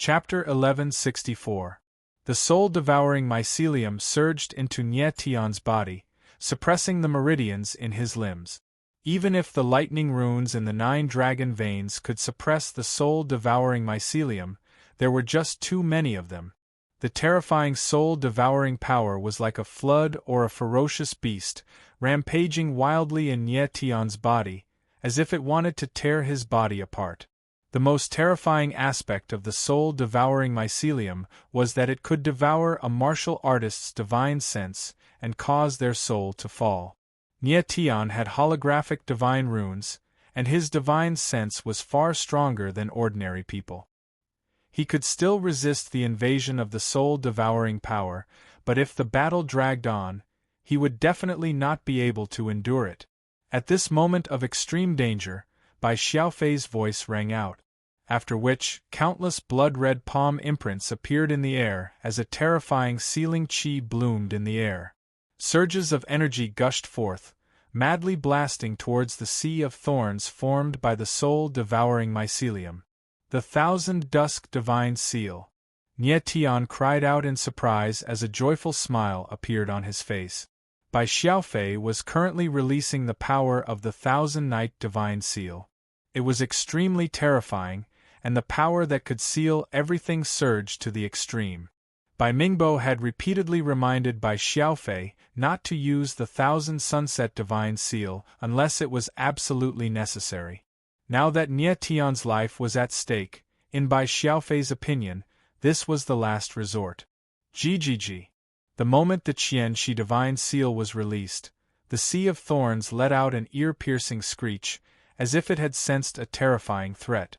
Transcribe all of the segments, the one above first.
Chapter 1164. The soul-devouring mycelium surged into Nye Tian's body, suppressing the meridians in his limbs. Even if the lightning runes in the 9 dragon veins could suppress the soul-devouring mycelium, there were just too many of them. The terrifying soul-devouring power was like a flood or a ferocious beast, rampaging wildly in Nye Tian's body, as if it wanted to tear his body apart. The most terrifying aspect of the soul-devouring mycelium was that it could devour a martial artist's divine sense and cause their soul to fall. Nye Tian had holographic divine runes, and his divine sense was far stronger than ordinary people. He could still resist the invasion of the soul-devouring power, but if the battle dragged on, he would definitely not be able to endure it. At this moment of extreme danger, Bai Xiaofei's voice rang out, after which countless blood-red palm imprints appeared in the air as a terrifying sealing qi bloomed in the air. Surges of energy gushed forth, madly blasting towards the sea of thorns formed by the soul-devouring mycelium. The 1000 Dusk Divine Seal. Nye Tian cried out in surprise as a joyful smile appeared on his face. Bai Xiaofei was currently releasing the power of the 1000 Night Divine Seal. It was extremely terrifying, and the power that could seal everything surged to the extreme. Bai Mingbo had repeatedly reminded Bai Xiaofei not to use the 1000 Sunset Divine Seal unless it was absolutely necessary. Now that Nye Tian's life was at stake, in Bai Xiaofei's opinion, this was the last resort. GGG. The moment the Qianxi Divine Seal was released, the Sea of Thorns let out an ear-piercing screech, as if it had sensed a terrifying threat.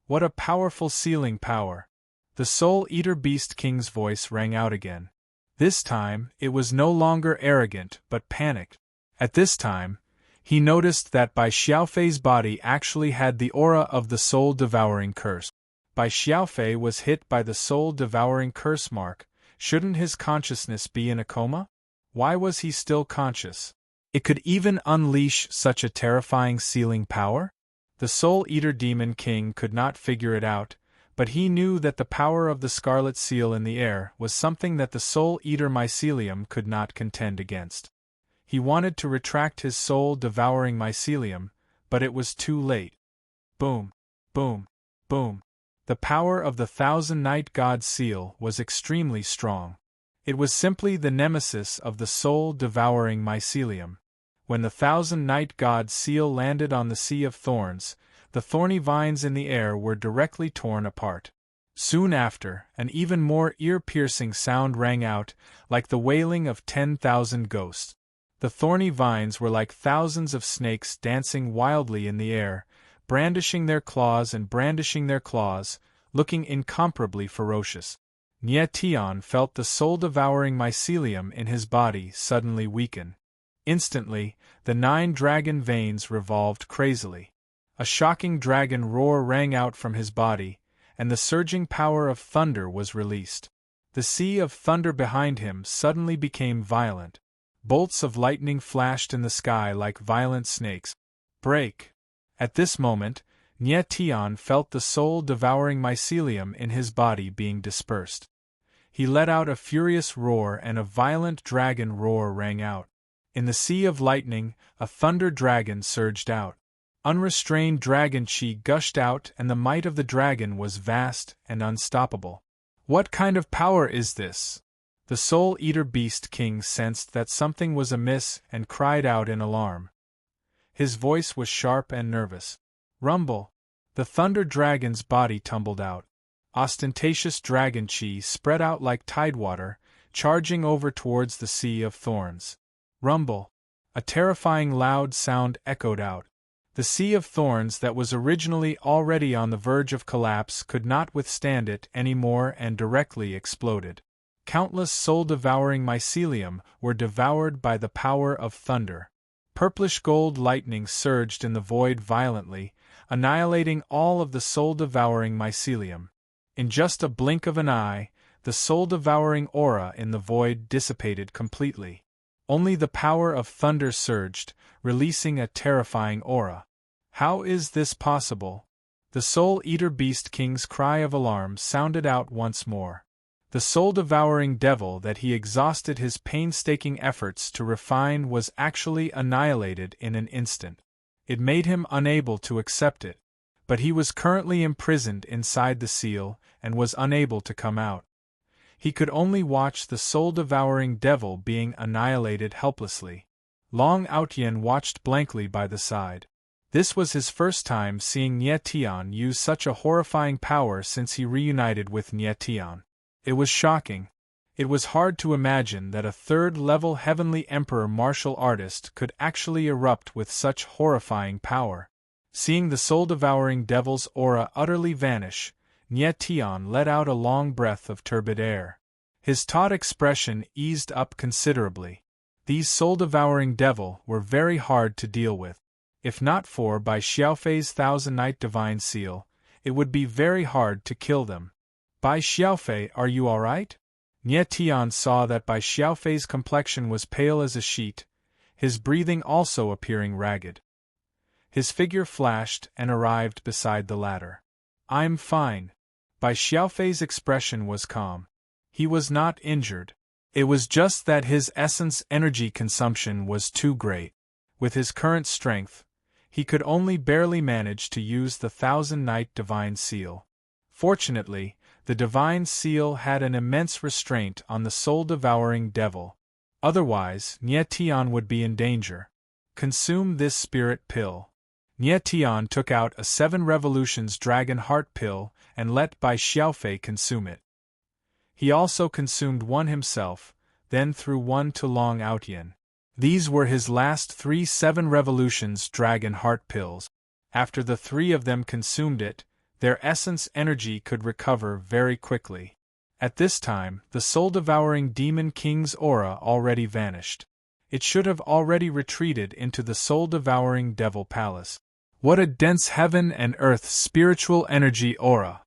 What a powerful sealing power! The Soul-Eater Beast King's voice rang out again. This time, it was no longer arrogant but panicked. At this time, he noticed that Bai Xiaofei's body actually had the aura of the soul-devouring curse. Bai Xiaofei was hit by the soul-devouring curse mark. Shouldn't his consciousness be in a coma? Why was he still conscious? It could even unleash such a terrifying sealing power? The Soul-Eater Demon King could not figure it out, but he knew that the power of the Scarlet Seal in the air was something that the Soul-Eater Mycelium could not contend against. He wanted to retract his soul-devouring mycelium, but it was too late. Boom, boom, boom. The power of the 1000 Night God Seal was extremely strong. It was simply the nemesis of the soul-devouring mycelium. When the 1000 Night God Seal landed on the Sea of Thorns, the thorny vines in the air were directly torn apart. Soon after, an even more ear-piercing sound rang out, like the wailing of 10,000 ghosts. The thorny vines were like thousands of snakes dancing wildly in the air, brandishing their claws and brandishing their claws, looking incomparably ferocious. Nye Tian felt the soul-devouring mycelium in his body suddenly weaken. Instantly, the 9 dragon veins revolved crazily. A shocking dragon roar rang out from his body, and the surging power of thunder was released. The sea of thunder behind him suddenly became violent. Bolts of lightning flashed in the sky like violent snakes. Break! At this moment, Nye Tian felt the soul-devouring mycelium in his body being dispersed. He let out a furious roar and a violent dragon roar rang out. In the sea of lightning, a thunder dragon surged out. Unrestrained dragon chi gushed out and the might of the dragon was vast and unstoppable. What kind of power is this? The Soul-Eater Beast King sensed that something was amiss and cried out in alarm. His voice was sharp and nervous. Rumble! The thunder dragon's body tumbled out. Ostentatious dragon chi spread out like tidewater, charging over towards the Sea of Thorns. Rumble! A terrifying loud sound echoed out. The Sea of Thorns that was originally already on the verge of collapse could not withstand it any more and directly exploded. Countless soul-devouring mycelium were devoured by the power of thunder. Purplish gold lightning surged in the void violently, annihilating all of the soul-devouring mycelium. In just a blink of an eye, the soul-devouring aura in the void dissipated completely. Only the power of thunder surged, releasing a terrifying aura. How is this possible? The soul-eater beast king's cry of alarm sounded out once more. The soul-devouring devil that he exhausted his painstaking efforts to refine was actually annihilated in an instant. It made him unable to accept it, but he was currently imprisoned inside the seal and was unable to come out. He could only watch the soul-devouring devil being annihilated helplessly. Long Autian watched blankly by the side. This was his first time seeing Nye Tian use such a horrifying power since he reunited with Nye Tian. It was shocking. It was hard to imagine that a third-level Heavenly Emperor martial artist could actually erupt with such horrifying power. Seeing the soul-devouring devil's aura utterly vanish, Nye Tian let out a long breath of turbid air. His taut expression eased up considerably. These soul-devouring devil were very hard to deal with. If not for Bai Xiaofei's thousand-night divine seal, it would be very hard to kill them. Bai Xiaofei, are you all right? Nye Tian saw that Bai Xiaofei's complexion was pale as a sheet, his breathing also appearing ragged. His figure flashed and arrived beside the ladder. I'm fine. Bai Xiaofei's expression was calm. He was not injured. It was just that his essence energy consumption was too great. With his current strength, he could only barely manage to use the thousand-night divine seal. Fortunately, the divine seal had an immense restraint on the soul-devouring devil. Otherwise, Nye Tian would be in danger. Consume this spirit pill. Nye Tian took out a 7 revolutions dragon heart pill and let Bai Xiaofei consume it. He also consumed one himself, then threw one to Long Autian. These were his last 3 7 revolutions dragon heart pills. After the 3 of them consumed it, their essence energy could recover very quickly. At this time, the soul-devouring demon king's aura already vanished. It should have already retreated into the soul-devouring devil palace. What a dense heaven and earth spiritual energy aura!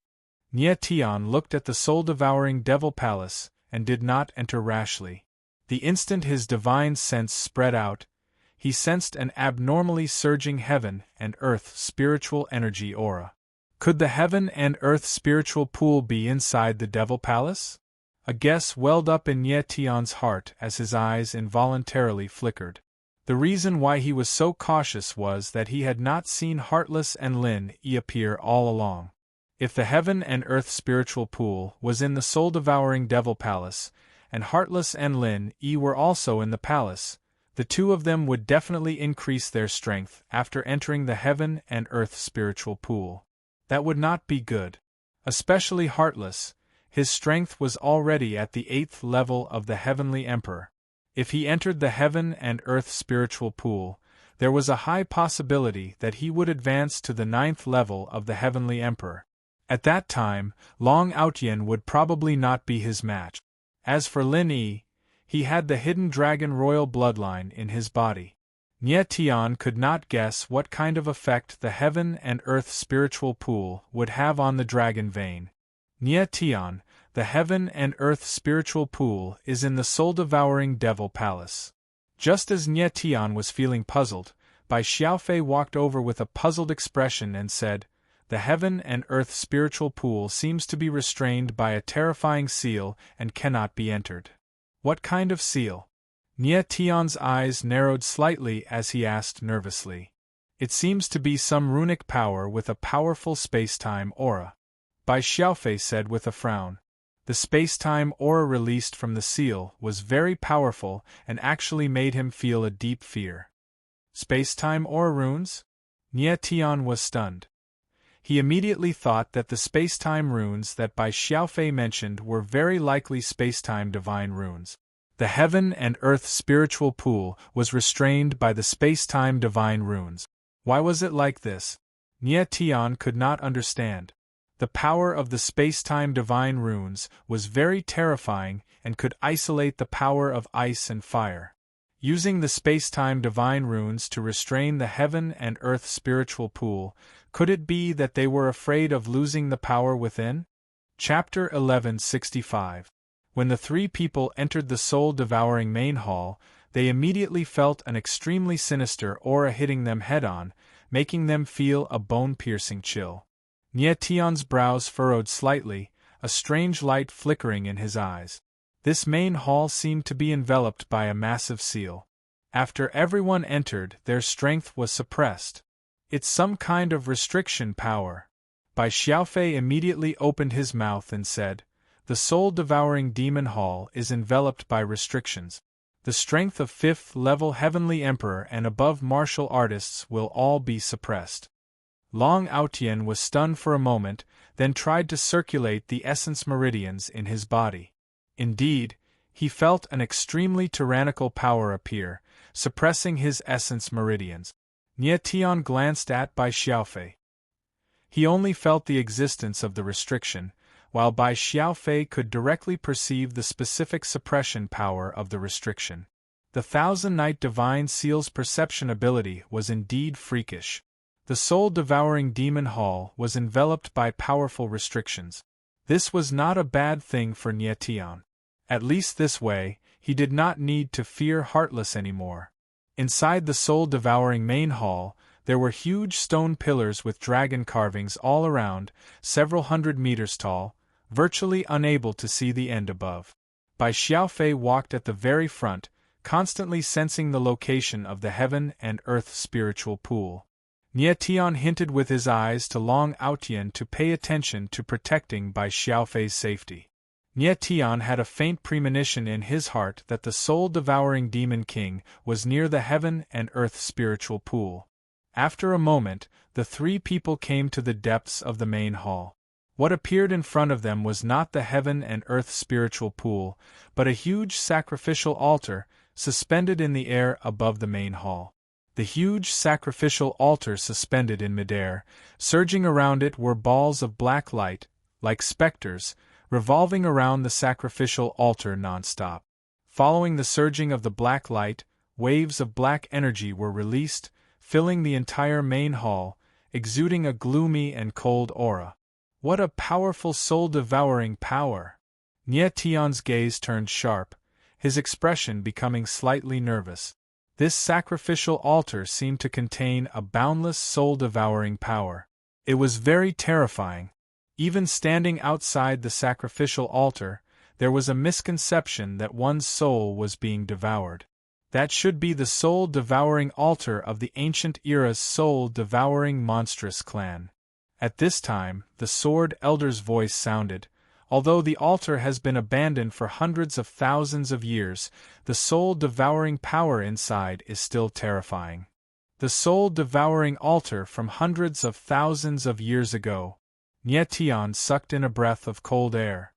Nye Tian looked at the soul-devouring devil palace and did not enter rashly. The instant his divine sense spread out, he sensed an abnormally surging heaven and earth spiritual energy aura. Could the heaven and earth spiritual pool be inside the devil palace? A guess welled up in Nye Tian's heart as his eyes involuntarily flickered. The reason why he was so cautious was that he had not seen Heartless and Lin Yi appear all along. If the heaven and earth spiritual pool was in the soul-devouring devil palace, and Heartless and Lin Yi were also in the palace, the two of them would definitely increase their strength after entering the heaven and earth spiritual pool. That would not be good. Especially Heartless, his strength was already at the 8th level of the Heavenly Emperor. If he entered the heaven and earth spiritual pool, there was a high possibility that he would advance to the 9th level of the Heavenly Emperor. At that time, Long Autian would probably not be his match. As for Lin Yi, he had the hidden dragon royal bloodline in his body. Nye Tian could not guess what kind of effect the heaven and earth spiritual pool would have on the dragon vein. Nye Tian, the heaven and earth spiritual pool is in the soul-devouring devil palace. Just as Nye Tian was feeling puzzled, Bai Xiaofei walked over with a puzzled expression and said, "The heaven and earth spiritual pool seems to be restrained by a terrifying seal and cannot be entered." What kind of seal? Nye Tian's eyes narrowed slightly as he asked nervously. It seems to be some runic power with a powerful space-time aura. Bai Xiaofei said with a frown. The space-time aura released from the seal was very powerful and actually made him feel a deep fear. Space-time aura runes? Nye Tian was stunned. He immediately thought that the space-time runes that Bai Xiaofei mentioned were very likely space-time divine runes. The heaven and earth spiritual pool was restrained by the space-time divine runes. Why was it like this? Nye Tian could not understand. The power of the space-time divine runes was very terrifying and could isolate the power of ice and fire. Using the space-time divine runes to restrain the heaven and earth spiritual pool, could it be that they were afraid of losing the power within? Chapter 1165. When the 3 people entered the soul-devouring main hall, they immediately felt an extremely sinister aura hitting them head-on, making them feel a bone-piercing chill. Nie Tian's brows furrowed slightly, a strange light flickering in his eyes. This main hall seemed to be enveloped by a massive seal. After everyone entered, their strength was suppressed. It's some kind of restriction power. Bai Xiaofei immediately opened his mouth and said, "The soul-devouring demon hall is enveloped by restrictions. The strength of 5th-level Heavenly Emperor and above martial artists will all be suppressed." Long Aotian was stunned for a moment, then tried to circulate the essence meridians in his body. Indeed, he felt an extremely tyrannical power appear, suppressing his essence meridians. Nie Tian glanced at Bai Xiaofei. He only felt the existence of the restriction, while Bai Xiaofei could directly perceive the specific suppression power of the restriction. The Thousand Night Divine Seal's perception ability was indeed freakish. The soul-devouring demon hall was enveloped by powerful restrictions. This was not a bad thing for Nie Tian. At least this way, he did not need to fear Heartless anymore. Inside the soul-devouring main hall, there were huge stone pillars with dragon carvings all around, several hundred meters tall, virtually unable to see the end above. Bai Xiaofei walked at the very front, constantly sensing the location of the heaven and earth spiritual pool. Nie Tian hinted with his eyes to Long Aotian to pay attention to protecting Bai Xiaofei's safety. Nie Tian had a faint premonition in his heart that the soul-devouring demon king was near the heaven and earth spiritual pool. After a moment, the three people came to the depths of the main hall. What appeared in front of them was not the heaven and earth spiritual pool, but a huge sacrificial altar, suspended in the air above the main hall. The huge sacrificial altar suspended in midair, surging around it were balls of black light, like specters, revolving around the sacrificial altar non-stop. Following the surging of the black light, waves of black energy were released, filling the entire main hall, exuding a gloomy and cold aura. What a powerful soul-devouring power! Nie Tian's gaze turned sharp, his expression becoming slightly nervous. This sacrificial altar seemed to contain a boundless soul-devouring power. It was very terrifying. Even standing outside the sacrificial altar, there was a misconception that one's soul was being devoured. That should be the soul-devouring altar of the ancient era's soul-devouring monstrous clan. At this time, the Sword Elder's voice sounded. Although the altar has been abandoned for hundreds of thousands of years, the soul-devouring power inside is still terrifying. The soul-devouring altar from hundreds of thousands of years ago. Nie Tian sucked in a breath of cold air.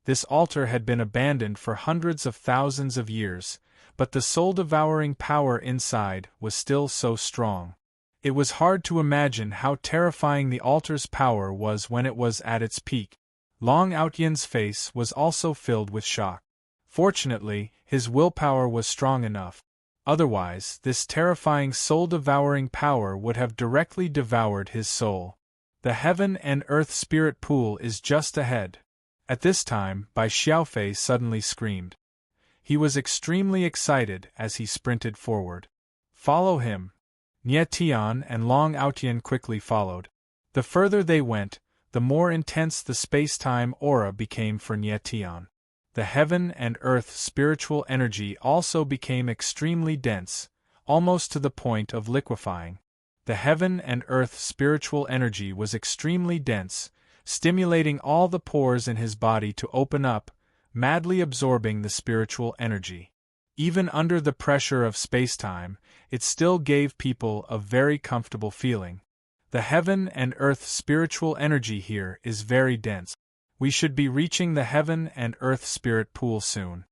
This altar had been abandoned for hundreds of thousands of years, but the soul-devouring power inside was still so strong. It was hard to imagine how terrifying the altar's power was when it was at its peak. Long Aotian's face was also filled with shock. Fortunately, his willpower was strong enough. Otherwise, this terrifying soul-devouring power would have directly devoured his soul. The heaven and earth spirit pool is just ahead. At this time, Bai Xiaofei suddenly screamed. He was extremely excited as he sprinted forward. "Follow him!" Nie Tian and Long Aotian quickly followed. The further they went, the more intense the space-time aura became for Nie Tian. The heaven and earth spiritual energy also became extremely dense, almost to the point of liquefying. The heaven and earth spiritual energy was extremely dense, stimulating all the pores in his body to open up, madly absorbing the spiritual energy. Even under the pressure of space-time, it still gave people a very comfortable feeling. The heaven and earth spiritual energy here is very dense. We should be reaching the heaven and earth spirit pool soon.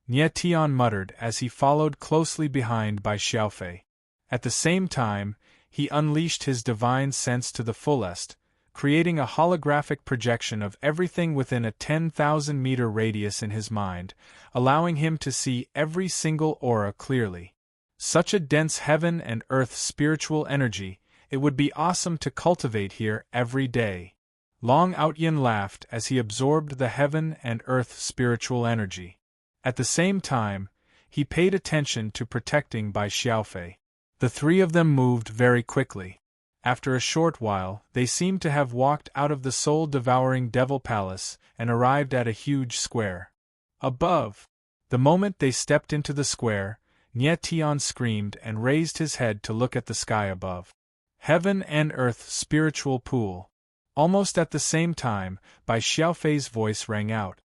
Nie Tian muttered as he followed closely behind Bai Xiaofei. At the same time, he unleashed his divine sense to the fullest, creating a holographic projection of everything within a 10,000-meter radius in his mind, allowing him to see every single aura clearly. Such a dense heaven and earth spiritual energy, it would be awesome to cultivate here every day. Long Aotian laughed as he absorbed the heaven and earth spiritual energy. At the same time, he paid attention to protecting Bai Xiaofei. The three of them moved very quickly. After a short while, they seemed to have walked out of the soul-devouring Devil Palace and arrived at a huge square. Above, the moment they stepped into the square, Nye screamed and raised his head to look at the sky above. Heaven and Earth Spiritual Pool. Almost at the same time, Bai Xiaofei's voice rang out.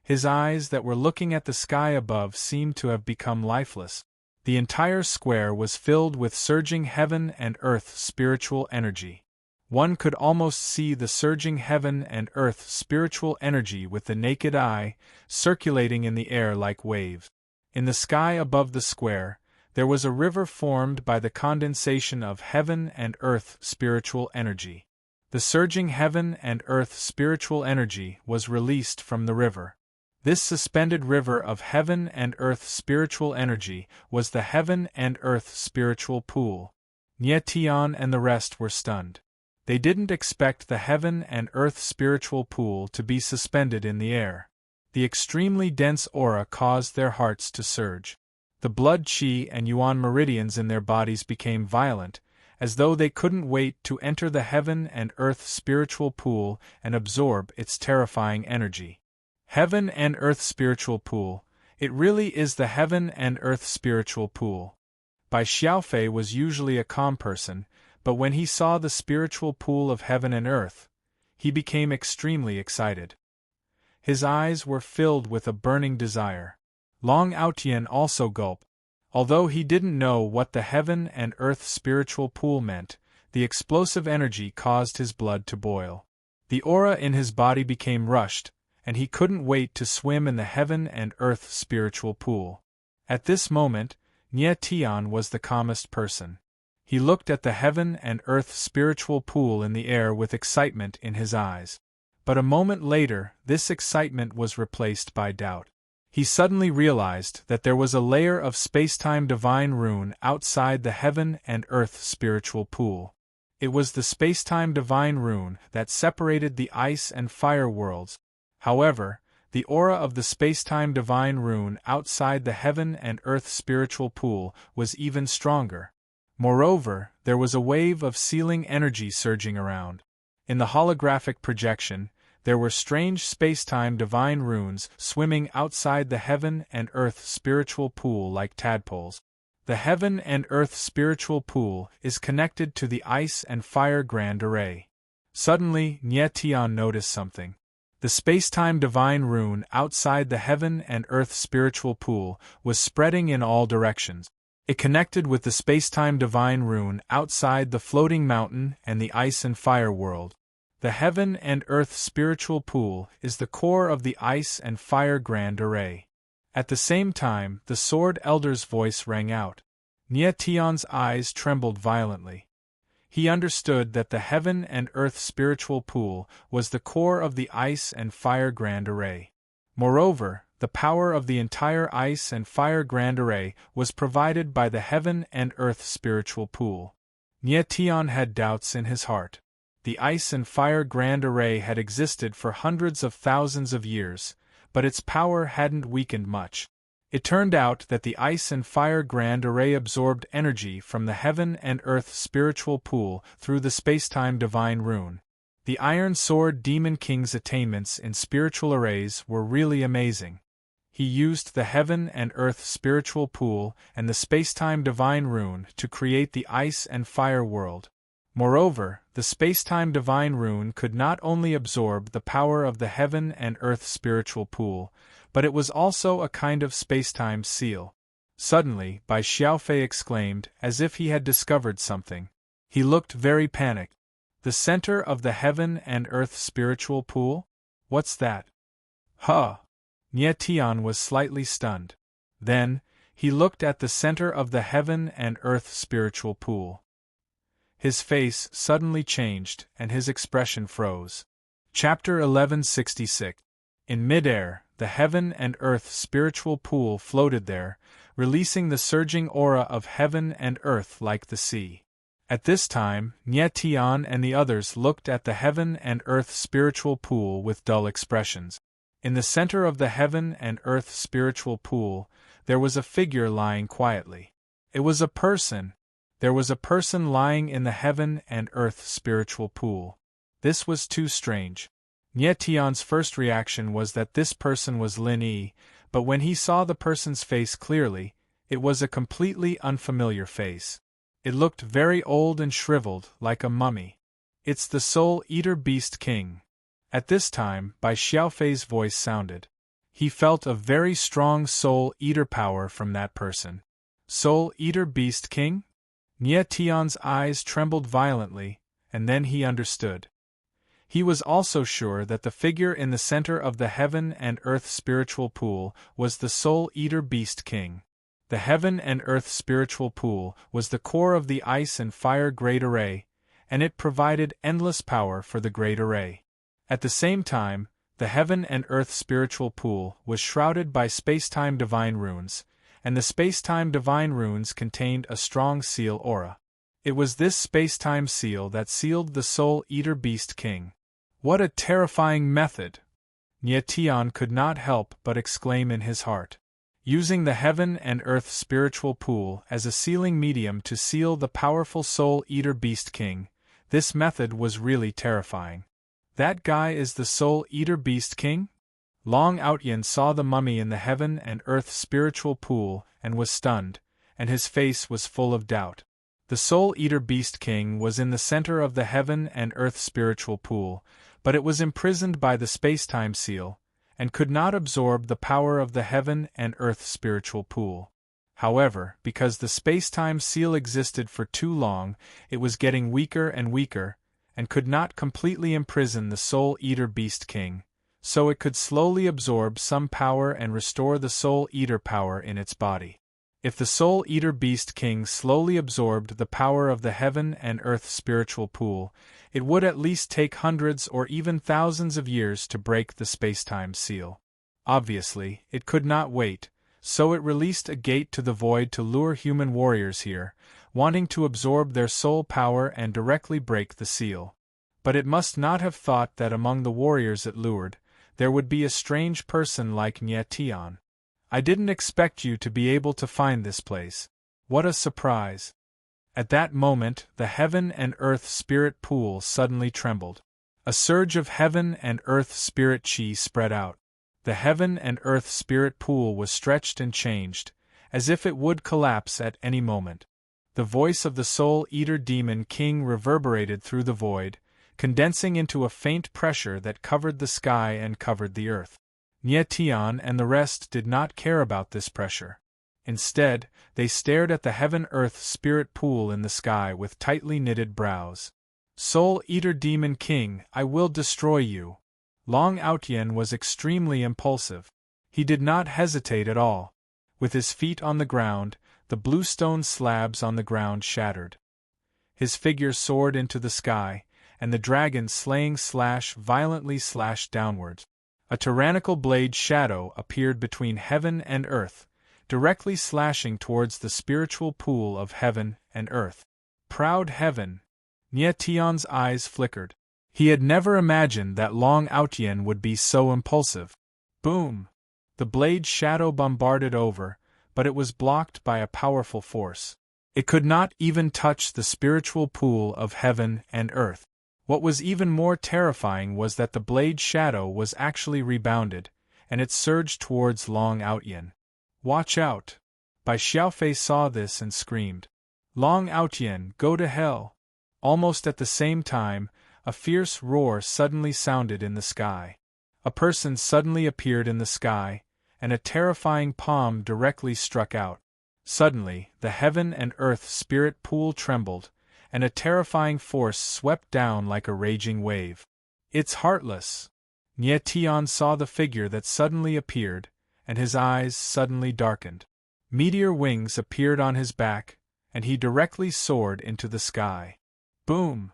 His eyes that were looking at the sky above seemed to have become lifeless. The entire square was filled with surging heaven and earth spiritual energy. One could almost see the surging heaven and earth spiritual energy with the naked eye, circulating in the air like waves. In the sky above the square, there was a river formed by the condensation of heaven and earth spiritual energy. The surging heaven and earth spiritual energy was released from the river. This suspended river of heaven and earth spiritual energy was the heaven and earth spiritual pool. Nye and the rest were stunned. They didn't expect the heaven and earth spiritual pool to be suspended in the air. The extremely dense aura caused their hearts to surge. The blood qi and yuan meridians in their bodies became violent, as though they couldn't wait to enter the heaven and earth spiritual pool and absorb its terrifying energy. Heaven and earth spiritual pool, it really is the heaven and earth spiritual pool. Bai Xiaofei was usually a calm person, but when he saw the spiritual pool of heaven and earth, he became extremely excited. His eyes were filled with a burning desire. Long Aotian also gulped. Although he didn't know what the heaven and earth spiritual pool meant, the explosive energy caused his blood to boil. The aura in his body became rushed, and he couldn't wait to swim in the heaven and earth spiritual pool. At this moment, Nye was the calmest person. He looked at the heaven and earth spiritual pool in the air with excitement in his eyes. But a moment later, this excitement was replaced by doubt. He suddenly realized that there was a layer of space-time divine rune outside the heaven and earth spiritual pool. It was the space-time divine rune that separated the ice and fire worlds. However, the aura of the space-time divine rune outside the heaven and earth spiritual pool was even stronger. Moreover, there was a wave of sealing energy surging around. In the holographic projection, there were strange space-time divine runes swimming outside the heaven and earth spiritual pool like tadpoles. The heaven and earth spiritual pool is connected to the ice and fire grand array. Suddenly, Nye noticed something. The space-time divine rune outside the heaven and earth spiritual pool was spreading in all directions. It connected with the space-time divine rune outside the floating mountain and the ice and fire world. The heaven and earth spiritual pool is the core of the ice and fire grand array. At the same time, the sword elder's voice rang out. Nye eyes trembled violently. He understood that the heaven and earth spiritual pool was the core of the ice and fire grand array. Moreover, the power of the entire ice and fire grand array was provided by the heaven and earth spiritual pool. Nye had doubts in his heart. The ice and fire grand array had existed for hundreds of thousands of years, but its power hadn't weakened much. It turned out that the ice and fire grand array absorbed energy from the heaven and earth spiritual pool through the space-time divine rune. The Iron Sword Demon King's attainments in spiritual arrays were really amazing. He used the heaven and earth spiritual pool and the space-time divine rune to create the ice and fire world. Moreover, the space-time divine rune could not only absorb the power of the heaven and earth spiritual pool, but it was also a kind of space-time seal. Suddenly, Bai Xiaofei exclaimed, as if he had discovered something. He looked very panicked. The center of the heaven and earth spiritual pool? What's that? Huh! Nye was slightly stunned. Then, he looked at the center of the heaven and earth spiritual pool. His face suddenly changed, and his expression froze. Chapter 1166. In midair, the heaven and earth spiritual pool floated there, releasing the surging aura of heaven and earth like the sea. At this time, Nye and the others looked at the heaven and earth spiritual pool with dull expressions. In the center of the heaven and earth spiritual pool, there was a figure lying quietly. It was a person. There was a person lying in the heaven and earth spiritual pool. This was too strange. Nye Tian's first reaction was that this person was Lin Yi, but when he saw the person's face clearly, it was a completely unfamiliar face. It looked very old and shriveled, like a mummy. It's the Soul Eater Beast King. At this time, Bai Xiaofei's voice sounded. He felt a very strong Soul Eater power from that person. Soul Eater Beast King? Nye Tian's eyes trembled violently, and then he understood. He was also sure that the figure in the center of the heaven and earth spiritual pool was the Soul Eater Beast King. The heaven and earth spiritual pool was the core of the ice and fire great array, and it provided endless power for the great array. At the same time, the heaven and earth spiritual pool was shrouded by space-time divine runes, and the space-time divine runes contained a strong seal aura. It was this space-time seal that sealed the Soul Eater Beast King. What a terrifying method! Nye Tian could not help but exclaim in his heart. Using the heaven and earth spiritual pool as a sealing medium to seal the powerful Soul Eater Beast King, this method was really terrifying. That guy is the Soul Eater Beast King? Long Outyin saw the mummy in the heaven and earth spiritual pool and was stunned, and his face was full of doubt. The Soul Eater Beast King was in the center of the heaven and earth spiritual pool, but it was imprisoned by the space-time seal, and could not absorb the power of the heaven and earth spiritual pool. However, because the space-time seal existed for too long, it was getting weaker and weaker, and could not completely imprison the Soul Eater Beast King, so it could slowly absorb some power and restore the Soul Eater power in its body. If the Soul Eater Beast King slowly absorbed the power of the heaven and earth spiritual pool, it would at least take hundreds or even thousands of years to break the space-time seal. Obviously, it could not wait, so it released a gate to the void to lure human warriors here, wanting to absorb their soul power and directly break the seal. But it must not have thought that among the warriors it lured, there would be a strange person like Nye Tian. I didn't expect you to be able to find this place. What a surprise! At that moment, the heaven and earth spirit pool suddenly trembled. A surge of heaven and earth spirit chi spread out. The heaven and earth spirit pool was stretched and changed, as if it would collapse at any moment. The voice of the Soul Eater Demon King reverberated through the void, condensing into a faint pressure that covered the sky and covered the earth. Nye Tian and the rest did not care about this pressure. Instead, they stared at the heaven-earth spirit pool in the sky with tightly knitted brows. Soul Eater Demon King, I will destroy you. Long Outyin was extremely impulsive. He did not hesitate at all. With his feet on the ground, the bluestone slabs on the ground shattered. His figure soared into the sky, and the dragon slaying slash violently slashed downwards. A tyrannical blade shadow appeared between heaven and earth, directly slashing towards the spiritual pool of heaven and earth. Proud heaven! Nye Tian's eyes flickered. He had never imagined that Long Outyin would be so impulsive. Boom! The blade shadow bombarded over, but it was blocked by a powerful force. It could not even touch the spiritual pool of heaven and earth. What was even more terrifying was that the blade shadow was actually rebounded, and it surged towards Long Outyin. Watch out! Bai Xiaofei saw this and screamed. Long Outyin, go to hell! Almost at the same time, a fierce roar suddenly sounded in the sky. A person suddenly appeared in the sky, and a terrifying palm directly struck out. Suddenly, the heaven and earth spirit pool trembled, and a terrifying force swept down like a raging wave. It's heartless! Nye Tian saw the figure that suddenly appeared, and his eyes suddenly darkened. Meteor wings appeared on his back, and he directly soared into the sky. Boom!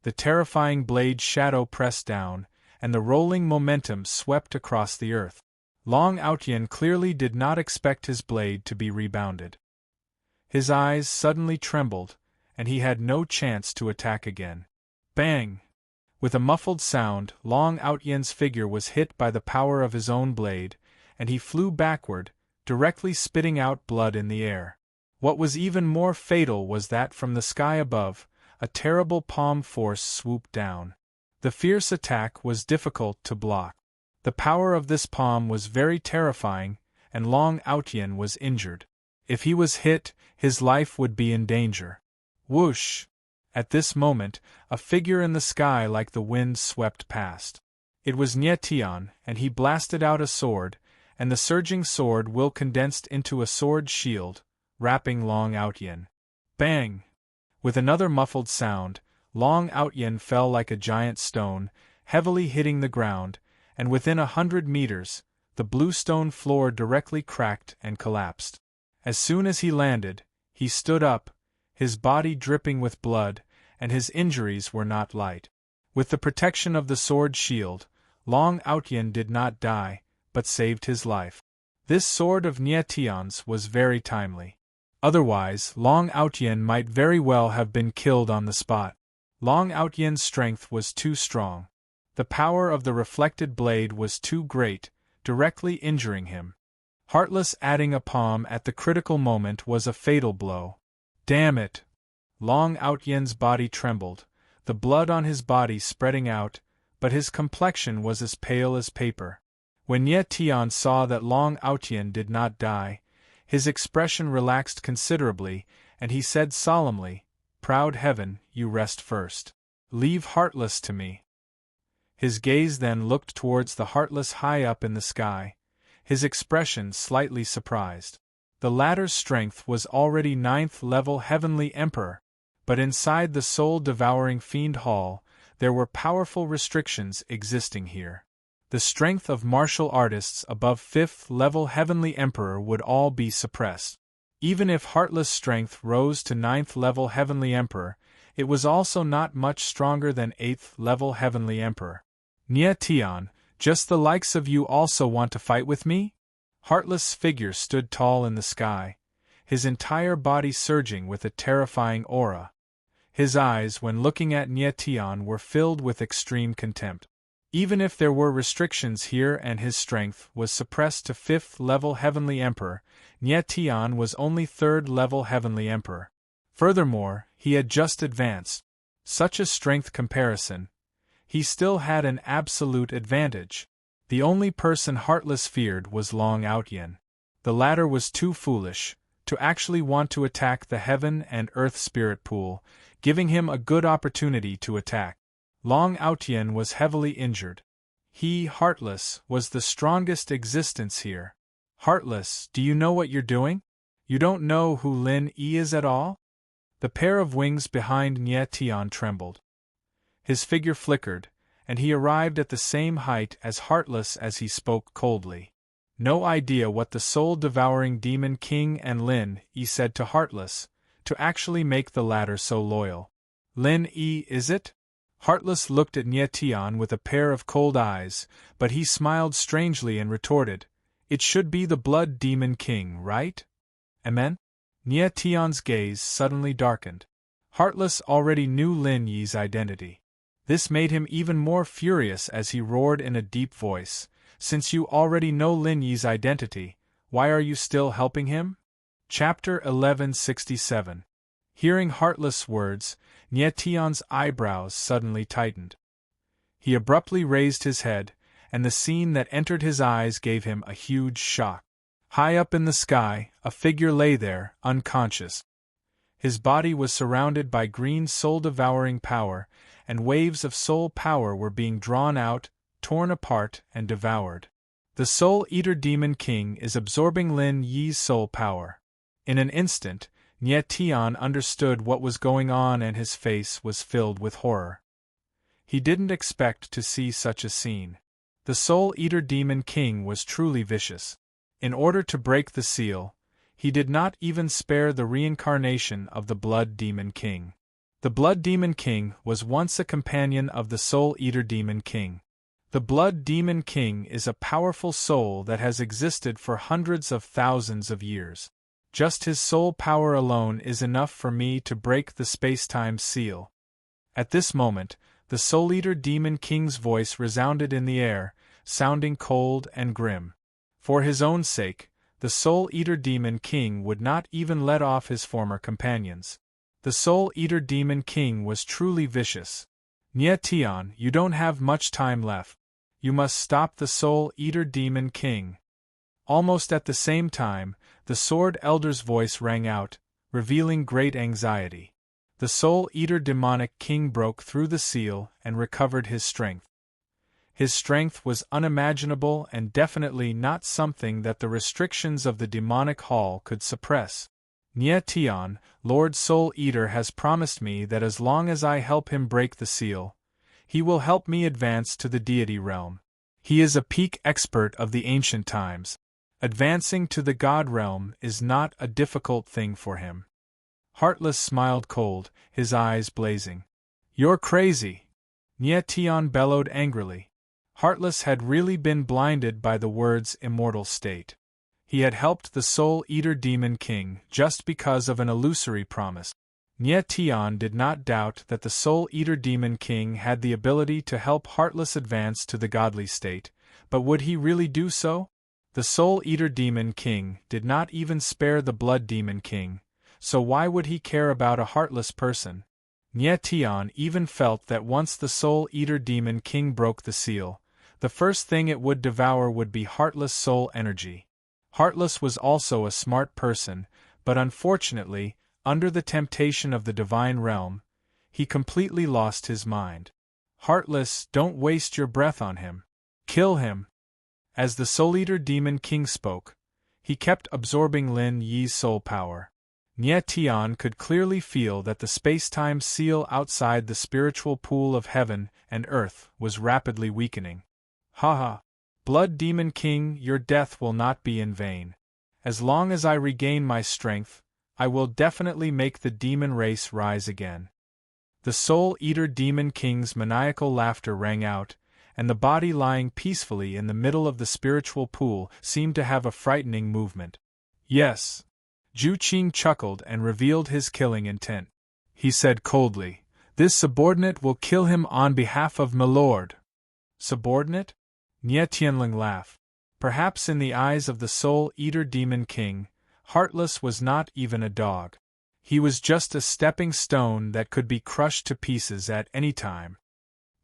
The terrifying blade shadow pressed down, and the rolling momentum swept across the earth. Long Outyin clearly did not expect his blade to be rebounded. His eyes suddenly trembled, and he had no chance to attack again. Bang! With a muffled sound, Long Outyin's figure was hit by the power of his own blade, and he flew backward, directly spitting out blood in the air. What was even more fatal was that from the sky above, a terrible palm force swooped down. The fierce attack was difficult to block. The power of this palm was very terrifying, and Long Outyen was injured. If he was hit, his life would be in danger. Whoosh! At this moment, a figure in the sky like the wind swept past. It was Nyetian, and he blasted out a sword, and the surging sword will condensed into a sword shield, wrapping Long Outyen. Bang! With another muffled sound, Long Outyen fell like a giant stone, heavily hitting the ground, and within 100 meters, the blue stone floor directly cracked and collapsed. As soon as he landed, he stood up, his body dripping with blood, and his injuries were not light. With the protection of the sword shield, Long Outyen did not die, but saved his life. This sword of Nyetian's was very timely. Otherwise, Long Outyen might very well have been killed on the spot. Long Outyen's strength was too strong. The power of the reflected blade was too great, directly injuring him. Heartless adding a palm at the critical moment was a fatal blow. Damn it! Long Outyen's body trembled, the blood on his body spreading out, but his complexion was as pale as paper. When Nyetian saw that Long Outyen did not die, his expression relaxed considerably, and he said solemnly, "Proud heaven, you rest first. Leave Heartless to me." His gaze then looked towards the Heartless high up in the sky, his expression slightly surprised. The latter's strength was already 9th level Heavenly Emperor, but inside the soul-devouring Fiend Hall, there were powerful restrictions existing here. The strength of martial artists above 5th level Heavenly Emperor would all be suppressed. Even if Heartless' strength rose to 9th level Heavenly Emperor, it was also not much stronger than 8th level Heavenly Emperor. Nyetian, just the likes of you also want to fight with me? Heartless' figure stood tall in the sky, his entire body surging with a terrifying aura. His eyes, when looking at Nyetian, were filled with extreme contempt. Even if there were restrictions here and his strength was suppressed to 5th level Heavenly Emperor, Nyetian was only 3rd level Heavenly Emperor. Furthermore, he had just advanced. Such a strength comparison. He still had an absolute advantage. The only person Heartless feared was Long Outyen. The latter was too foolish to actually want to attack the Heaven and Earth Spirit Pool, giving him a good opportunity to attack. Long Outyen was heavily injured. He, Heartless, was the strongest existence here. Heartless, do you know what you're doing? You don't know who Lin Yi is at all? The pair of wings behind Nyetian trembled. His figure flickered, and he arrived at the same height as Heartless as he spoke coldly. No idea what the soul-devouring Demon King and Lin Yi said to Heartless, to actually make the latter so loyal. Lin Yi, is it? Heartless looked at Nyetian with a pair of cold eyes, but he smiled strangely and retorted, "It should be the Blood Demon King, right? Amen?" Nyetian's gaze suddenly darkened. Heartless already knew Lin Yi's identity. This made him even more furious as he roared in a deep voice, "Since you already know Lin Yi's identity, why are you still helping him?" Chapter 1167. Hearing Heartless' words, Nyetian's eyebrows suddenly tightened. He abruptly raised his head, and the scene that entered his eyes gave him a huge shock. High up in the sky, a figure lay there, unconscious. His body was surrounded by green soul-devouring power, and waves of soul power were being drawn out, torn apart, and devoured. The Soul-Eater Demon King is absorbing Lin Yi's soul power. In an instant, Nyetian understood what was going on and his face was filled with horror. He didn't expect to see such a scene. The Soul-Eater Demon King was truly vicious. In order to break the seal, he did not even spare the reincarnation of the Blood Demon King. The Blood Demon King was once a companion of the Soul-Eater Demon King. The Blood Demon King is a powerful soul that has existed for hundreds of thousands of years. Just his soul power alone is enough for me to break the space-time seal. At this moment, the Soul-Eater Demon King's voice resounded in the air, sounding cold and grim. For his own sake, the Soul Eater Demon King would not even let off his former companions. The Soul Eater Demon King was truly vicious. "Nye Tian, you don't have much time left. You must stop the Soul Eater Demon King." Almost at the same time, the Sword Elder's voice rang out, revealing great anxiety. The Soul Eater Demonic King broke through the seal and recovered his strength. His strength was unimaginable and definitely not something that the restrictions of the demonic hall could suppress. "Nye Tian, Lord Soul Eater has promised me that as long as I help him break the seal, he will help me advance to the deity realm. He is a peak expert of the ancient times. Advancing to the god realm is not a difficult thing for him." Heartless smiled cold, his eyes blazing. "You're crazy!" Nye Tian bellowed angrily. Heartless had really been blinded by the word's immortal state. He had helped the Soul Eater Demon King just because of an illusory promise. Nye Tian did not doubt that the Soul Eater Demon King had the ability to help Heartless advance to the godly state, but would he really do so? The Soul Eater Demon King did not even spare the Blood Demon King, so why would he care about a heartless person? Nye Tian even felt that once the Soul Eater Demon King broke the seal, the first thing it would devour would be Heartless soul energy. Heartless was also a smart person, but unfortunately, under the temptation of the divine realm, he completely lost his mind. "Heartless, don't waste your breath on him. Kill him." As the Soul Eater Demon King spoke, he kept absorbing Lin Yi's soul power. Nye Tian could clearly feel that the space-time seal outside the spiritual pool of heaven and earth was rapidly weakening. "Haha! Blood Demon King, your death will not be in vain. As long as I regain my strength, I will definitely make the demon race rise again." The Soul Eater Demon King's maniacal laughter rang out, and the body lying peacefully in the middle of the spiritual pool seemed to have a frightening movement. "Yes." Zhu Qing chuckled and revealed his killing intent. He said coldly, "This subordinate will kill him on behalf of Milord." "Subordinate?" Nye Tianling laughed. Perhaps in the eyes of the Soul Eater Demon King, Heartless was not even a dog. He was just a stepping stone that could be crushed to pieces at any time.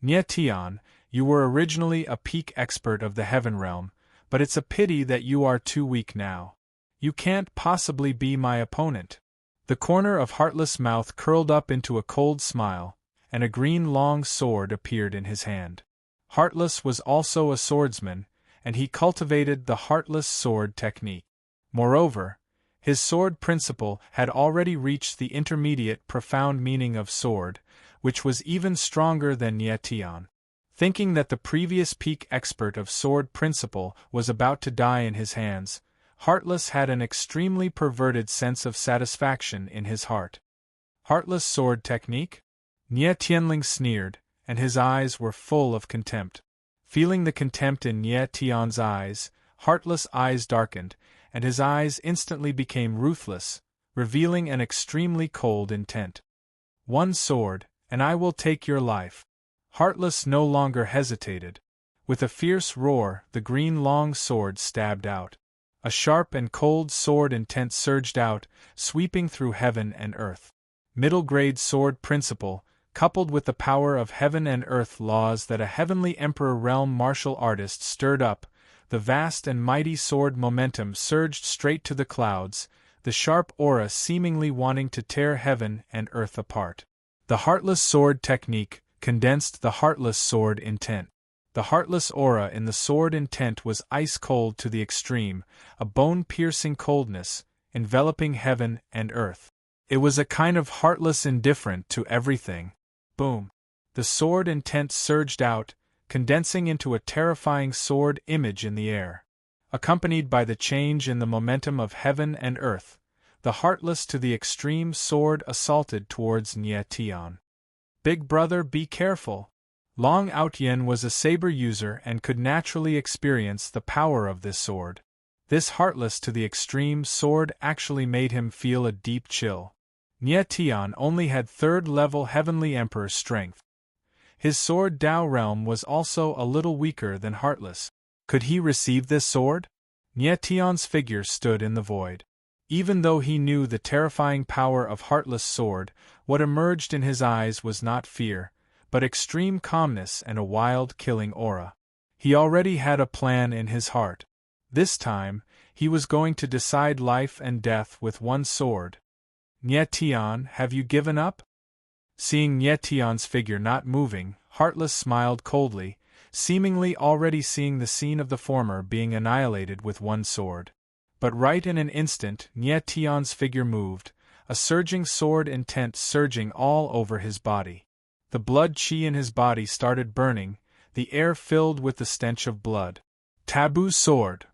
"Nye Tian, you were originally a peak expert of the Heaven Realm, but it's a pity that you are too weak now. You can't possibly be my opponent." The corner of Heartless' mouth curled up into a cold smile, and a green long sword appeared in his hand. Heartless was also a swordsman, and he cultivated the Heartless sword technique. Moreover, his sword principle had already reached the intermediate profound meaning of sword, which was even stronger than Nye Tian. Thinking that the previous peak expert of sword principle was about to die in his hands, Heartless had an extremely perverted sense of satisfaction in his heart. "Heartless sword technique?" Nye Tianling sneered, and his eyes were full of contempt. Feeling the contempt in Nye Tian's eyes, Heartless' eyes darkened, and his eyes instantly became ruthless, revealing an extremely cold intent. "One sword, and I will take your life." Heartless no longer hesitated. With a fierce roar, the green long sword stabbed out. A sharp and cold sword intent surged out, sweeping through heaven and earth. Middle-grade sword principle, coupled with the power of heaven and earth laws that a heavenly emperor realm martial artist stirred up, the vast and mighty sword momentum surged straight to the clouds, the sharp aura seemingly wanting to tear heaven and earth apart. The Heartless sword technique condensed the Heartless sword intent. The Heartless aura in the sword intent was ice-cold to the extreme, a bone-piercing coldness, enveloping heaven and earth. It was a kind of heartless indifferent to everything. Boom! The sword intent surged out, condensing into a terrifying sword image in the air. Accompanied by the change in the momentum of heaven and earth, the Heartless to the extreme sword assaulted towards Nye Tian. "Big brother, be careful!" Long Outyen was a saber user and could naturally experience the power of this sword. This Heartless to the extreme sword actually made him feel a deep chill. Nye Tian only had third-level Heavenly Emperor strength. His sword Dao Realm was also a little weaker than Heartless. Could he receive this sword? Nietion's figure stood in the void. Even though he knew the terrifying power of Heartless' sword, what emerged in his eyes was not fear, but extreme calmness and a wild, killing aura. He already had a plan in his heart. This time, he was going to decide life and death with one sword. Nietion, have you given up? Seeing Nietion's figure not moving, Heartless smiled coldly, seemingly already seeing the scene of the former being annihilated with one sword. But right in an instant, Nietion's figure moved, a surging sword intent surging all over his body. The blood chi in his body started burning, the air filled with the stench of blood. Taboo sword!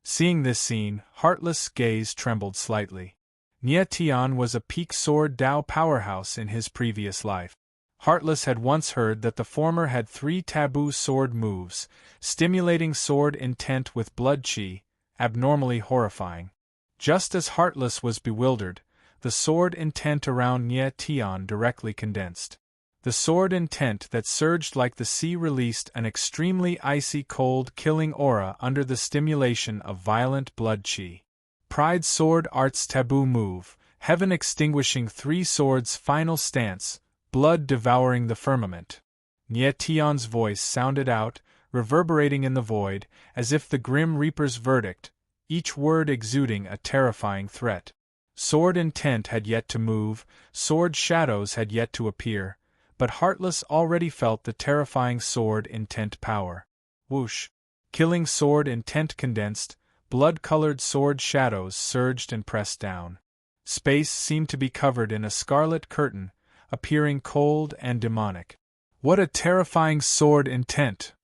Seeing this scene, Heartless' gaze trembled slightly. Nietion was a peak sword Dao powerhouse in his previous life. Heartless had once heard that the former had 3 taboo sword moves, stimulating sword intent with blood chi, abnormally horrifying. Just as Heartless was bewildered, the sword intent around Nietion directly condensed. The sword intent that surged like the sea released an extremely icy cold killing aura under the stimulation of violent blood chi. Pride Sword Art's taboo move, Heaven extinguishing 3 swords final stance, blood devouring the firmament. Nietion's voice sounded out, reverberating in the void, as if the Grim Reaper's verdict, each word exuding a terrifying threat. Sword intent had yet to move, sword shadows had yet to appear, but Heartless already felt the terrifying sword intent power. Whoosh! Killing sword intent condensed, blood-colored sword shadows surged and pressed down. Space seemed to be covered in a scarlet curtain, appearing cold and demonic. What a terrifying sword intent!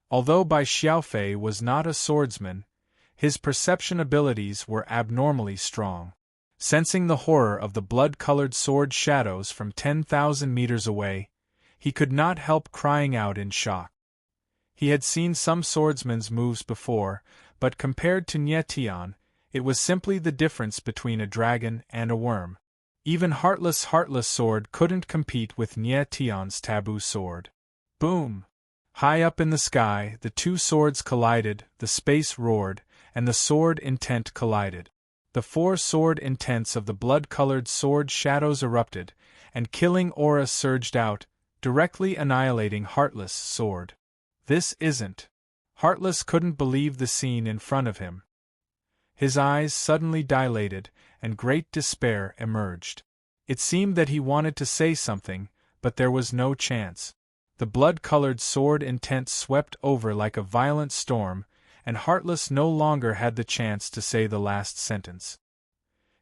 Although Bai Xiaofei was not a swordsman, his perception abilities were abnormally strong. Sensing the horror of the blood-colored sword shadows from 10,000 meters away, he could not help crying out in shock. He had seen some swordsmen's moves before, but compared to Nietion, it was simply the difference between a dragon and a worm. Even Heartless' sword couldn't compete with Nietion's taboo sword. Boom! High up in the sky, the 2 swords collided, the space roared, and the sword intent collided. The 4 sword intents of the blood-colored sword shadows erupted, and killing aura surged out, directly annihilating Heartless' sword. This isn't. Heartless couldn't believe the scene in front of him. His eyes suddenly dilated, and great despair emerged. It seemed that he wanted to say something, but there was no chance. The blood-colored sword intent swept over like a violent storm, and Heartless no longer had the chance to say the last sentence.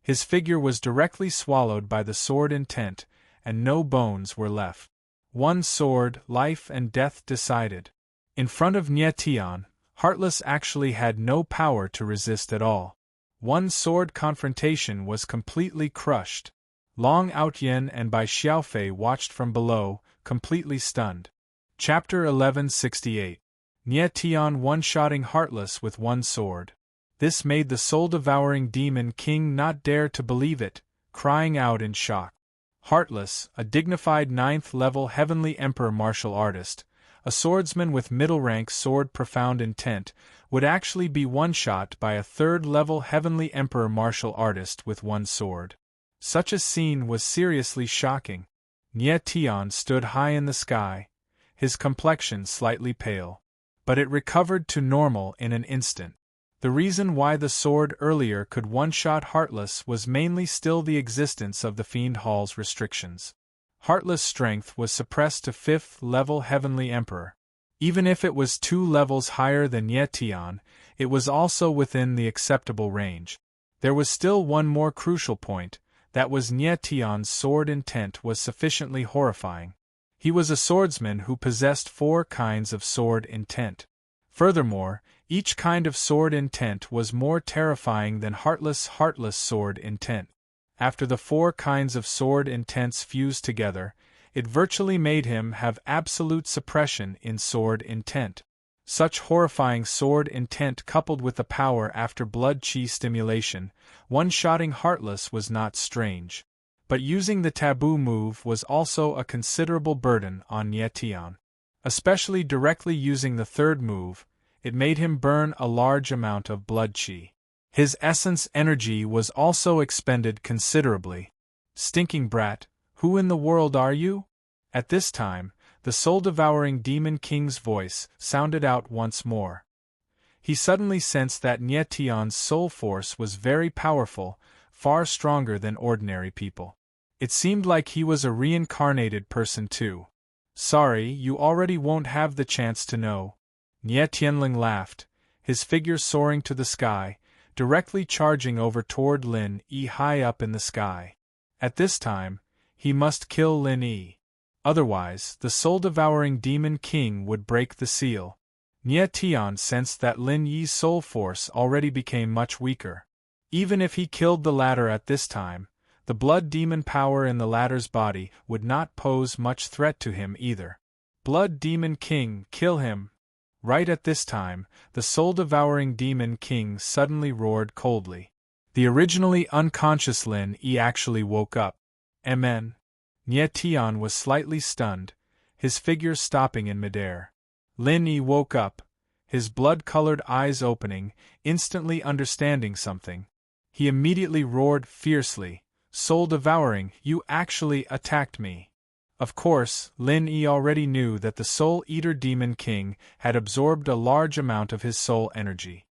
His figure was directly swallowed by the sword intent, and no bones were left. One sword, life and death decided. In front of Nietion, Heartless actually had no power to resist at all. One sword confrontation was completely crushed. Long Outyen and Bai Xiaofei watched from below, completely stunned. Chapter 1168. Nietion one-shotting Heartless with one sword. This made the soul-devouring demon king not dare to believe it, crying out in shock. Heartless, a dignified 9th-level heavenly emperor martial artist, a swordsman with middle-rank sword profound intent, would actually be one-shot by a 3rd-level heavenly emperor martial artist with one sword. Such a scene was seriously shocking. Nietion stood high in the sky, his complexion slightly pale. But it recovered to normal in an instant. The reason why the sword earlier could one-shot Heartless was mainly still the existence of the Fiend Hall's restrictions. Heartless' strength was suppressed to 5th-level Heavenly Emperor. Even if it was 2 levels higher than Nietion, it was also within the acceptable range. There was still one more crucial point, that was Nietion's sword intent was sufficiently horrifying. He was a swordsman who possessed 4 kinds of sword intent. Furthermore, each kind of sword intent was more terrifying than Heartless' sword intent. After the 4 kinds of sword intents fused together, it virtually made him have absolute suppression in sword intent. Such horrifying sword intent coupled with the power after blood chi stimulation, one-shotting Heartless was not strange. But using the taboo move was also a considerable burden on Nietion. Especially directly using the 3rd move, it made him burn a large amount of blood chi. His essence energy was also expended considerably. Stinking brat, who in the world are you? At this time, the soul-devouring demon king's voice sounded out once more. He suddenly sensed that Nietian's soul force was very powerful, far stronger than ordinary people. It seemed like he was a reincarnated person too. Sorry, you already won't have the chance to know. Nie Tianling laughed, his figure soaring to the sky, directly charging over toward Lin Yi high up in the sky. At this time, he must kill Lin Yi. Otherwise, the soul-devouring demon king would break the seal. Nie Tian sensed that Lin Yi's soul force already became much weaker. Even if he killed the latter at this time, the blood demon power in the latter's body would not pose much threat to him either. Blood demon king, kill him! Right at this time, the soul-devouring demon king suddenly roared coldly. The originally unconscious Lin Yi actually woke up. Amen. Nie Tian was slightly stunned, his figure stopping in midair. Lin Yi woke up, his blood-colored eyes opening, instantly understanding something. He immediately roared fiercely, "Soul-devouring, you actually attacked me!" Of course, Lin Yi already knew that the Soul-Eater Demon King had absorbed a large amount of his soul energy.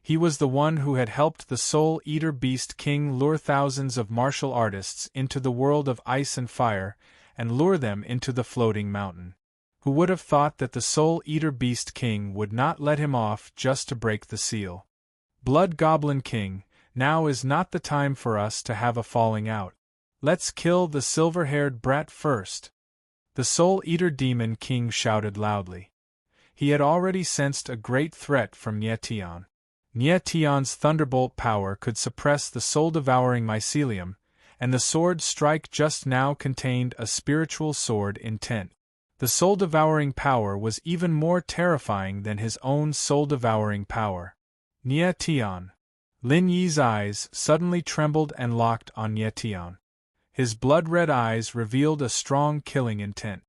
He was the one who had helped the Soul-Eater Beast King lure thousands of martial artists into the world of ice and fire, and lure them into the floating mountain. Who would have thought that the Soul-Eater Beast King would not let him off just to break the seal? Blood Goblin King, now is not the time for us to have a falling out. Let's kill the silver-haired brat first. The Soul-Eater Demon King shouted loudly. He had already sensed a great threat from Nie Tian. Nie Tian's thunderbolt power could suppress the soul-devouring mycelium, and the sword strike just now contained a spiritual sword intent. The soul-devouring power was even more terrifying than his own soul-devouring power. Nie Tian. Lin Yi's eyes suddenly trembled and locked on Nie Tian. His blood-red eyes revealed a strong killing intent.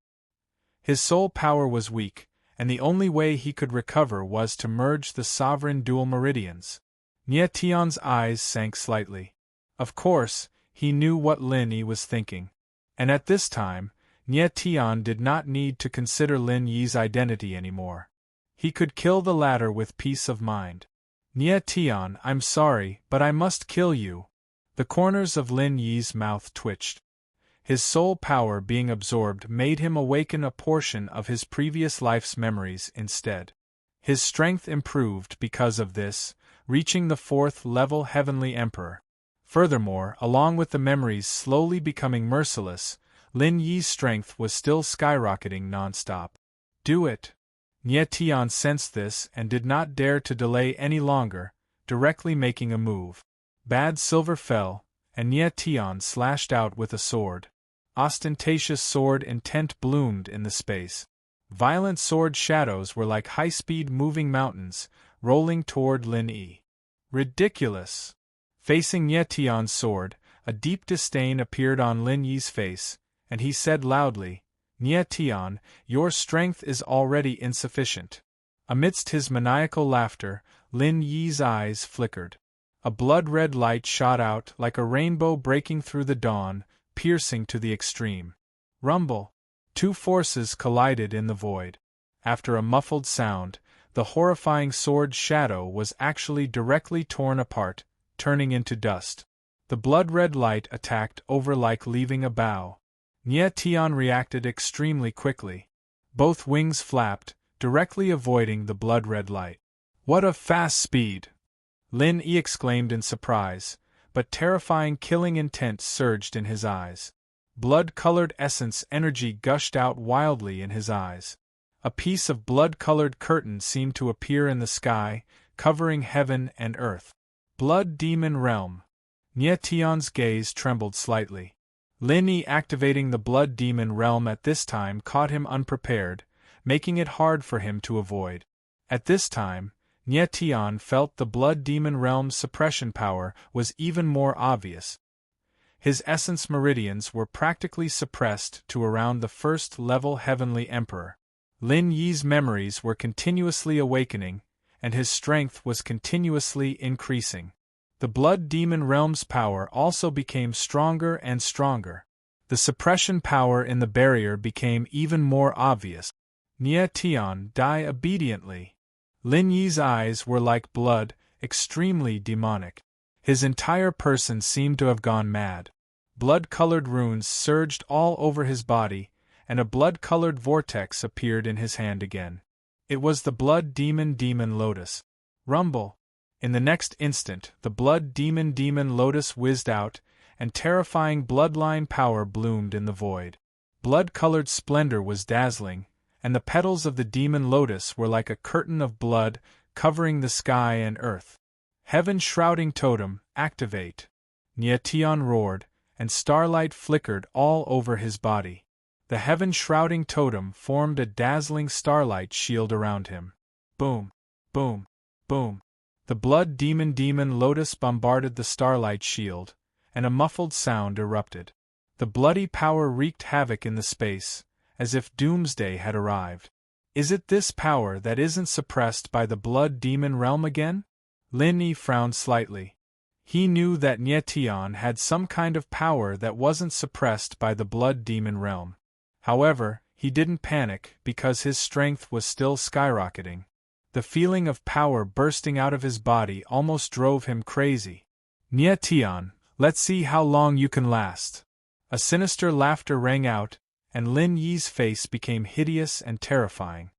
His soul power was weak, and the only way he could recover was to merge the sovereign dual meridians. Nie Tian's eyes sank slightly. Of course, he knew what Lin Yi was thinking. And at this time, Nie Tian did not need to consider Lin Yi's identity anymore. He could kill the latter with peace of mind. Nie Tian, I'm sorry, but I must kill you. The corners of Lin Yi's mouth twitched. His soul power being absorbed made him awaken a portion of his previous life's memories instead. His strength improved because of this, reaching the 4th level Heavenly Emperor. Furthermore, along with the memories slowly becoming merciless, Lin Yi's strength was still skyrocketing non-stop. Do it! Nie Tian sensed this and did not dare to delay any longer, directly making a move. Bad silver fell, and Nie Tian slashed out with a sword. Ostentatious sword intent bloomed in the space. Violent sword shadows were like high-speed moving mountains, rolling toward Lin Yi. Ridiculous! Facing Nie Tian's sword, a deep disdain appeared on Lin Yi's face, and he said loudly, Nie Tian, your strength is already insufficient. Amidst his maniacal laughter, Lin Yi's eyes flickered. A blood-red light shot out like a rainbow breaking through the dawn, piercing to the extreme. Rumble! Two forces collided in the void. After a muffled sound, the horrifying sword's shadow was actually directly torn apart, turning into dust. The blood-red light attacked over like leaving a bow. Nie Tian reacted extremely quickly. Both wings flapped, directly avoiding the blood-red light. What a fast speed! Lin Yi exclaimed in surprise, but terrifying killing intent surged in his eyes. Blood-colored essence energy gushed out wildly in his eyes. A piece of blood-colored curtain seemed to appear in the sky, covering heaven and earth. Blood Demon Realm. Nie Tian's gaze trembled slightly. Lin Yi activating the Blood Demon Realm at this time caught him unprepared, making it hard for him to avoid. At this time, Nie Tian felt the Blood Demon Realm's suppression power was even more obvious. His essence meridians were practically suppressed to around the 1st level Heavenly Emperor. Lin Yi's memories were continuously awakening, and his strength was continuously increasing. The Blood Demon Realm's power also became stronger and stronger. The suppression power in the barrier became even more obvious. Nye Tian die obediently. Lin Yi's eyes were like blood, extremely demonic. His entire person seemed to have gone mad. Blood-colored runes surged all over his body, and a blood-colored vortex appeared in his hand again. It was the Blood Demon Lotus. Rumble! In the next instant, the Blood Demon Lotus whizzed out, and terrifying bloodline power bloomed in the void. Blood-colored splendor was dazzling, and the petals of the Demon Lotus were like a curtain of blood covering the sky and earth. Heaven-shrouding totem, activate! Nye Tian roared, and starlight flickered all over his body. The heaven-shrouding totem formed a dazzling starlight shield around him. Boom! Boom! Boom! The Blood Demon Lotus bombarded the starlight shield, and a muffled sound erupted. The bloody power wreaked havoc in the space, as if doomsday had arrived. Is it this power that isn't suppressed by the Blood Demon Realm again? Lin Yi frowned slightly. He knew that Nye Tian had some kind of power that wasn't suppressed by the Blood Demon Realm. However, he didn't panic because his strength was still skyrocketing. The feeling of power bursting out of his body almost drove him crazy. Nye Tian, let's see how long you can last. A sinister laughter rang out, and Lin Yi's face became hideous and terrifying.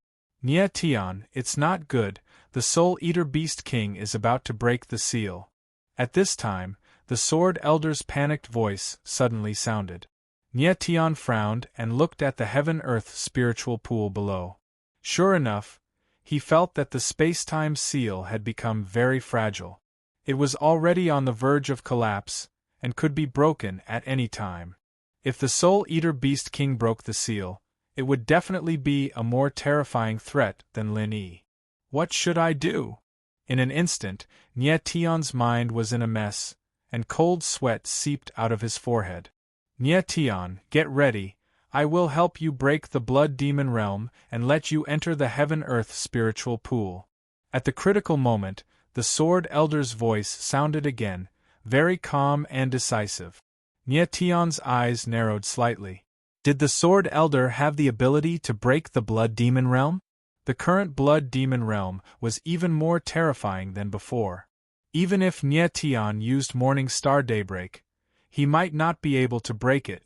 Nye Tian, it's not good, the Soul Eater Beast King is about to break the seal. At this time, the Sword Elder's panicked voice suddenly sounded. Nye Tian frowned and looked at the heaven-earth spiritual pool below. Sure enough, he felt that the space-time seal had become very fragile. It was already on the verge of collapse, and could be broken at any time. If the Soul Eater Beast King broke the seal, it would definitely be a more terrifying threat than Lin Yi. What should I do? In an instant, Nye Tian's mind was in a mess, and cold sweat seeped out of his forehead. Nye Tian, get ready, I will help you break the Blood Demon Realm and let you enter the Heaven-Earth spiritual pool. At the critical moment, the Sword Elder's voice sounded again, very calm and decisive. Nye Tian's eyes narrowed slightly. Did the Sword Elder have the ability to break the Blood Demon Realm? The current Blood Demon Realm was even more terrifying than before. Even if Nye Tian used Morning Star Daybreak, he might not be able to break it.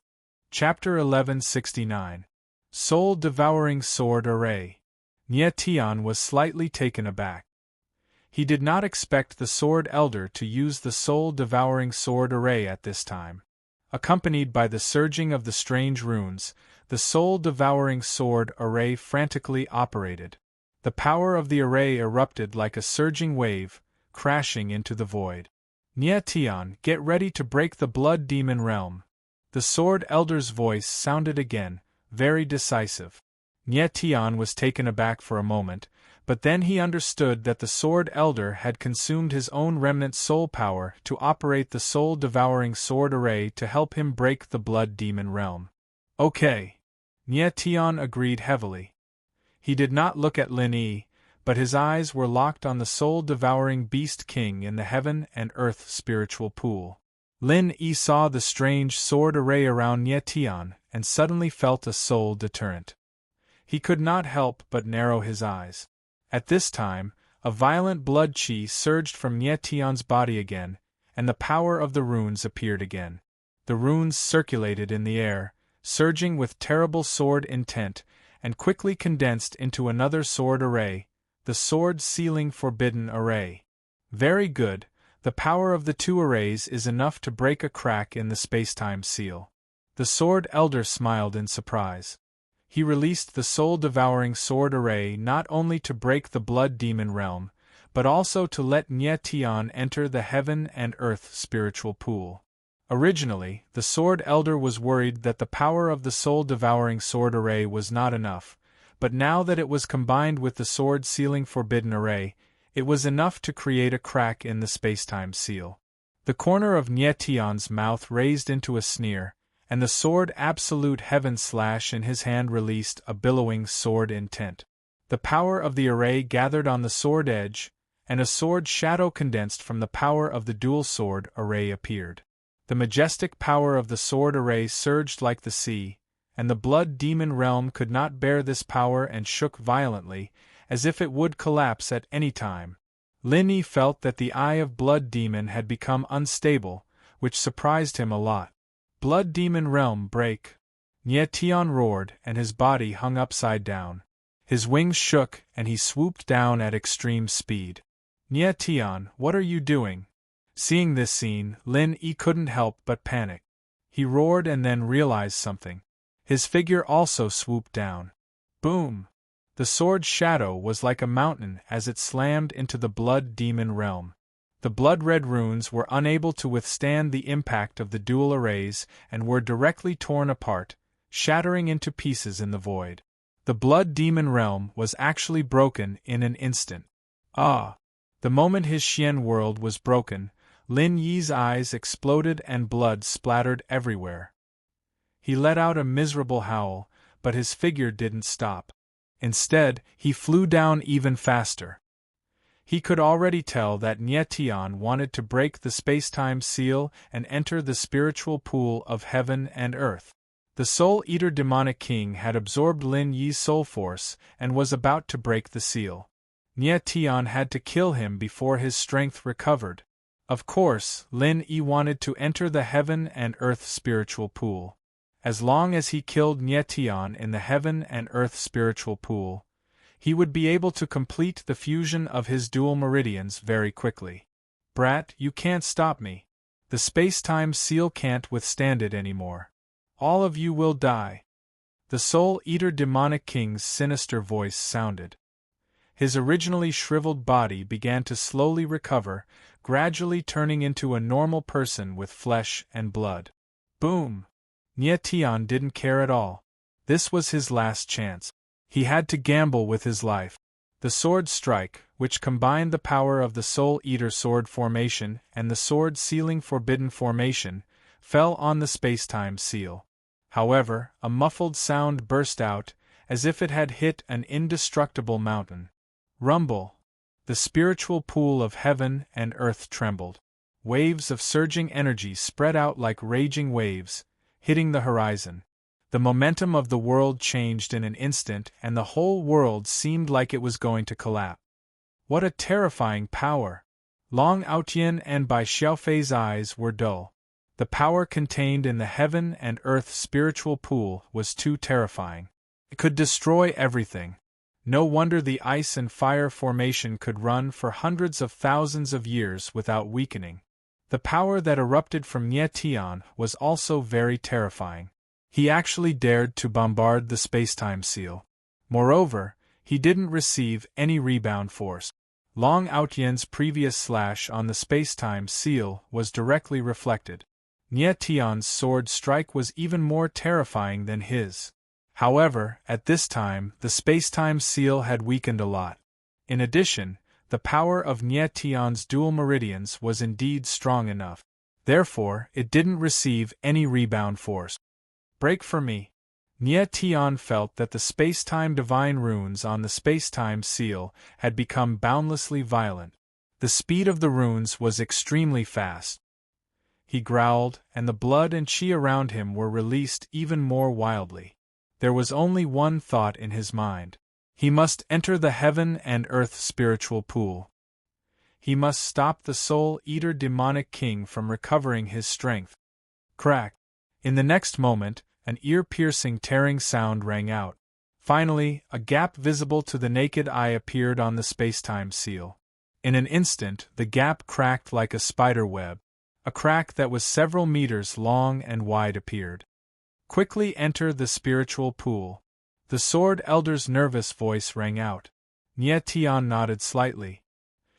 Chapter 1169. Soul-Devouring Sword Array. Nye Tian was slightly taken aback. He did not expect the Sword Elder to use the Soul-Devouring Sword Array at this time. Accompanied by the surging of the strange runes, the Soul-Devouring Sword Array frantically operated. The power of the array erupted like a surging wave, crashing into the void. Nye Tian, get ready to break the Blood Demon Realm. The Sword Elder's voice sounded again, very decisive. Nye Tian was taken aback for a moment, but then he understood that the Sword Elder had consumed his own remnant soul power to operate the Soul-Devouring Sword Array to help him break the Blood Demon Realm. Okay. Nye Tian agreed heavily. He did not look at Lin Yi, but his eyes were locked on the Soul-Devouring Beast King in the Heaven and Earth spiritual pool. Lin Yi saw the strange sword array around Nye Tian and suddenly felt a soul deterrent. He could not help but narrow his eyes. At this time, a violent blood chi surged from Nye Tian's body again, and the power of the runes appeared again. The runes circulated in the air, surging with terrible sword intent, and quickly condensed into another sword array, the Sword Sealing Forbidden Array. Very good, the power of the two arrays is enough to break a crack in the space-time seal. The Sword Elder smiled in surprise. He released the Soul-Devouring Sword Array not only to break the Blood Demon Realm, but also to let Nye Tian enter the Heaven and Earth spiritual pool. Originally, the Sword Elder was worried that the power of the Soul-Devouring Sword Array was not enough, but now that it was combined with the Sword Sealing Forbidden Array, it was enough to create a crack in the space-time seal. The corner of Nye Tian's mouth raised into a sneer, and the sword Absolute Heaven Slash in his hand released a billowing sword intent. The power of the array gathered on the sword edge, and a sword shadow condensed from the power of the dual sword array appeared. The majestic power of the sword array surged like the sea, and the blood demon realm could not bear this power and shook violently, as if it would collapse at any time. Lin Yi felt that the eye of blood demon had become unstable, which surprised him a lot. Blood demon realm break! Nye Tian roared, and his body hung upside down. His wings shook, and he swooped down at extreme speed. Nye Tian, what are you doing? Seeing this scene, Lin Yi couldn't help but panic. He roared and then realized something. His figure also swooped down. Boom! The sword's shadow was like a mountain as it slammed into the blood demon realm. The blood-red runes were unable to withstand the impact of the dual arrays and were directly torn apart, shattering into pieces in the void. The blood demon realm was actually broken in an instant. Ah! The moment his Xian world was broken, Lin Yi's eyes exploded and blood splattered everywhere. He let out a miserable howl, but his figure didn't stop. Instead, he flew down even faster. He could already tell that Nye Tian wanted to break the space-time seal and enter the spiritual pool of heaven and earth. The Soul-Eater Demonic King had absorbed Lin Yi's soul force and was about to break the seal. Nye Tian had to kill him before his strength recovered. Of course, Lin Yi wanted to enter the heaven and earth spiritual pool. As long as he killed Nye Tian in the heaven and earth spiritual pool, he would be able to complete the fusion of his dual meridians very quickly. Brat, you can't stop me. The space-time seal can't withstand it anymore. All of you will die. The Soul-Eater Demonic King's sinister voice sounded. His originally shriveled body began to slowly recover, gradually turning into a normal person with flesh and blood. Boom! Nye Tian didn't care at all. This was his last chance. He had to gamble with his life. The sword strike, which combined the power of the Soul-Eater sword formation and the sword sealing forbidden formation, fell on the space-time seal. However, a muffled sound burst out, as if it had hit an indestructible mountain. Rumble! The spiritual pool of heaven and earth trembled. Waves of surging energy spread out like raging waves, hitting the horizon. The momentum of the world changed in an instant and the whole world seemed like it was going to collapse. What a terrifying power! Long Aotian and Bai Xiaofei's eyes were dull. The power contained in the heaven and earth spiritual pool was too terrifying. It could destroy everything. No wonder the ice and fire formation could run for hundreds of thousands of years without weakening. The power that erupted from Nye Tian was also very terrifying. He actually dared to bombard the space-time seal. Moreover, he didn't receive any rebound force. Long Aotian's previous slash on the space-time seal was directly reflected. Nye Tian's sword strike was even more terrifying than his. However, at this time, the space-time seal had weakened a lot. In addition, the power of Nye Tian's dual meridians was indeed strong enough. Therefore, it didn't receive any rebound force. Break for me. Nye Tian felt that the space-time divine runes on the space-time seal had become boundlessly violent. The speed of the runes was extremely fast. He growled, and the blood and chi around him were released even more wildly. There was only one thought in his mind. He must enter the heaven and earth spiritual pool. He must stop the Soul-Eater Demonic King from recovering his strength. Crack! In the next moment, an ear-piercing tearing sound rang out. Finally, a gap visible to the naked eye appeared on the space-time seal. In an instant, the gap cracked like a spider web. A crack that was several meters long and wide appeared. Quickly enter the spiritual pool. The Sword Elder's nervous voice rang out. Nye Tian nodded slightly.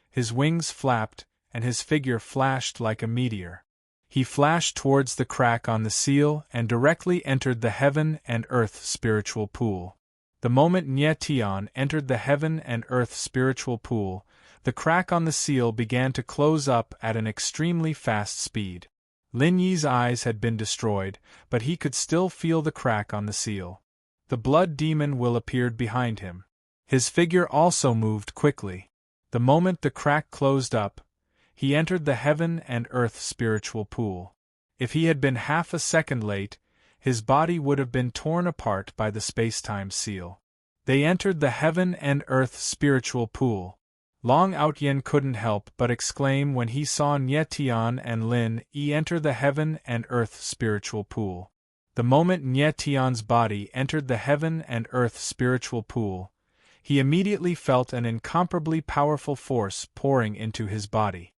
His wings flapped, and his figure flashed like a meteor. He flashed towards the crack on the seal and directly entered the heaven and earth spiritual pool. The moment Nye Tian entered the heaven and earth spiritual pool, the crack on the seal began to close up at an extremely fast speed. Lin Yi's eyes had been destroyed, but he could still feel the crack on the seal. The blood demon will appeared behind him. His figure also moved quickly. The moment the crack closed up, he entered the heaven and earth spiritual pool. If he had been half a second late, his body would have been torn apart by the space-time seal. They entered the heaven and earth spiritual pool. Long Outyen couldn't help but exclaim when he saw Nyetian and Lin Yi enter the heaven and earth spiritual pool. The moment Nyetian's body entered the heaven and earth spiritual pool, he immediately felt an incomparably powerful force pouring into his body.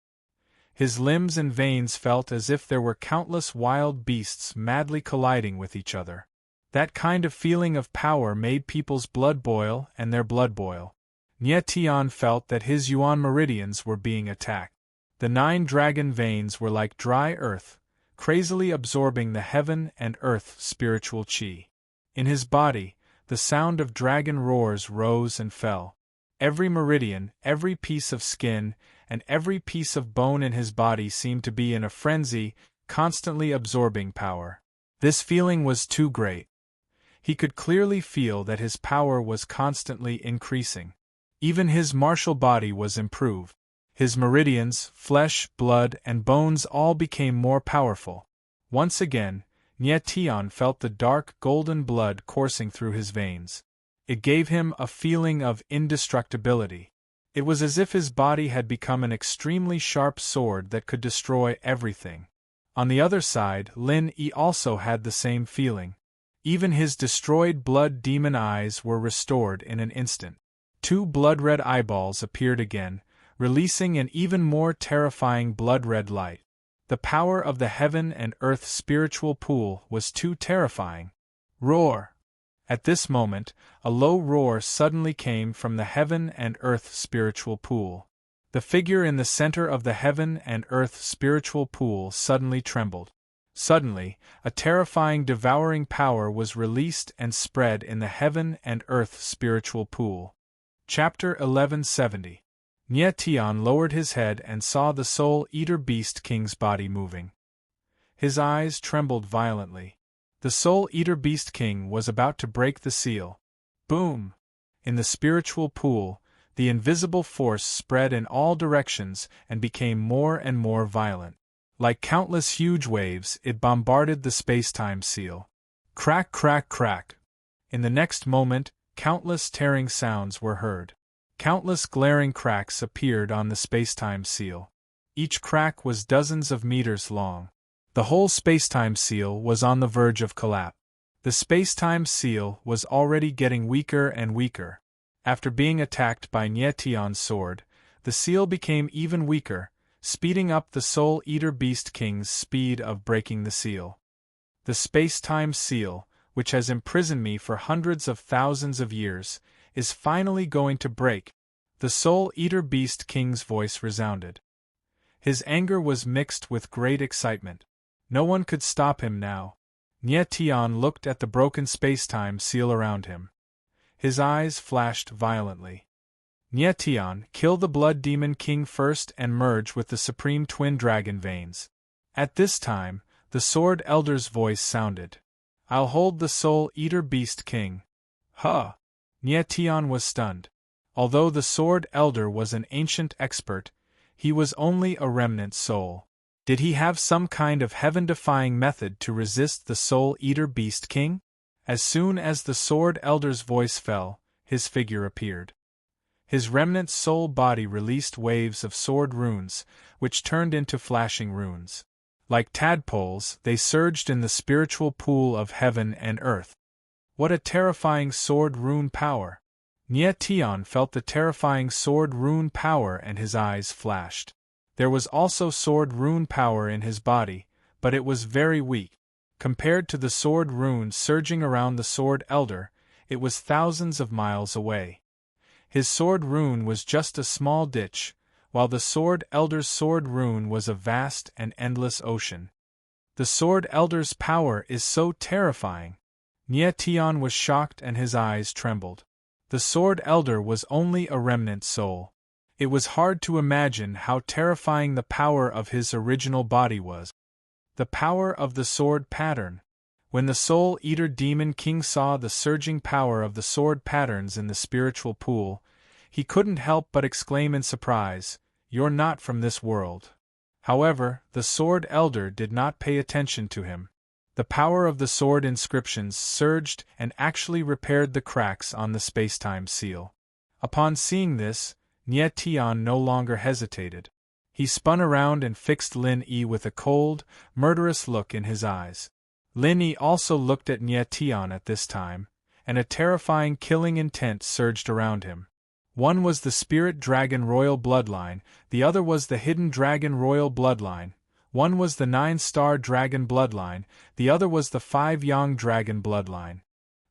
His limbs and veins felt as if there were countless wild beasts madly colliding with each other. That kind of feeling of power made people's blood boil and their blood boil. Nyetian felt that his yuan meridians were being attacked. The 9 dragon veins were like dry earth, crazily absorbing the heaven and earth spiritual qi. In his body, the sound of dragon roars rose and fell. Every meridian, every piece of skin, and every piece of bone in his body seemed to be in a frenzy, constantly absorbing power. This feeling was too great. He could clearly feel that his power was constantly increasing. Even his martial body was improved. His meridians, flesh, blood, and bones all became more powerful. Once again, Nyetian felt the dark golden blood coursing through his veins. It gave him a feeling of indestructibility. It was as if his body had become an extremely sharp sword that could destroy everything. On the other side, Lin Yi also had the same feeling. Even his destroyed blood demon eyes were restored in an instant. 2 blood-red eyeballs appeared again, releasing an even more terrifying blood-red light. The power of the heaven and earth spiritual pool was too terrifying. Roar! At this moment, a low roar suddenly came from the heaven and earth spiritual pool. The figure in the center of the heaven and earth spiritual pool suddenly trembled. Suddenly, a terrifying devouring power was released and spread in the heaven and earth spiritual pool. Chapter 1170. Nyetian lowered his head and saw the Soul-Eater Beast King's body moving. His eyes trembled violently. The Soul-Eater Beast King was about to break the seal. Boom! In the spiritual pool, the invisible force spread in all directions and became more and more violent. Like countless huge waves, it bombarded the space-time seal. Crack, crack, crack. In the next moment, countless tearing sounds were heard. Countless glaring cracks appeared on the space-time seal. Each crack was dozens of meters long. The whole space-time seal was on the verge of collapse. The space-time seal was already getting weaker and weaker. After being attacked by Nyetian's sword, the seal became even weaker, speeding up the Soul-Eater Beast King's speed of breaking the seal. The space-time seal, which has imprisoned me for hundreds of thousands of years, is finally going to break. The Soul-Eater Beast King's voice resounded. His anger was mixed with great excitement. No one could stop him now. Nyetian looked at the broken space-time seal around him. His eyes flashed violently. Nyetian, kill the Blood Demon King first and merge with the Supreme Twin Dragon Veins. At this time, the Sword Elder's voice sounded. I'll hold the Soul-Eater Beast King. Huh! Nyetian was stunned. Although the Sword Elder was an ancient expert, he was only a remnant soul. Did he have some kind of heaven-defying method to resist the Soul-Eater Beast King? As soon as the Sword Elder's voice fell, his figure appeared. His remnant soul body released waves of sword runes, which turned into flashing runes. Like tadpoles, they surged in the spiritual pool of heaven and earth. What a terrifying sword rune power! Nyetian felt the terrifying sword rune power and his eyes flashed. There was also sword rune power in his body, but it was very weak. Compared to the sword runes surging around the Sword Elder, it was thousands of miles away. His sword rune was just a small ditch, while the Sword Elder's sword rune was a vast and endless ocean. The Sword Elder's power is so terrifying. Nyetian was shocked and his eyes trembled. The Sword Elder was only a remnant soul. It was hard to imagine how terrifying the power of his original body was. The power of the sword pattern. When the Soul-Eater Demon King saw the surging power of the sword patterns in the spiritual pool, he couldn't help but exclaim in surprise, "You're not from this world." However, the Sword Elder did not pay attention to him. The power of the sword inscriptions surged and actually repaired the cracks on the spacetime seal. Upon seeing this, Nye Tian no longer hesitated. He spun around and fixed Lin Yi with a cold, murderous look in his eyes. Lin Yi also looked at Nye Tian at this time, and a terrifying killing intent surged around him. One was the Spirit Dragon Royal Bloodline, the other was the Hidden Dragon Royal Bloodline. One was the 9-Star Dragon Bloodline, the other was the 5-Yang Dragon Bloodline.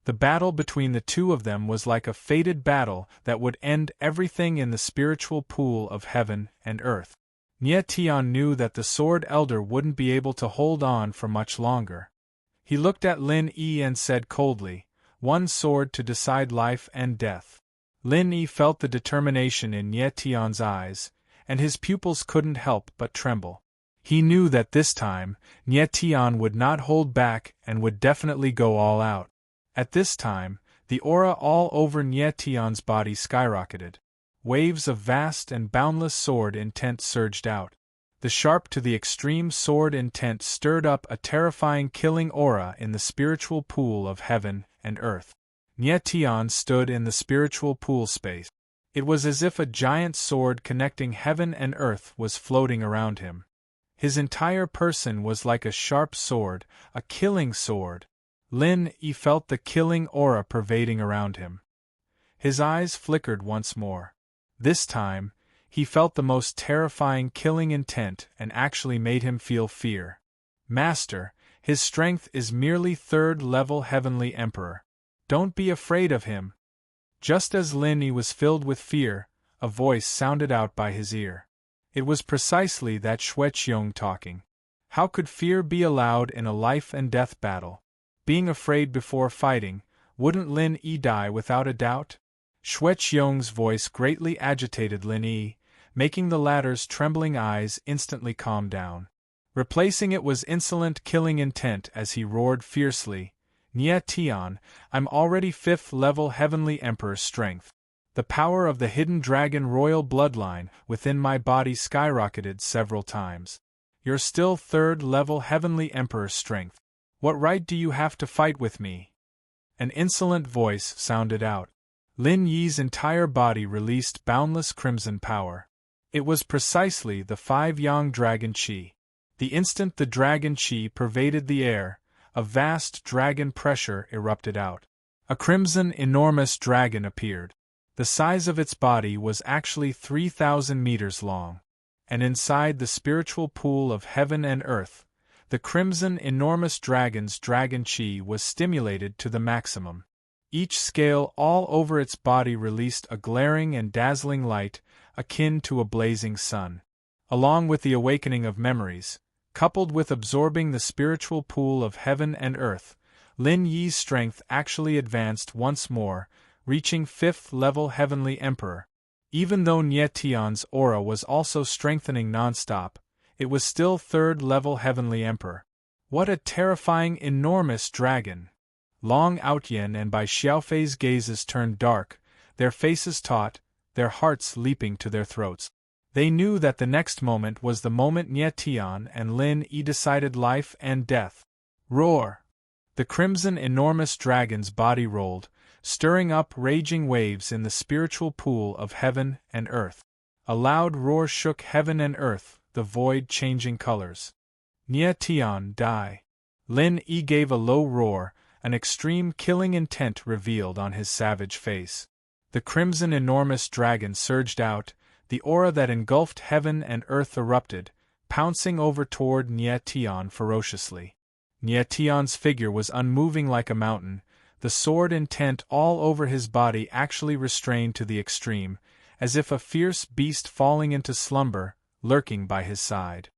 The battle between the two of them was like a fated battle that would end everything in the spiritual pool of heaven and earth. Nye Tian knew that the Sword Elder wouldn't be able to hold on for much longer. He looked at Lin Yi and said coldly, "One sword to decide life and death." Lin Yi felt the determination in Nye Tian's eyes, and his pupils couldn't help but tremble. He knew that this time, Nye Tian would not hold back and would definitely go all out. At this time, the aura all over Nye Tian's body skyrocketed. Waves of vast and boundless sword intent surged out. The sharp to the extreme sword intent stirred up a terrifying killing aura in the spiritual pool of heaven and earth. Nye Tian stood in the spiritual pool space. It was as if a giant sword connecting heaven and earth was floating around him. His entire person was like a sharp sword, a killing sword. Lin Yi felt the killing aura pervading around him. His eyes flickered once more. This time, he felt the most terrifying killing intent and actually made him feel fear. "Master, his strength is merely 3rd-level Heavenly Emperor. Don't be afraid of him." Just as Lin Yi was filled with fear, a voice sounded out by his ear. It was precisely that Xue Qiong talking. How could fear be allowed in a life-and-death battle? Being afraid before fighting, wouldn't Lin Yi die without a doubt? Xue Qiong's voice greatly agitated Lin Yi, making the latter's trembling eyes instantly calm down. Replacing it was insolent killing intent as he roared fiercely, "Nye Tian, I'm already 5th-level Heavenly Emperor strength. The power of the Hidden Dragon Royal Bloodline within my body skyrocketed several times. You're still 3rd-level Heavenly Emperor strength. What right do you have to fight with me?" An insolent voice sounded out. Lin Yi's entire body released boundless crimson power. It was precisely the 5-Yang Dragon Qi. The instant the Dragon Qi pervaded the air, a vast dragon pressure erupted out. A crimson enormous dragon appeared. The size of its body was actually 3,000 meters long. And inside the spiritual pool of heaven and earth, the crimson enormous dragon's dragon qi was stimulated to the maximum. Each scale all over its body released a glaring and dazzling light, akin to a blazing sun. Along with the awakening of memories, coupled with absorbing the spiritual pool of heaven and earth, Lin Yi's strength actually advanced once more, reaching 5th-level Heavenly Emperor. Even though Nye Tian's aura was also strengthening non-stop, it was still 3rd-level Heavenly Emperor. What a terrifying enormous dragon! Long Outyen and Bai Xiaofei's gazes turned dark, their faces taut, their hearts leaping to their throats. They knew that the next moment was the moment Nye Tian and Lin Yi decided life and death. Roar! The crimson enormous dragon's body rolled, stirring up raging waves in the spiritual pool of heaven and earth. A loud roar shook heaven and earth, the void changing colors. Nye Tian, die! Lin Yi gave a low roar, an extreme killing intent revealed on his savage face. The crimson enormous dragon surged out, the aura that engulfed heaven and earth erupted, pouncing over toward Nye Tian ferociously. Nye Tian's figure was unmoving like a mountain, the sword intent all over his body actually restrained to the extreme, as if a fierce beast falling into slumber, lurking by his side.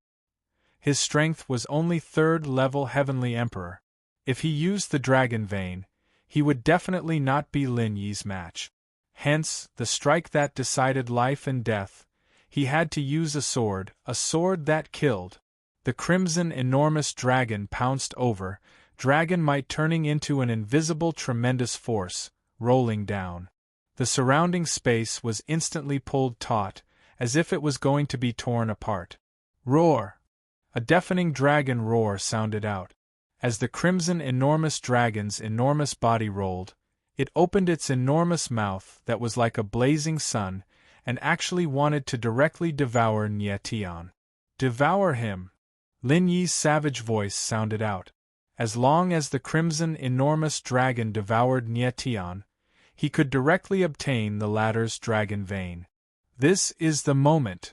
His strength was only 3rd-level Heavenly Emperor. If he used the dragon vein, he would definitely not be Lin Yi's match. Hence, the strike that decided life and death, he had to use a sword that killed. The crimson enormous dragon pounced over, dragon might turning into an invisible tremendous force, rolling down. The surrounding space was instantly pulled taut, as if it was going to be torn apart. Roar! A deafening dragon roar sounded out. As the crimson enormous dragon's enormous body rolled, it opened its enormous mouth that was like a blazing sun, and actually wanted to directly devour Nye Tian. Devour him! Lin Yi's savage voice sounded out. As long as the crimson enormous dragon devoured Nye Tian, he could directly obtain the latter's dragon vein. This is the moment.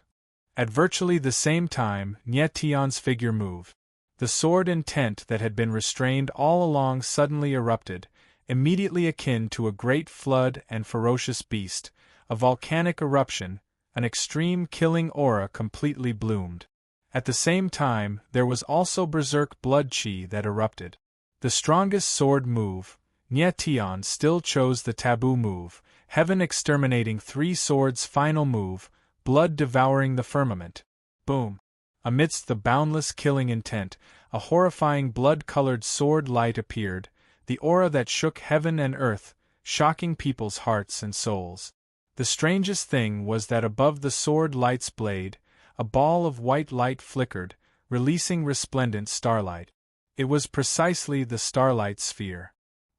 At virtually the same time, Nye Tian's figure moved. The sword intent that had been restrained all along suddenly erupted, immediately akin to a great flood and ferocious beast, a volcanic eruption, an extreme killing aura completely bloomed. At the same time, there was also berserk blood chi that erupted. The strongest sword move, Nye Tian still chose the taboo move, heaven exterminating three swords' final move, blood devouring the firmament. Boom! Amidst the boundless killing intent, a horrifying blood-colored sword light appeared, the aura that shook heaven and earth, shocking people's hearts and souls. The strangest thing was that above the sword light's blade, a ball of white light flickered, releasing resplendent starlight. It was precisely the starlight sphere.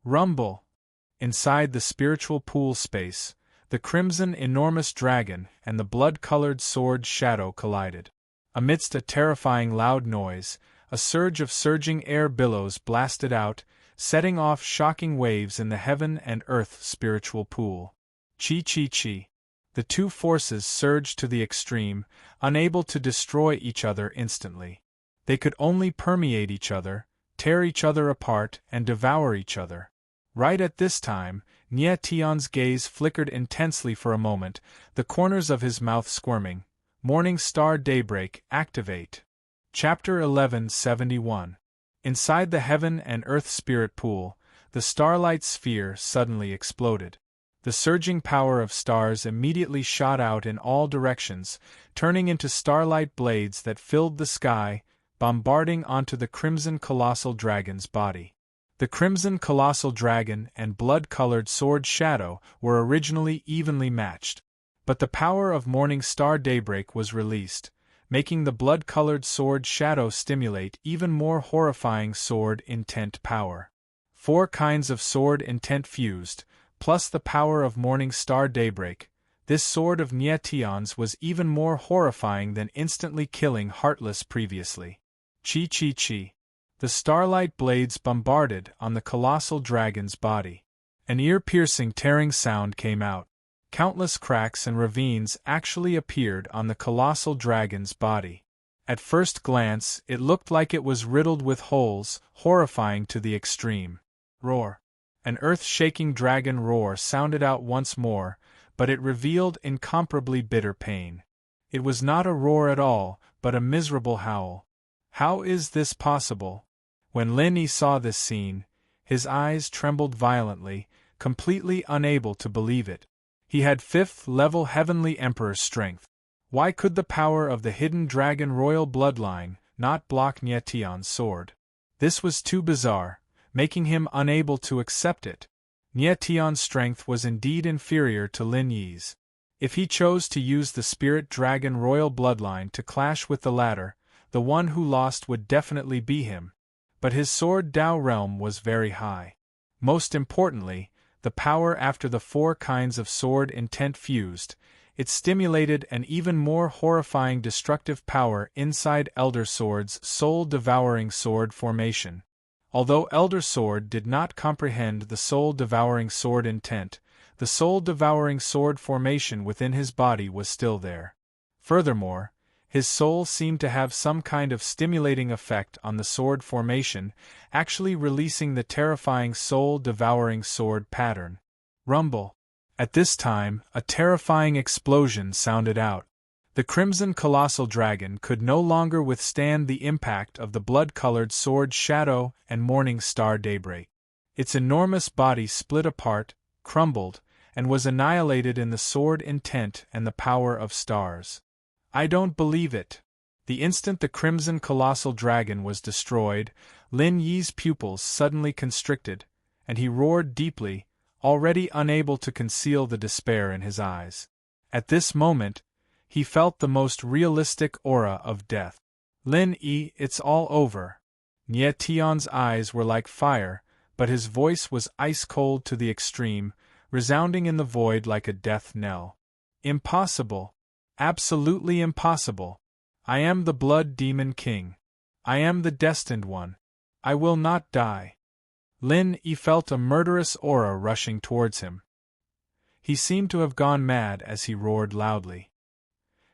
Rumble! Inside the spiritual pool space, the crimson enormous dragon and the blood-colored sword shadow collided. Amidst a terrifying loud noise, a surge of surging air billows blasted out, setting off shocking waves in the heaven and earth spiritual pool. Chi. The two forces surged to the extreme, unable to destroy each other instantly. They could only permeate each other, tear each other apart, and devour each other. Right at this time, Nye Tian's gaze flickered intensely for a moment, the corners of his mouth squirming. Morning Star Daybreak, activate. Chapter 1171. Inside the heaven and earth spirit pool, the starlight sphere suddenly exploded. The surging power of stars immediately shot out in all directions, turning into starlight blades that filled the sky, bombarding onto the crimson colossal dragon's body. The crimson colossal dragon and blood-colored sword shadow were originally evenly matched, but the power of Morning Star Daybreak was released, making the blood-colored sword shadow stimulate even more horrifying sword intent power. 4 kinds of sword intent fused, plus the power of Morning Star Daybreak. This sword of Nye Tian's was even more horrifying than instantly killing Heartless previously. Chi. The starlight blades bombarded on the colossal dragon's body. An ear-piercing tearing sound came out. Countless cracks and ravines actually appeared on the colossal dragon's body. At first glance, it looked like it was riddled with holes, horrifying to the extreme. Roar! An earth-shaking dragon roar sounded out once more, but it revealed incomparably bitter pain. It was not a roar at all, but a miserable howl. How is this possible? When Lin Yi saw this scene, his eyes trembled violently, completely unable to believe it. He had 5th-level Heavenly Emperor strength. Why could the power of the hidden dragon royal bloodline not block Nye Tian's sword? This was too bizarre, making him unable to accept it. Nye Tian's strength was indeed inferior to Lin Yi's. If he chose to use the spirit dragon royal bloodline to clash with the latter, the one who lost would definitely be him. But his sword Dao realm was very high. Most importantly, the power after the 4 kinds of sword intent fused, it stimulated an even more horrifying destructive power inside Elder Sword's soul-devouring sword formation. Although Elder Sword did not comprehend the soul-devouring sword intent, the soul-devouring sword formation within his body was still there. Furthermore, his soul seemed to have some kind of stimulating effect on the sword formation, actually releasing the terrifying soul-devouring sword pattern. Rumble! At this time, a terrifying explosion sounded out. The crimson colossal dragon could no longer withstand the impact of the blood-colored sword shadow and Morning Star Daybreak. Its enormous body split apart, crumbled, and was annihilated in the sword intent and the power of stars. I don't believe it. The instant the crimson colossal dragon was destroyed, Lin Yi's pupils suddenly constricted, and he roared deeply, already unable to conceal the despair in his eyes. At this moment, he felt the most realistic aura of death. Lin Yi, it's all over. Nie Tian's eyes were like fire, but his voice was ice-cold to the extreme, resounding in the void like a death knell. Impossible. Absolutely impossible. I am the Blood Demon King. I am the Destined One. I will not die. Lin Yi felt a murderous aura rushing towards him. He seemed to have gone mad as he roared loudly.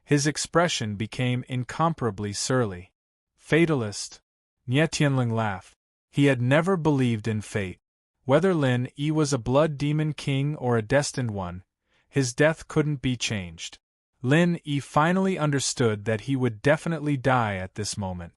His expression became incomparably surly. Fatalist. Nie Tianling laughed. He had never believed in fate. Whether Lin Yi was a Blood Demon King or a Destined One, his death couldn't be changed. Lin Yi finally understood that he would definitely die at this moment.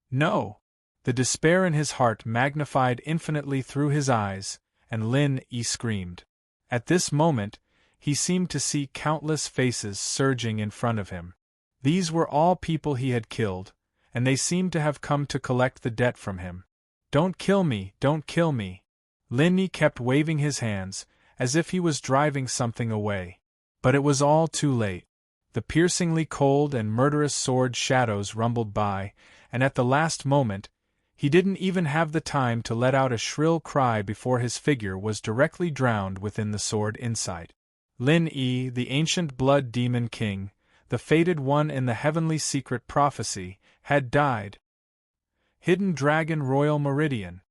No! The despair in his heart magnified infinitely through his eyes, and Lin Yi screamed. At this moment, he seemed to see countless faces surging in front of him. These were all people he had killed, and they seemed to have come to collect the debt from him. Don't kill me, don't kill me. Lin Yi kept waving his hands, as if he was driving something away. But it was all too late. The piercingly cold and murderous sword shadows rumbled by, and at the last moment, he didn't even have the time to let out a shrill cry before his figure was directly drowned within the sword insight. Lin Yi, the ancient Blood Demon King, the fated one in the heavenly secret prophecy, had died. Hidden Dragon Royal Meridian.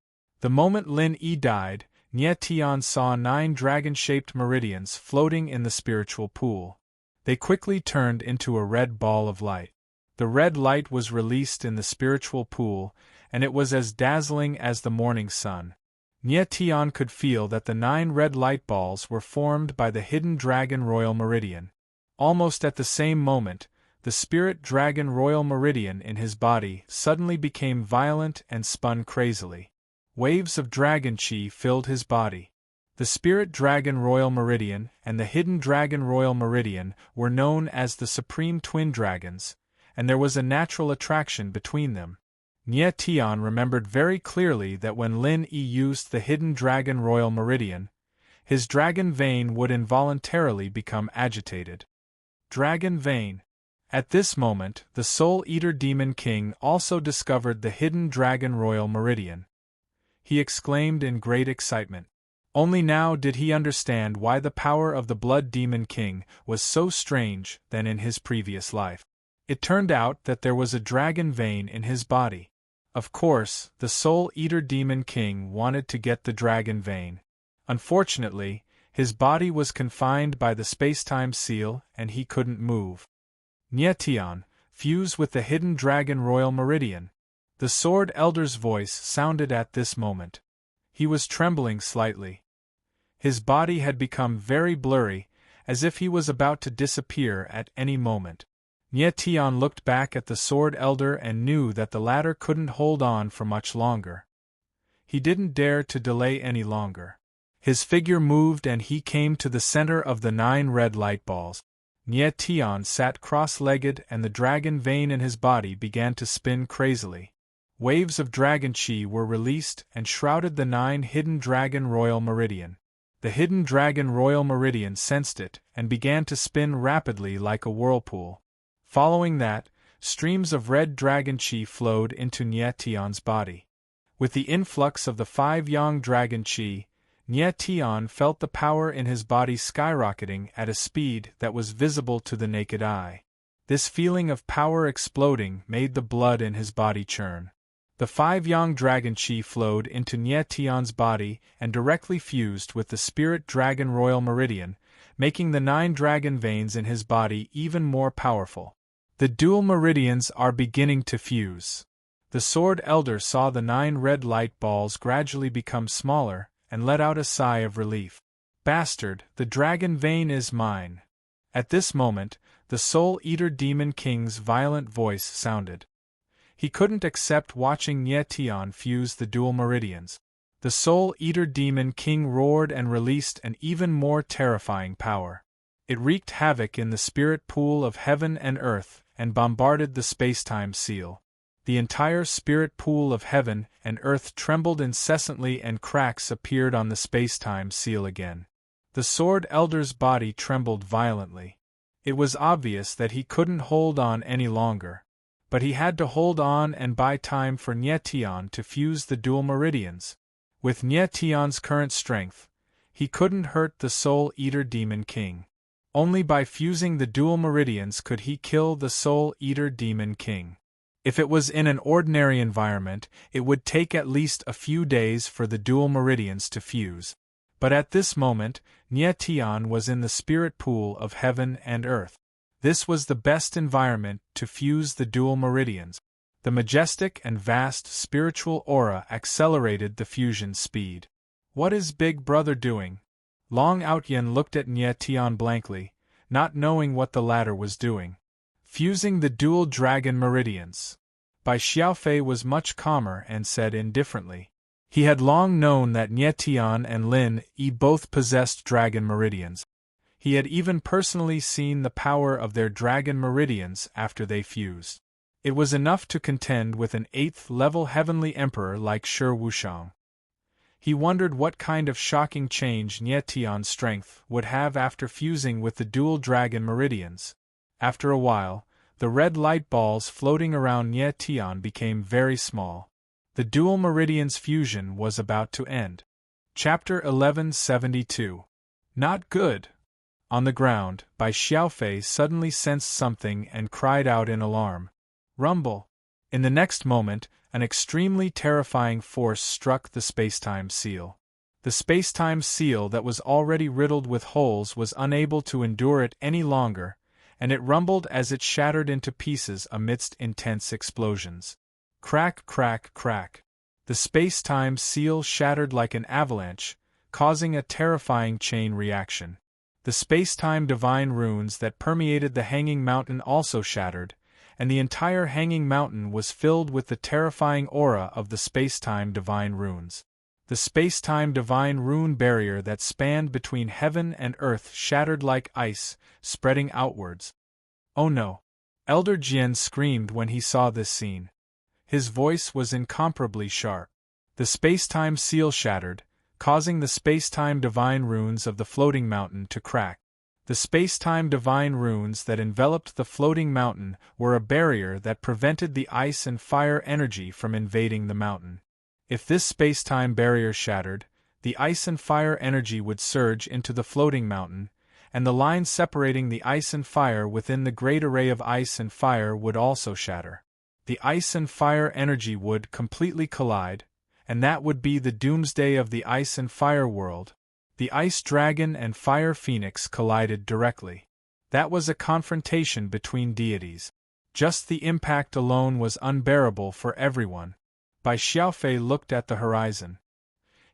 The moment Lin Yi died, Nie Tian saw 9 dragon-shaped meridians floating in the spiritual pool. They quickly turned into a red ball of light. The red light was released in the spiritual pool, and it was as dazzling as the morning sun. Nie Tian could feel that the 9 red light balls were formed by the hidden Dragon Royal Meridian. Almost at the same moment, the spirit Dragon Royal Meridian in his body suddenly became violent and spun crazily. Waves of dragon chi filled his body. The spirit Dragon Royal Meridian and the hidden Dragon Royal Meridian were known as the Supreme Twin Dragons, and there was a natural attraction between them. Nie Tian remembered very clearly that when Lin Yi used the hidden Dragon Royal Meridian, his dragon vein would involuntarily become agitated. Dragon vein. At this moment, the Soul Eater Demon King also discovered the hidden Dragon Royal Meridian. He exclaimed in great excitement. Only now did he understand why the power of the Blood Demon King was so strange than in his previous life. It turned out that there was a dragon vein in his body. Of course, the Soul Eater Demon King wanted to get the dragon vein. Unfortunately, his body was confined by the space-time seal and he couldn't move. Nie Tian, fuse with the hidden Dragon Royal Meridian. The Sword Elder's voice sounded at this moment. He was trembling slightly. His body had become very blurry, as if he was about to disappear at any moment. Nie Tian looked back at the Sword Elder and knew that the latter couldn't hold on for much longer. He didn't dare to delay any longer. His figure moved and he came to the center of the 9 red light balls. Nie Tian sat cross-legged and the dragon vein in his body began to spin crazily. Waves of dragon chi were released and shrouded the 9 hidden Dragon Royal Meridian. The hidden Dragon Royal Meridian sensed it and began to spin rapidly like a whirlpool. Following that, streams of red dragon chi flowed into Nie Tian's body. With the influx of the 5 yang dragon chi, Nie Tian felt the power in his body skyrocketing at a speed that was visible to the naked eye. This feeling of power exploding made the blood in his body churn. The 5 yang dragon chi flowed into Nie Tian's body and directly fused with the spirit Dragon Royal Meridian, making the 9 dragon veins in his body even more powerful. The dual meridians are beginning to fuse. The Sword Elder saw the 9 red light balls gradually become smaller, and let out a sigh of relief. Bastard, the dragon vein is mine. At this moment, the Soul Eater Demon King's violent voice sounded. He couldn't accept watching Nie Tian fuse the dual meridians. The Soul Eater Demon King roared and released an even more terrifying power. It wreaked havoc in the spirit pool of heaven and earth and bombarded the space-time seal. The entire spirit pool of heaven and earth trembled incessantly and cracks appeared on the space-time seal again. The Sword Elder's body trembled violently. It was obvious that he couldn't hold on any longer. But he had to hold on and buy time for Nyetian to fuse the dual meridians. With Nyetian's current strength, he couldn't hurt the Soul Eater Demon King. Only by fusing the dual meridians could he kill the Soul Eater Demon King. If it was in an ordinary environment, it would take at least a few days for the dual meridians to fuse. But at this moment, Nyetian was in the spirit pool of heaven and earth. This was the best environment to fuse the dual meridians. The majestic and vast spiritual aura accelerated the fusion speed. What is Big Brother doing? Long Outyen looked at Nyetian blankly, not knowing what the latter was doing. Fusing the dual dragon meridians. Bai Xiaofei was much calmer and said indifferently. He had long known that Nyetian and Lin Yi both possessed dragon meridians. He had even personally seen the power of their dragon meridians after they fused. It was enough to contend with an 8th-level heavenly emperor like Shi Wushang. He wondered what kind of shocking change Nyetian's strength would have after fusing with the dual dragon meridians. After a while, the red light balls floating around Nyetian became very small. The dual meridians fusion was about to end. Chapter 1172. Not good. On the ground, Bai Xiaofei suddenly sensed something and cried out in alarm. Rumble! In the next moment, an extremely terrifying force struck the spacetime seal. The spacetime seal that was already riddled with holes was unable to endure it any longer, and it rumbled as it shattered into pieces amidst intense explosions. Crack, crack, crack. The space-time seal shattered like an avalanche, causing a terrifying chain reaction. The space-time divine runes that permeated the hanging mountain also shattered, and the entire hanging mountain was filled with the terrifying aura of the space-time divine runes. The space-time divine rune barrier that spanned between heaven and earth shattered like ice, spreading outwards. Oh no! Elder Jian screamed when he saw this scene. His voice was incomparably sharp. The space-time seal shattered, causing the space-time divine runes of the floating mountain to crack. The space-time divine runes that enveloped the floating mountain were a barrier that prevented the ice and fire energy from invading the mountain. If this space-time barrier shattered, the ice and fire energy would surge into the floating mountain, and the line separating the ice and fire within the great array of ice and fire would also shatter. The ice and fire energy would completely collide, and that would be the doomsday of the ice and fire world. The ice dragon and fire phoenix collided directly. That was a confrontation between deities. Just the impact alone was unbearable for everyone. Bai Xiaofei looked at the horizon.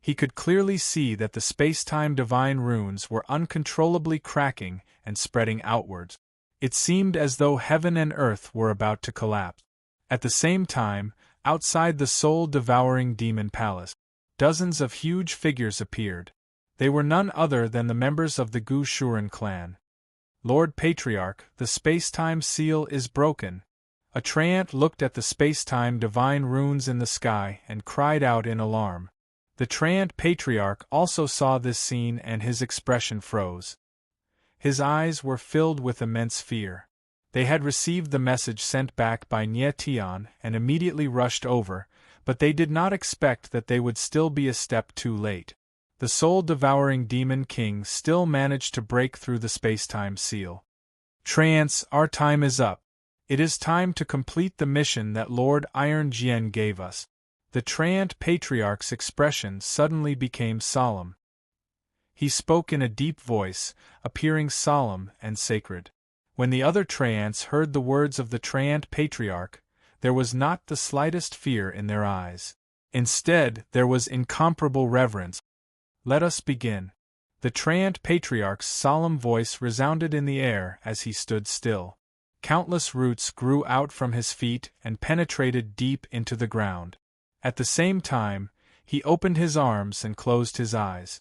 He could clearly see that the space-time divine runes were uncontrollably cracking and spreading outwards. It seemed as though heaven and earth were about to collapse. At the same time, outside the soul-devouring demon palace, dozens of huge figures appeared. They were none other than the members of the Gu Shuren clan. Lord Patriarch, the space-time seal is broken. A treant looked at the space-time divine runes in the sky and cried out in alarm. The treant Patriarch also saw this scene and his expression froze. His eyes were filled with immense fear. They had received the message sent back by Nyetian and immediately rushed over, but they did not expect that they would still be a step too late. The soul-devouring demon king still managed to break through the space-time seal. Treants, our time is up. It is time to complete the mission that Lord Iron Jian gave us. The treant Patriarch's expression suddenly became solemn. He spoke in a deep voice, appearing solemn and sacred. When the other treants heard the words of the treant Patriarch, there was not the slightest fear in their eyes. Instead, there was incomparable reverence. Let us begin. The treant Patriarch's solemn voice resounded in the air as he stood still. Countless roots grew out from his feet and penetrated deep into the ground. At the same time, he opened his arms and closed his eyes.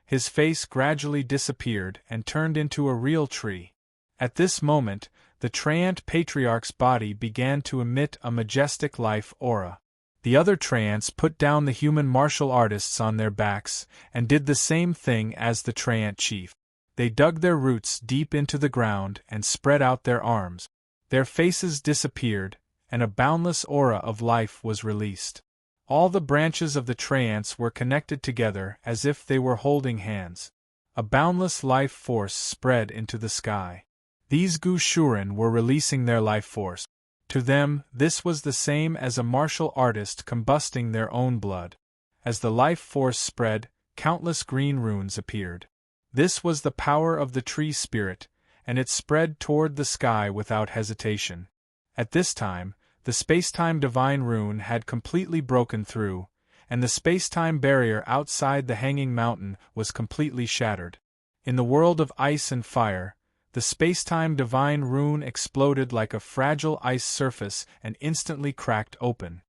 His face gradually disappeared and turned into a real tree. At this moment, the Treant Patriarch's body began to emit a majestic life aura. The other Treants put down the human martial artists on their backs and did the same thing as the Treant chief. They dug their roots deep into the ground and spread out their arms. Their faces disappeared, and a boundless aura of life was released. All the branches of the Treants were connected together as if they were holding hands. A boundless life force spread into the sky. These Gushuren were releasing their life force. To them, this was the same as a martial artist combusting their own blood. As the life force spread, countless green runes appeared. This was the power of the tree spirit, and it spread toward the sky without hesitation. At this time, the space-time divine rune had completely broken through, and the space-time barrier outside the hanging mountain was completely shattered. In the world of ice and fire, the space-time divine rune exploded like a fragile ice surface and instantly cracked open.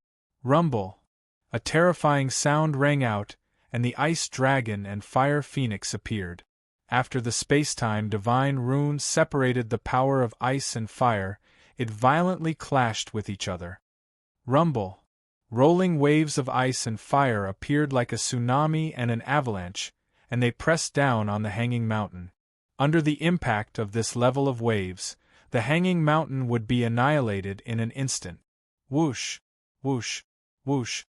Rumble! A terrifying sound rang out, and the ice dragon and fire phoenix appeared. After the space-time divine rune separated the power of ice and fire, it violently clashed with each other. Rumble! Rolling waves of ice and fire appeared like a tsunami and an avalanche, and they pressed down on the hanging mountain. Under the impact of this level of waves, the hanging mountain would be annihilated in an instant. Whoosh! Whoosh! Whoosh!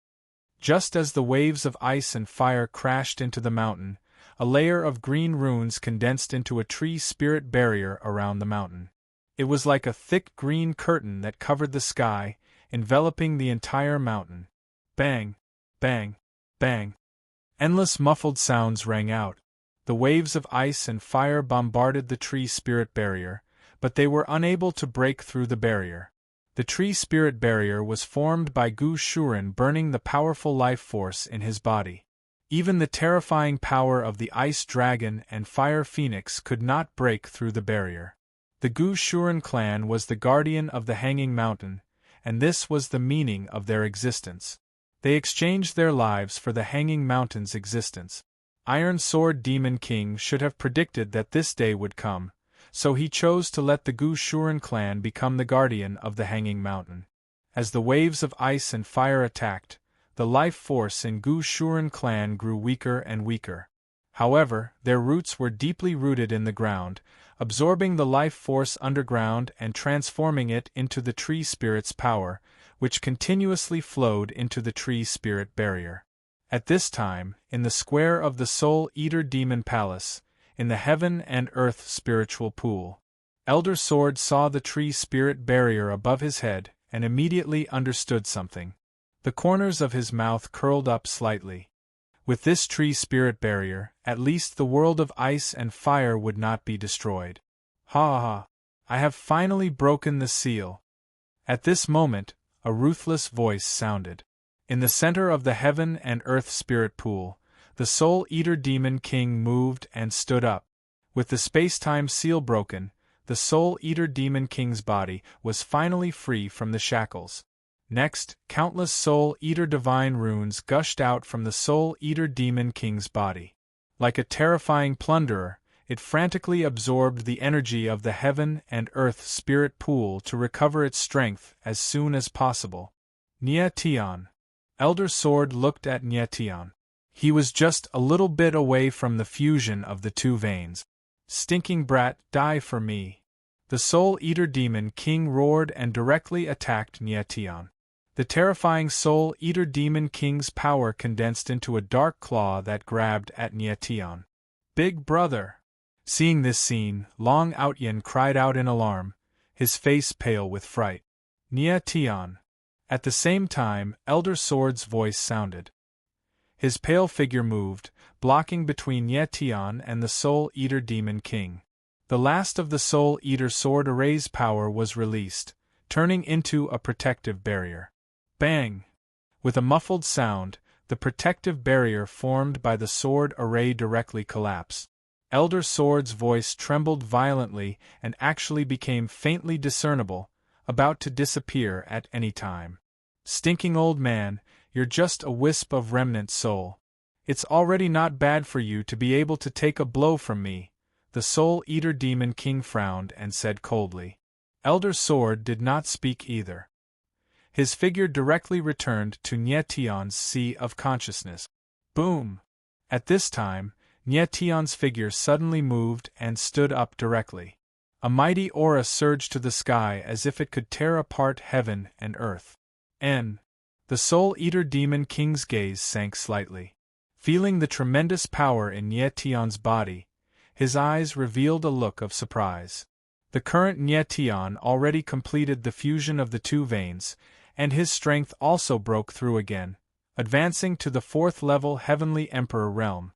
Just as the waves of ice and fire crashed into the mountain, a layer of green runes condensed into a tree spirit barrier around the mountain. It was like a thick green curtain that covered the sky, enveloping the entire mountain. Bang! Bang! Bang! Endless muffled sounds rang out. The waves of ice and fire bombarded the tree spirit barrier, but they were unable to break through the barrier. The tree spirit barrier was formed by Gushuren burning the powerful life force in his body. Even the terrifying power of the ice dragon and fire phoenix could not break through the barrier. The Gushuren clan was the guardian of the hanging mountain, and this was the meaning of their existence. They exchanged their lives for the hanging mountain's existence. Iron Sword Demon King should have predicted that this day would come, so he chose to let the Gushuren clan become the guardian of the hanging mountain. As the waves of ice and fire attacked, the life force in Gushuren clan grew weaker and weaker. However, their roots were deeply rooted in the ground, absorbing the life force underground and transforming it into the tree spirit's power, which continuously flowed into the tree spirit barrier. At this time, in the square of the Soul Eater Demon Palace, in the Heaven and Earth spiritual pool, Elder Sword saw the tree spirit barrier above his head and immediately understood something. The corners of his mouth curled up slightly. With this tree spirit barrier, at least the world of ice and fire would not be destroyed. Ha ha! I have finally broken the seal. At this moment, a ruthless voice sounded. In the center of the Heaven and Earth spirit pool, the Soul Eater Demon King moved and stood up. With the space-time seal broken, the Soul Eater Demon King's body was finally free from the shackles. Next, countless Soul Eater divine runes gushed out from the Soul Eater Demon King's body. Like a terrifying plunderer, it frantically absorbed the energy of the Heaven and Earth spirit pool to recover its strength as soon as possible. Nyetian. Elder Sword looked at Nyetian. He was just a little bit away from the fusion of the two veins. Stinking brat, die for me! The Soul Eater Demon King roared and directly attacked Nyetian. The terrifying Soul Eater Demon King's power condensed into a dark claw that grabbed at Nyetian. Big brother! Seeing this scene, Long Outyen cried out in alarm, his face pale with fright. Nyetian! At the same time, Elder Sword's voice sounded. His pale figure moved, blocking between Nyetian and the Soul Eater Demon King. The last of the Soul Eater Sword Array's power was released, turning into a protective barrier. Bang! With a muffled sound, the protective barrier formed by the sword array directly collapsed. Elder Sword's voice trembled violently and actually became faintly discernible, about to disappear at any time. Stinking old man, you're just a wisp of remnant soul. It's already not bad for you to be able to take a blow from me. The Soul Eater Demon King frowned and said coldly. Elder Sword did not speak either. His figure directly returned to Nietion's sea of consciousness. Boom! At this time, Nietion's figure suddenly moved and stood up directly. A mighty aura surged to the sky as if it could tear apart heaven and earth. The Soul Eater Demon King's gaze sank slightly. Feeling the tremendous power in Nietion's body, his eyes revealed a look of surprise. The current Nietion already completed the fusion of the two veins, and his strength also broke through again, advancing to the 4th level Heavenly Emperor realm.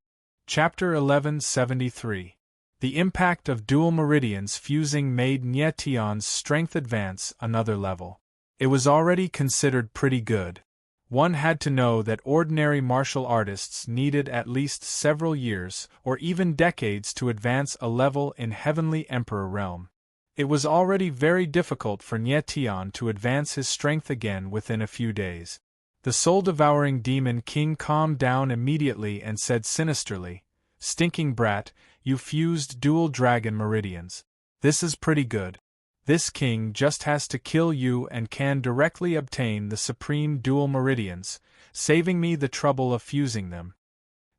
Chapter 1173. The impact of dual meridians fusing made Nietion's strength advance another level. It was already considered pretty good. One had to know that ordinary martial artists needed at least several years or even decades to advance a level in Heavenly Emperor realm. It was already very difficult for Nietion to advance his strength again within a few days. The soul-devouring demon king calmed down immediately and said sinisterly, "Stinking brat, you fused dual dragon meridians. This is pretty good. This king just has to kill you and can directly obtain the supreme dual meridians, saving me the trouble of fusing them."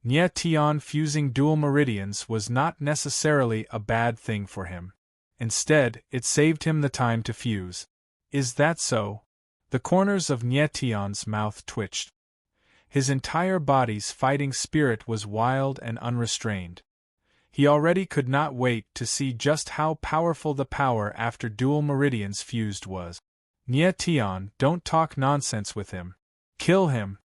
Nietion fusing dual meridians was not necessarily a bad thing for him. Instead, it saved him the time to fuse. Is that so? The corners of Nietion's mouth twitched. His entire body's fighting spirit was wild and unrestrained. He already could not wait to see just how powerful the power after dual meridians fused was. Nietion, don't talk nonsense with him. Kill him.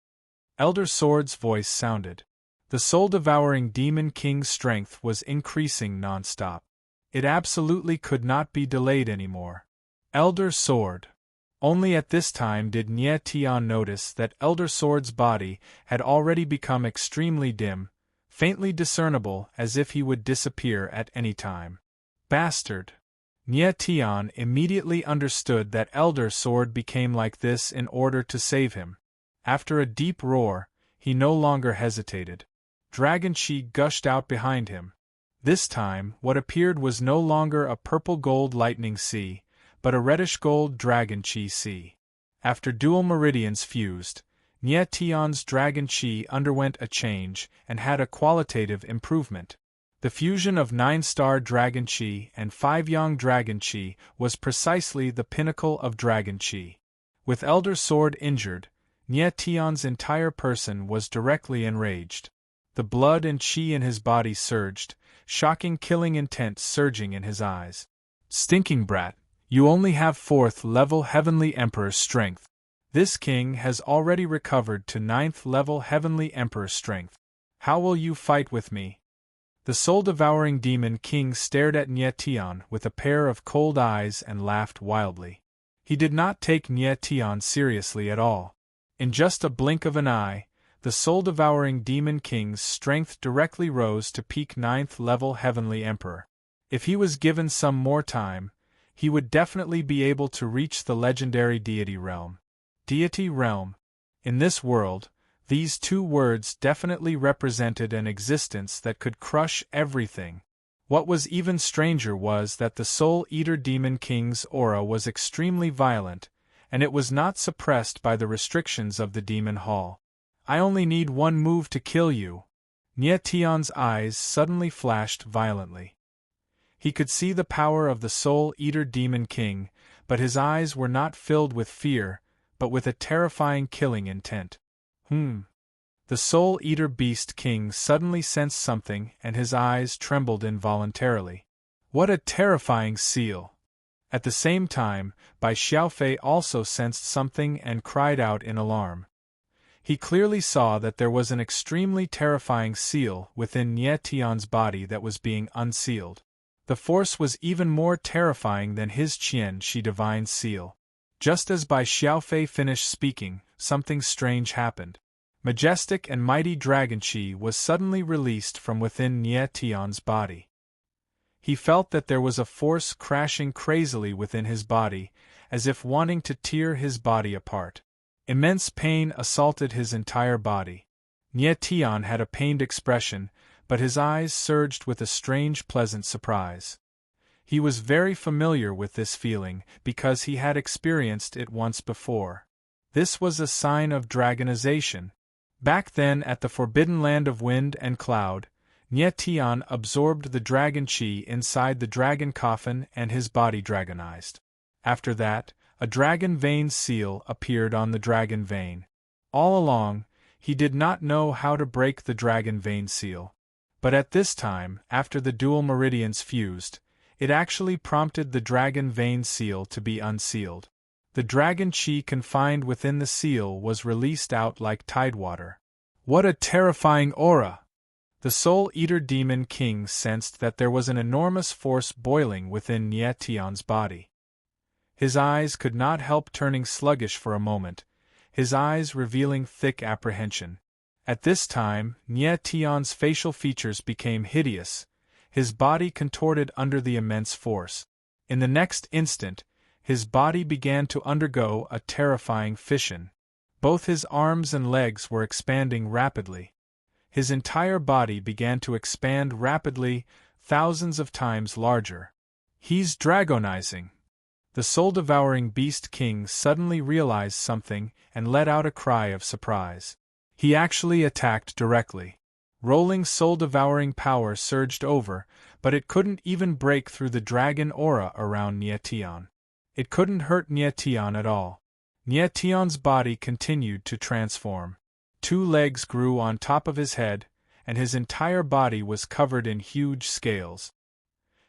Elder Sword's voice sounded. The soul-devouring demon king's strength was increasing non-stop. It absolutely could not be delayed anymore. Elder Sword. Only at this time did Nietion notice that Elder Sword's body had already become extremely dim, faintly discernible as if he would disappear at any time. Bastard! Nietion immediately understood that Elder Sword became like this in order to save him. After a deep roar, he no longer hesitated. Dragon Chi gushed out behind him. This time, what appeared was no longer a purple-gold lightning sea, but a reddish-gold Dragon Chi sea. After dual meridians fused, Nietion's Dragon Chi underwent a change and had a qualitative improvement. The fusion of 9-star Dragon Chi and 5-yang Dragon Chi was precisely the pinnacle of Dragon Chi. With Elder Sword injured, Nietion's entire person was directly enraged. The blood and chi in his body surged, shocking killing intent surging in his eyes. Stinking brat, you only have 4th level Heavenly Emperor strength. This king has already recovered to 9th level Heavenly Emperor strength. How will you fight with me? The soul-devouring demon king stared at Nietion with a pair of cold eyes and laughed wildly. He did not take Nietion seriously at all. In just a blink of an eye, the soul-devouring demon king's strength directly rose to peak 9th level Heavenly Emperor. If he was given some more time, he would definitely be able to reach the legendary deity realm. Deity realm. In this world, these two words definitely represented an existence that could crush everything. What was even stranger was that the Soul Eater Demon King's aura was extremely violent, and it was not suppressed by the restrictions of the Demon Hall. I only need one move to kill you. Nietion's eyes suddenly flashed violently. He could see the power of the Soul Eater Demon King, but his eyes were not filled with fear, but with a terrifying killing intent. The Soul Eater Beast King suddenly sensed something and his eyes trembled involuntarily. What a terrifying seal! At the same time, Bai Xiaofei also sensed something and cried out in alarm. He clearly saw that there was an extremely terrifying seal within Nietion's body that was being unsealed. The force was even more terrifying than his Qian Shi divine seal. Just as Bai Xiaofei finished speaking, something strange happened. Majestic and mighty Dragon Chi was suddenly released from within Nietion's body. He felt that there was a force crashing crazily within his body, as if wanting to tear his body apart. Immense pain assaulted his entire body. Nietion had a pained expression, but his eyes surged with a strange pleasant surprise. He was very familiar with this feeling because he had experienced it once before. This was a sign of dragonization. Back then at the forbidden land of wind and cloud, Nyetian absorbed the dragon chi inside the dragon coffin and his body dragonized. After that, a dragon vein seal appeared on the dragon vein. All along, he did not know how to break the dragon vein seal. But at this time, after the dual meridians fused, it actually prompted the dragon vein seal to be unsealed. The dragon chi confined within the seal was released out like tidewater. What a terrifying aura! The Soul Eater Demon King sensed that there was an enormous force boiling within Nyetian's body. His eyes could not help turning sluggish for a moment, his eyes revealing thick apprehension. At this time, Nyetian's facial features became hideous, his body contorted under the immense force. In the next instant, his body began to undergo a terrifying fission. Both his arms and legs were expanding rapidly. His entire body began to expand rapidly, thousands of times larger. He's dragonizing. The soul-devouring beast king suddenly realized something and let out a cry of surprise. He actually attacked directly. Rolling soul-devouring power surged over, but it couldn't even break through the dragon aura around Nyetian. It couldn't hurt Nyetian at all. Nyetian's body continued to transform. 2 legs grew on top of his head, and his entire body was covered in huge scales.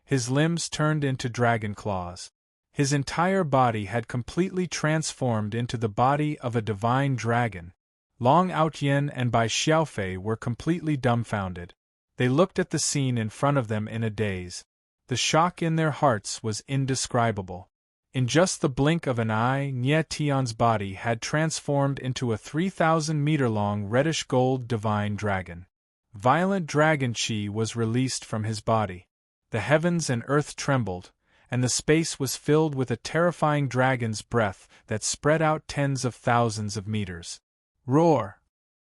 His limbs turned into dragon claws. His entire body had completely transformed into the body of a divine dragon. Long Outyen and Bai Xiaofei were completely dumbfounded. They looked at the scene in front of them in a daze. The shock in their hearts was indescribable. In just the blink of an eye, Nyetian's body had transformed into a 3,000-meter-long reddish-gold divine dragon. Violent dragon chi was released from his body. The heavens and earth trembled, and the space was filled with a terrifying dragon's breath that spread out tens of thousands of meters. Roar!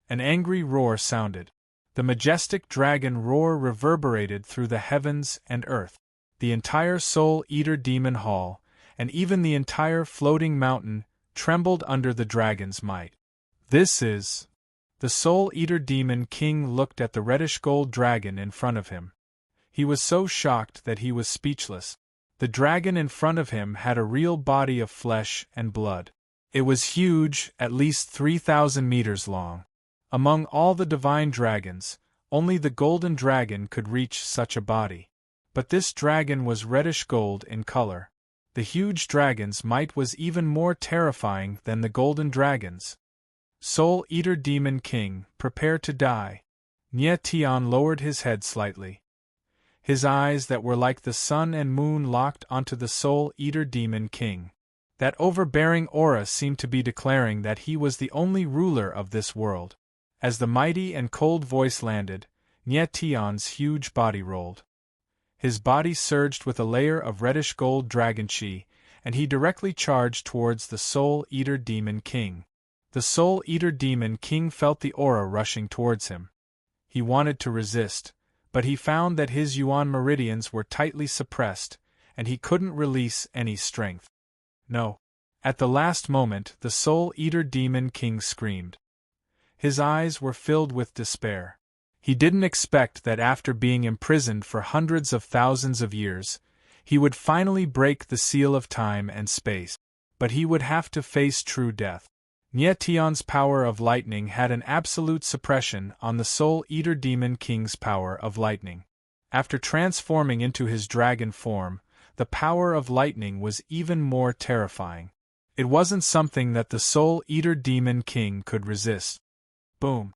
An angry roar sounded. The majestic dragon roar reverberated through the heavens and earth. The entire Soul Eater Demon Hall, and even the entire floating mountain, trembled under the dragon's might. This is... The Soul Eater Demon King looked at the reddish-gold dragon in front of him. He was so shocked that he was speechless. The dragon in front of him had a real body of flesh and blood. It was huge, at least 3,000 meters long. Among all the divine dragons, only the golden dragon could reach such a body. But this dragon was reddish-gold in color. The huge dragon's might was even more terrifying than the golden dragon's. Soul Eater Demon King, prepare to die. Nyetian lowered his head slightly. His eyes that were like the sun and moon locked onto the Soul Eater Demon King. That overbearing aura seemed to be declaring that he was the only ruler of this world. As the mighty and cold voice landed, Nyetian's huge body rolled. His body surged with a layer of reddish-gold dragon chi, and he directly charged towards the Soul Eater Demon King. The Soul Eater Demon King felt the aura rushing towards him. He wanted to resist, but he found that his yuan meridians were tightly suppressed, and he couldn't release any strength. No. At the last moment, the Soul Eater Demon King screamed. His eyes were filled with despair. He didn't expect that after being imprisoned for hundreds of thousands of years, he would finally break the seal of time and space. But he would have to face true death. Nyetian's power of lightning had an absolute suppression on the Soul Eater Demon King's power of lightning. After transforming into his dragon form, the power of lightning was even more terrifying. It wasn't something that the Soul Eater Demon King could resist. Boom.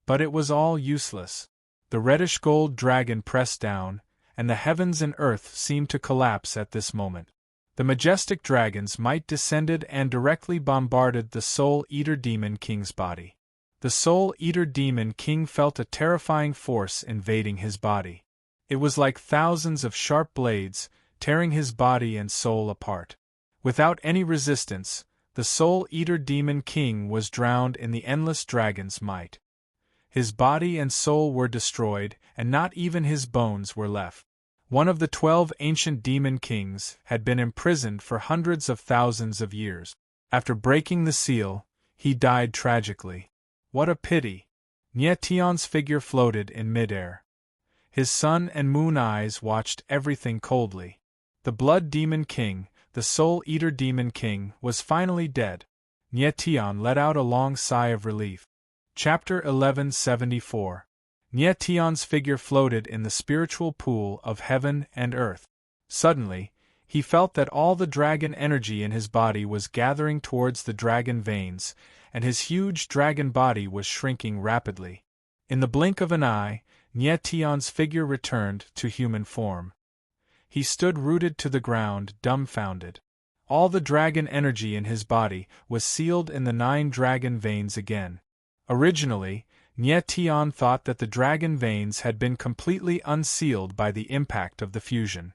But it was all useless. The reddish-gold dragon pressed down, and the heavens and earth seemed to collapse at this moment. The majestic dragon's might descended and directly bombarded the Soul Eater Demon King's body. The Soul Eater Demon King felt a terrifying force invading his body. It was like thousands of sharp blades, tearing his body and soul apart. Without any resistance, the Soul Eater Demon King was drowned in the endless dragon's might. His body and soul were destroyed, and not even his bones were left. one of the 12 ancient demon kings, had been imprisoned for hundreds of thousands of years. After breaking the seal, he died tragically. What a pity! Nietion's figure floated in midair. His sun and moon eyes watched everything coldly. The blood demon king, the soul-eater demon king, was finally dead. Nietion let out a long sigh of relief. Chapter 1174. Nietion's figure floated in the spiritual pool of heaven and earth. Suddenly, he felt that all the dragon energy in his body was gathering towards the dragon veins, and his huge dragon body was shrinking rapidly. In the blink of an eye, Nietion's figure returned to human form. He stood rooted to the ground, dumbfounded. All the dragon energy in his body was sealed in the 9 dragon veins again. Originally, Nietion thought that the dragon veins had been completely unsealed by the impact of the fusion.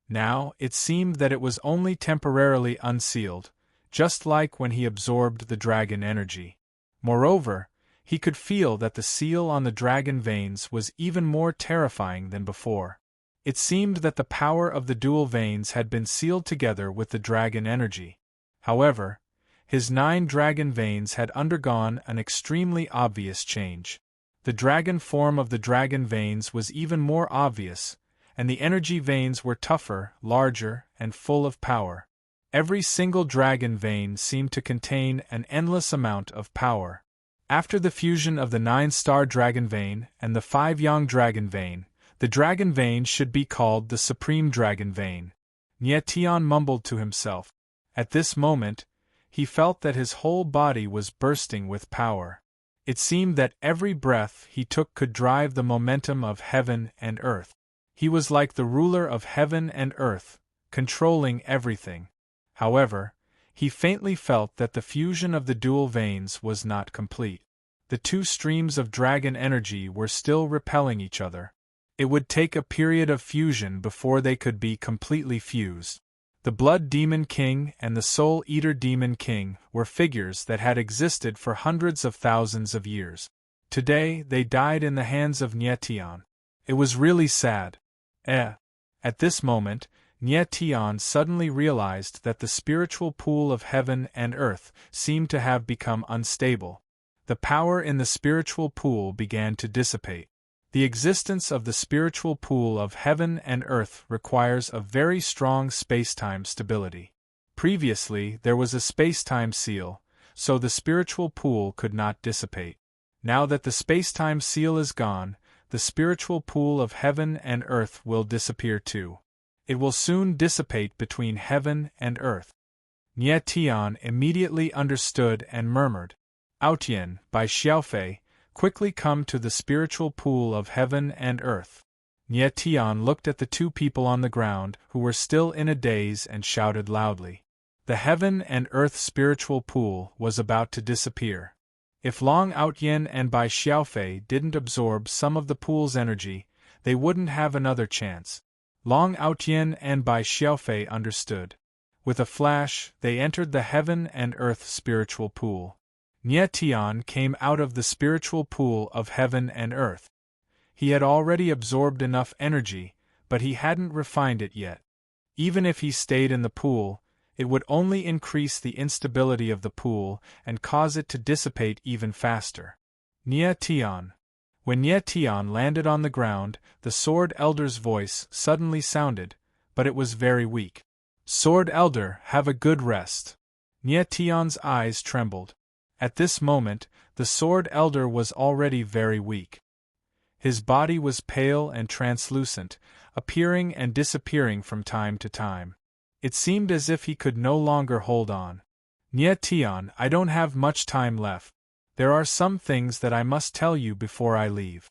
Now, it seemed that it was only temporarily unsealed, just like when he absorbed the dragon energy. Moreover, he could feel that the seal on the dragon veins was even more terrifying than before. It seemed that the power of the dual veins had been sealed together with the dragon energy. However, his 9 dragon veins had undergone an extremely obvious change. The dragon form of the dragon veins was even more obvious, and the energy veins were tougher, larger, and full of power. Every single dragon vein seemed to contain an endless amount of power. After the fusion of the 9-star dragon vein and the 5-yang dragon vein, the dragon vein should be called the supreme dragon vein. Nietion mumbled to himself. At this moment, he felt that his whole body was bursting with power. It seemed that every breath he took could drive the momentum of heaven and earth. He was like the ruler of heaven and earth, controlling everything. However, he faintly felt that the fusion of the dual veins was not complete. The 2 streams of dragon energy were still repelling each other. It would take a period of fusion before they could be completely fused. The Blood Demon King and the Soul-Eater Demon King were figures that had existed for hundreds of thousands of years. Today, they died in the hands of Nietion. It was really sad. At this moment, Nietion suddenly realized that the spiritual pool of heaven and earth seemed to have become unstable. The power in the spiritual pool began to dissipate. The existence of the spiritual pool of heaven and earth requires a very strong space-time stability. Previously, there was a space-time seal, so the spiritual pool could not dissipate. Now that the space-time seal is gone, the spiritual pool of heaven and earth will disappear too. It will soon dissipate between heaven and earth. Nietion immediately understood and murmured, "Audiobook, by Xiaofei, quickly come to the spiritual pool of heaven and earth." Nietion looked at the 2 people on the ground who were still in a daze and shouted loudly. The heaven and earth spiritual pool was about to disappear. If Long Audiobook and Bai Xiaofei didn't absorb some of the pool's energy, they wouldn't have another chance. Long Audiobook and Bai Xiaofei understood. With a flash, they entered the heaven and earth spiritual pool. Nietion came out of the spiritual pool of heaven and earth. He had already absorbed enough energy, but he hadn't refined it yet. Even if he stayed in the pool, it would only increase the instability of the pool and cause it to dissipate even faster. Nietion. When Nietion landed on the ground, the Sword Elder's voice suddenly sounded, but it was very weak. "Sword Elder, have a good rest." Nietion's eyes trembled. At this moment, the Sword Elder was already very weak. His body was pale and translucent, appearing and disappearing from time to time. It seemed as if he could no longer hold on. "Nietion, I don't have much time left. There are some things that I must tell you before I leave."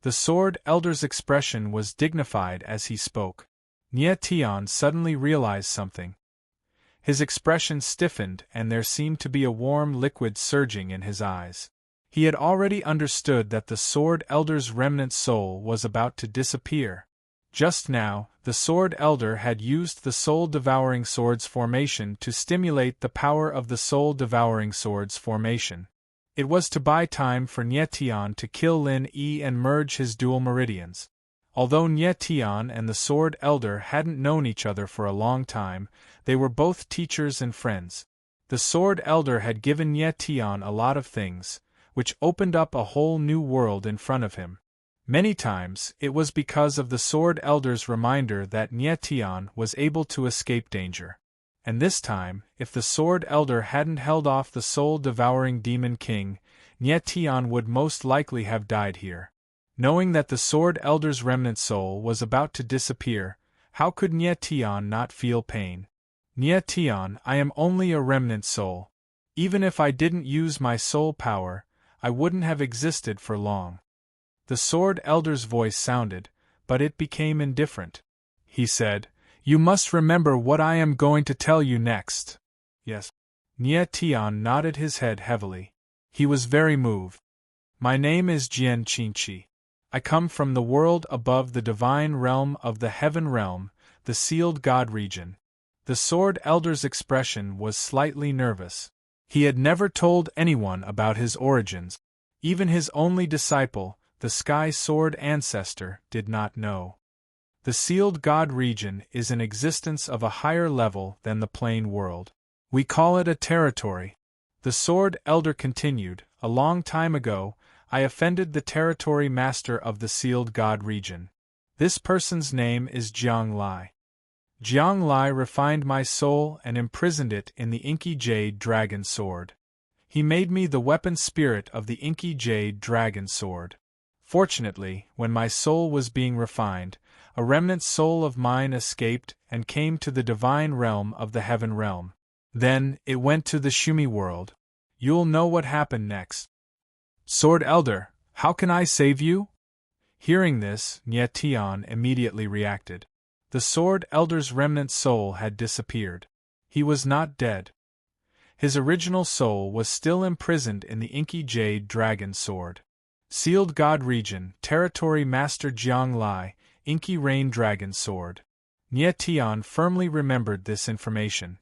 The Sword Elder's expression was dignified as he spoke. Nietion suddenly realized something. His expression stiffened and there seemed to be a warm liquid surging in his eyes. He had already understood that the Sword Elder's remnant soul was about to disappear. Just now, the Sword Elder had used the Soul-Devouring Sword's formation to stimulate the power of the Soul-Devouring Sword's formation. It was to buy time for Nietion to kill Lin Yi and merge his dual meridians. Although Nye Tian and the Sword Elder hadn't known each other for a long time, they were both teachers and friends. The Sword Elder had given Nye Tian a lot of things, which opened up a whole new world in front of him. Many times, it was because of the Sword Elder's reminder that Nye Tian was able to escape danger. And this time, if the Sword Elder hadn't held off the soul-devouring Demon King, Nye Tian would most likely have died here. Knowing that the Sword Elder's remnant soul was about to disappear, how could Nye Tian not feel pain? Nye Tian, I am only a remnant soul. Even if I didn't use my soul power, I wouldn't have existed for long. The Sword Elder's voice sounded, but it became indifferent. He said, "You must remember what I am going to tell you next." Yes. Nye Tian nodded his head heavily. He was very moved. My name is Jian Qingqi. I come from the world above the divine realm of the heaven realm, the sealed god region. The Sword Elder's expression was slightly nervous. He had never told anyone about his origins. Even his only disciple, the Sky Sword Ancestor, did not know. The sealed god region is an existence of a higher level than the plain world. We call it a territory. The Sword Elder continued, a long time ago, I offended the territory master of the sealed god region. This person's name is Jiang Lai. Jiang Lai refined my soul and imprisoned it in the inky jade dragon sword. He made me the weapon spirit of the inky jade dragon sword. Fortunately, when my soul was being refined, a remnant soul of mine escaped and came to the divine realm of the heaven realm. Then, it went to the Shumi world. You'll know what happened next. Sword Elder, how can I save you? Hearing this, Nye Tian immediately reacted. The Sword Elder's remnant soul had disappeared. He was not dead. His original soul was still imprisoned in the inky jade dragon sword. Sealed God Region, Territory Master Jiang Lai, Inky Rain Dragon Sword. Nye Tian firmly remembered this information.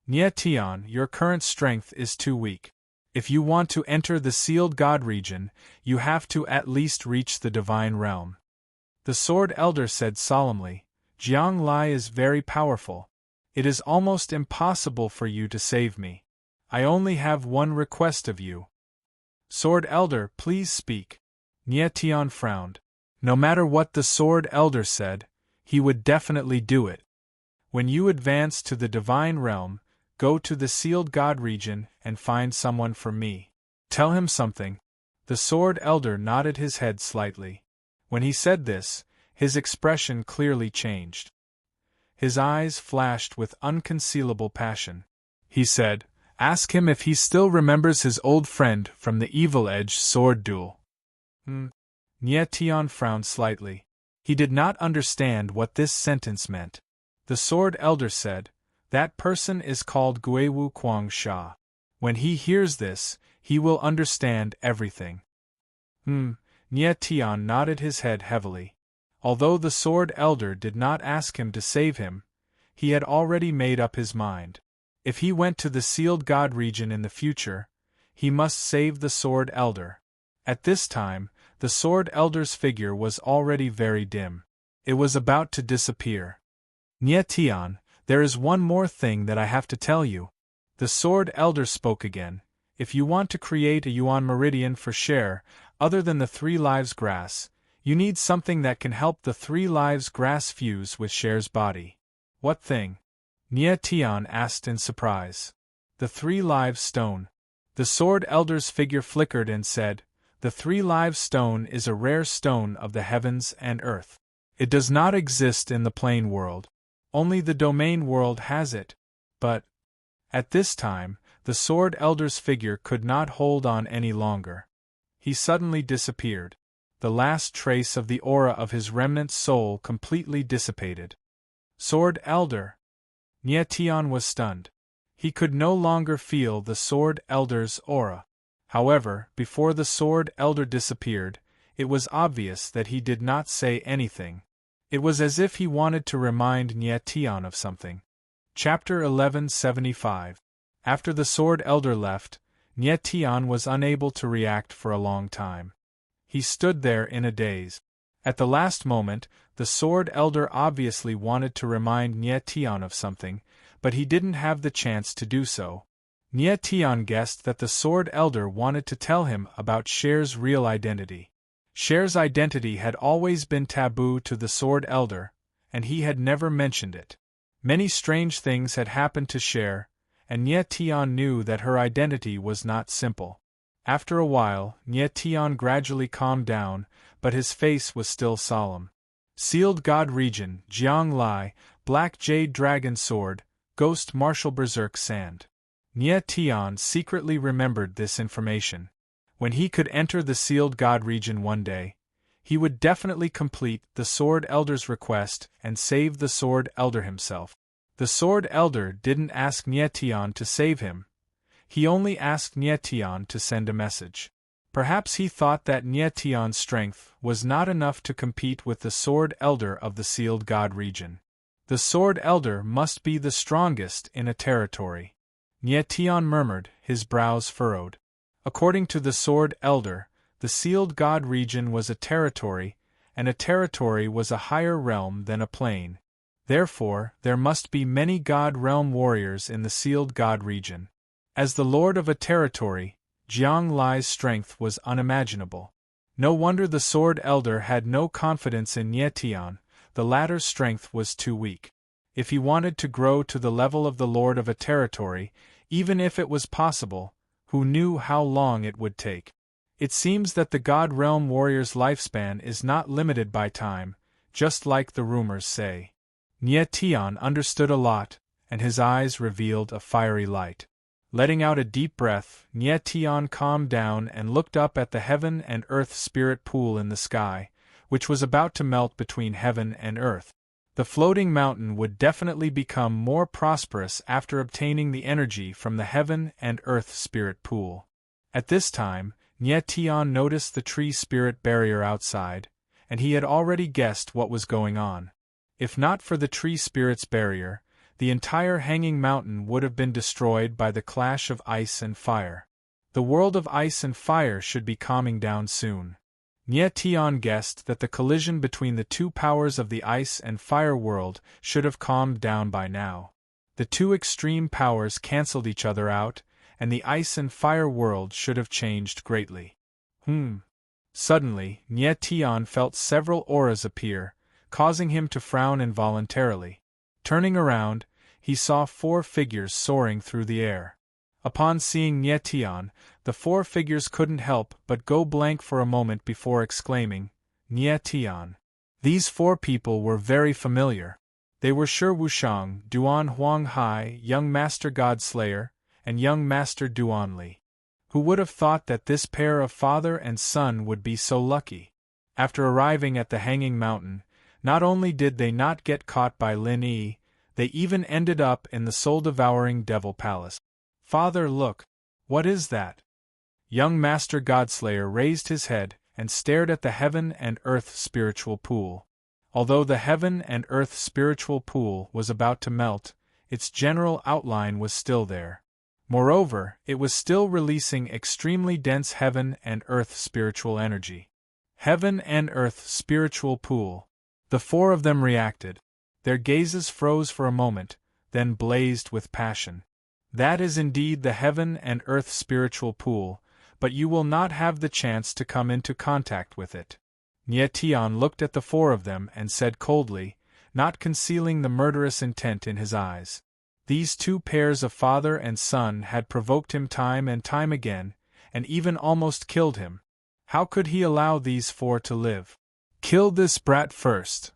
Nye Tian, your current strength is too weak. If you want to enter the Sealed God Region, you have to at least reach the Divine Realm. The Sword Elder said solemnly, Jiang Lai is very powerful. It is almost impossible for you to save me. I only have one request of you. Sword Elder, please speak. Nye Tian frowned. No matter what the Sword Elder said, he would definitely do it. When you advance to the Divine Realm, go to the Sealed God Region and find someone for me. Tell him something. The Sword Elder nodded his head slightly. When he said this, his expression clearly changed. His eyes flashed with unconcealable passion. He said, Ask him if he still remembers his old friend from the Evil Edge sword duel. Nye Tian frowned slightly. He did not understand what this sentence meant. The Sword Elder said, That person is called Guiwu Kuang Sha. When he hears this, he will understand everything. Nye Tian nodded his head heavily. Although the Sword Elder did not ask him to save him, he had already made up his mind. If he went to the Sealed God Region in the future, he must save the Sword Elder. At this time, the Sword Elder's figure was already very dim. It was about to disappear. Nye Tian, there is one more thing that I have to tell you. The Sword Elder spoke again. If you want to create a Yuan Meridian for Cher, other than the Three Lives Grass, you need something that can help the Three Lives Grass fuse with Cher's body. What thing? Nye Tian asked in surprise. The Three Lives Stone. The Sword Elder's figure flickered and said, The Three Lives Stone is a rare stone of the heavens and earth. It does not exist in the plane world. Only the domain world has it. But, at this time, the Sword Elder's figure could not hold on any longer. He suddenly disappeared. The last trace of the aura of his remnant soul completely dissipated. Sword Elder! Nye Tian was stunned. He could no longer feel the Sword Elder's aura. However, before the Sword Elder disappeared, it was obvious that he did not say anything. It was as if he wanted to remind Nye Tian of something. Chapter 1175. After the Sword Elder left, Nye Tian was unable to react for a long time. He stood there in a daze. At the last moment, the Sword Elder obviously wanted to remind Nye Tian of something, but he didn't have the chance to do so. Nye Tian guessed that the Sword Elder wanted to tell him about Cher's real identity. Cher's identity had always been taboo to the Sword Elder, and he had never mentioned it. Many strange things had happened to Cher, and Nye Tian knew that her identity was not simple. After a while, Nye Tian gradually calmed down, but his face was still solemn. Sealed God Region, Jiang Lai, Black Jade Dragon Sword, Ghost Martial Berserk Sand. Nye Tian secretly remembered this information. When he could enter the Sealed God Region one day, he would definitely complete the Sword Elder's request and save the Sword Elder himself. The Sword Elder didn't ask Nye Tian to save him. He only asked Nye Tian to send a message. Perhaps he thought that Nye Tian's strength was not enough to compete with the Sword Elder of the Sealed God Region. The Sword Elder must be the strongest in a territory. Nye Tian murmured, his brows furrowed. According to the Sword Elder, the Sealed God Region was a territory, and a territory was a higher realm than a plane. Therefore, there must be many God Realm warriors in the Sealed God Region. As the lord of a territory, Jiang Lai's strength was unimaginable. No wonder the Sword Elder had no confidence in Nye Tian, the latter's strength was too weak. If he wanted to grow to the level of the lord of a territory, even if it was possible, who knew how long it would take? It seems that the God Realm warrior's lifespan is not limited by time, just like the rumors say. Nye Tian understood a lot, and his eyes revealed a fiery light. Letting out a deep breath, Nye Tian calmed down and looked up at the heaven and earth spirit pool in the sky, which was about to melt between heaven and earth. The floating mountain would definitely become more prosperous after obtaining the energy from the heaven and earth spirit pool. At this time, Nye Tian noticed the tree spirit barrier outside, and he had already guessed what was going on. If not for the tree spirit's barrier, the entire hanging mountain would have been destroyed by the clash of ice and fire. The world of ice and fire should be calming down soon. Nye Tian guessed that the collision between the two powers of the ice and fire world should have calmed down by now. The two extreme powers cancelled each other out, and the ice and fire world should have changed greatly. Suddenly, Nye Tian felt several auras appear, causing him to frown involuntarily. Turning around, he saw 4 figures soaring through the air. Upon seeing Nye Tian, the 4 figures couldn't help but go blank for a moment before exclaiming, Nye Tian. These 4 people were very familiar. They were Shi Wushang, Duan Huang Hai, Young Master Godslayer, and Young Master Duan Li. Who would have thought that this pair of father and son would be so lucky? After arriving at the Hanging Mountain, not only did they not get caught by Lin Yi, they even ended up in the soul-devouring Devil Palace. Father, look! What is that? Young Master Godslayer raised his head and stared at the heaven and earth spiritual pool. Although the heaven and earth spiritual pool was about to melt, its general outline was still there. Moreover, it was still releasing extremely dense heaven and earth spiritual energy. Heaven and earth spiritual pool. The 4 of them reacted. Their gazes froze for a moment, then blazed with passion. That is indeed the heaven and earth spiritual pool, but you will not have the chance to come into contact with it. Nye Tian looked at the 4 of them and said coldly, not concealing the murderous intent in his eyes. These 2 pairs of father and son had provoked him time and time again, and even almost killed him. How could he allow these 4 to live? Kill this brat first.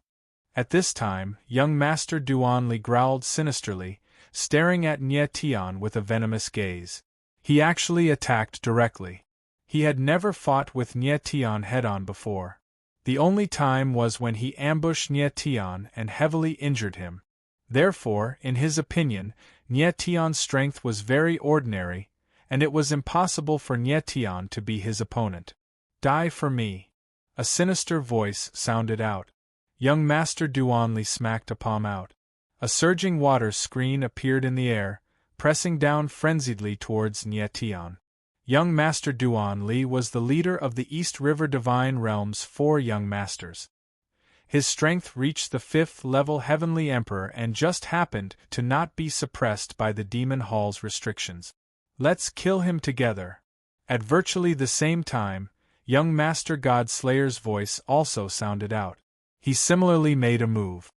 At this time, young Master Duan Li growled sinisterly, staring at Nye Tian with a venomous gaze. He actually attacked directly. He had never fought with Nye Tian head-on before. The only time was when he ambushed Nye Tian and heavily injured him. Therefore, in his opinion, Nye Tian's strength was very ordinary, and it was impossible for Nye Tian to be his opponent. Die for me. A sinister voice sounded out. Young Master Duan Li smacked a palm out. A surging water screen appeared in the air, pressing down frenziedly towards Nye Tian. Young Master Duan Li was the leader of the East River Divine Realm's 4 young masters. His strength reached the 5th level Heavenly Emperor and just happened to not be suppressed by the Demon Hall's restrictions. Let's kill him together. At virtually the same time, young Master God Slayer's voice also sounded out. He similarly made a move.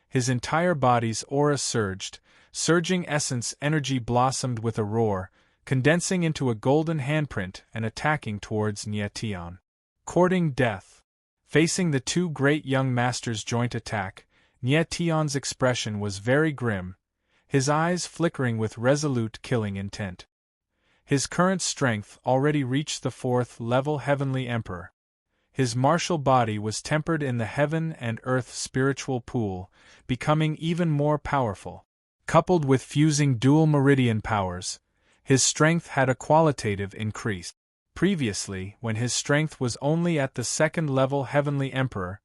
His entire body's aura surged, surging essence energy blossomed with a roar, condensing into a golden handprint and attacking towards Nyetian. Courting death. Facing the two great young masters' joint attack, Nyetian's expression was very grim, his eyes flickering with resolute killing intent. His current strength already reached the 4th level Heavenly Emperor. His martial body was tempered in the heaven and earth spiritual pool, becoming even more powerful. Coupled with fusing dual meridian powers, his strength had a qualitative increase. Previously, when his strength was only at the 2nd level Heavenly Emperor,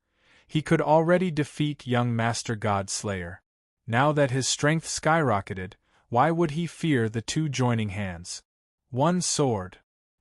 he could already defeat young Master God Slayer. Now that his strength skyrocketed, why would he fear the two joining hands? One sword.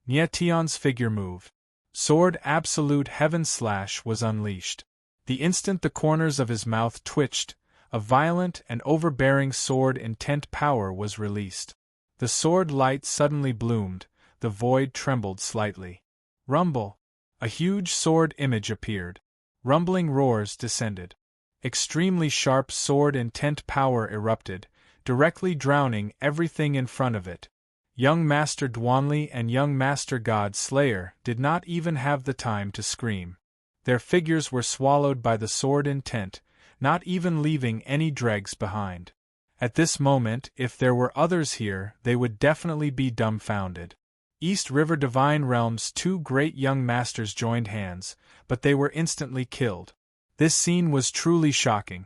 Nyetian's figure moved. Sword Absolute Heaven Slash was unleashed. The instant the corners of his mouth twitched, a violent and overbearing sword intent power was released. The sword light suddenly bloomed, the void trembled slightly. Rumble! A huge sword image appeared. Rumbling roars descended. Extremely sharp sword intent power erupted, directly drowning everything in front of it. Young Master Dwanli and young Master God Slayer did not even have the time to scream. Their figures were swallowed by the sword intent, not even leaving any dregs behind. At this moment, if there were others here, they would definitely be dumbfounded. East River Divine Realm's two great young masters joined hands, but they were instantly killed. This scene was truly shocking.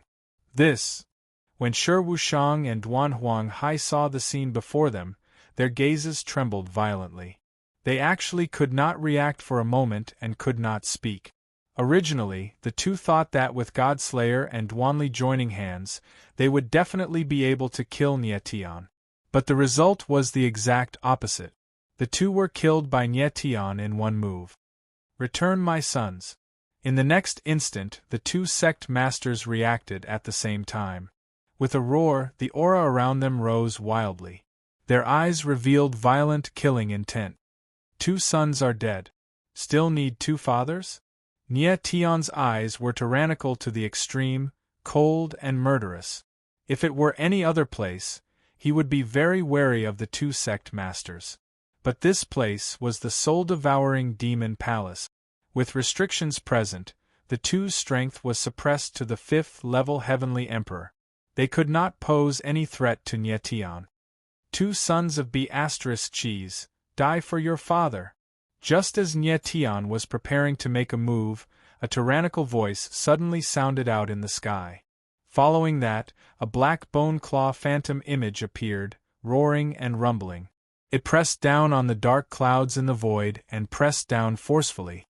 When Shi Wushang and Duan Huanghai saw the scene before them, their gazes trembled violently. They actually could not react for a moment and could not speak. Originally, the two thought that with Godslayer and Dwanli joining hands, they would definitely be able to kill Nyetian. But the result was the exact opposite. The two were killed by Nyetian in one move. Return, my sons. In the next instant, the two sect masters reacted at the same time. With a roar, the aura around them rose wildly. Their eyes revealed violent killing intent. Two sons are dead. Still need two fathers? Nyetian's eyes were tyrannical to the extreme, cold and murderous. If it were any other place, he would be very wary of the two sect masters. But this place was the soul-devouring demon palace. With restrictions present, the two's strength was suppressed to the 5th level Heavenly Emperor. They could not pose any threat to Nyetian. Two sons of B***cheese, die for your father. Just as Nyetian was preparing to make a move, a tyrannical voice suddenly sounded out in the sky. Following that, a black bone claw phantom image appeared, roaring and rumbling. It pressed down on the dark clouds in the void and pressed down forcefully.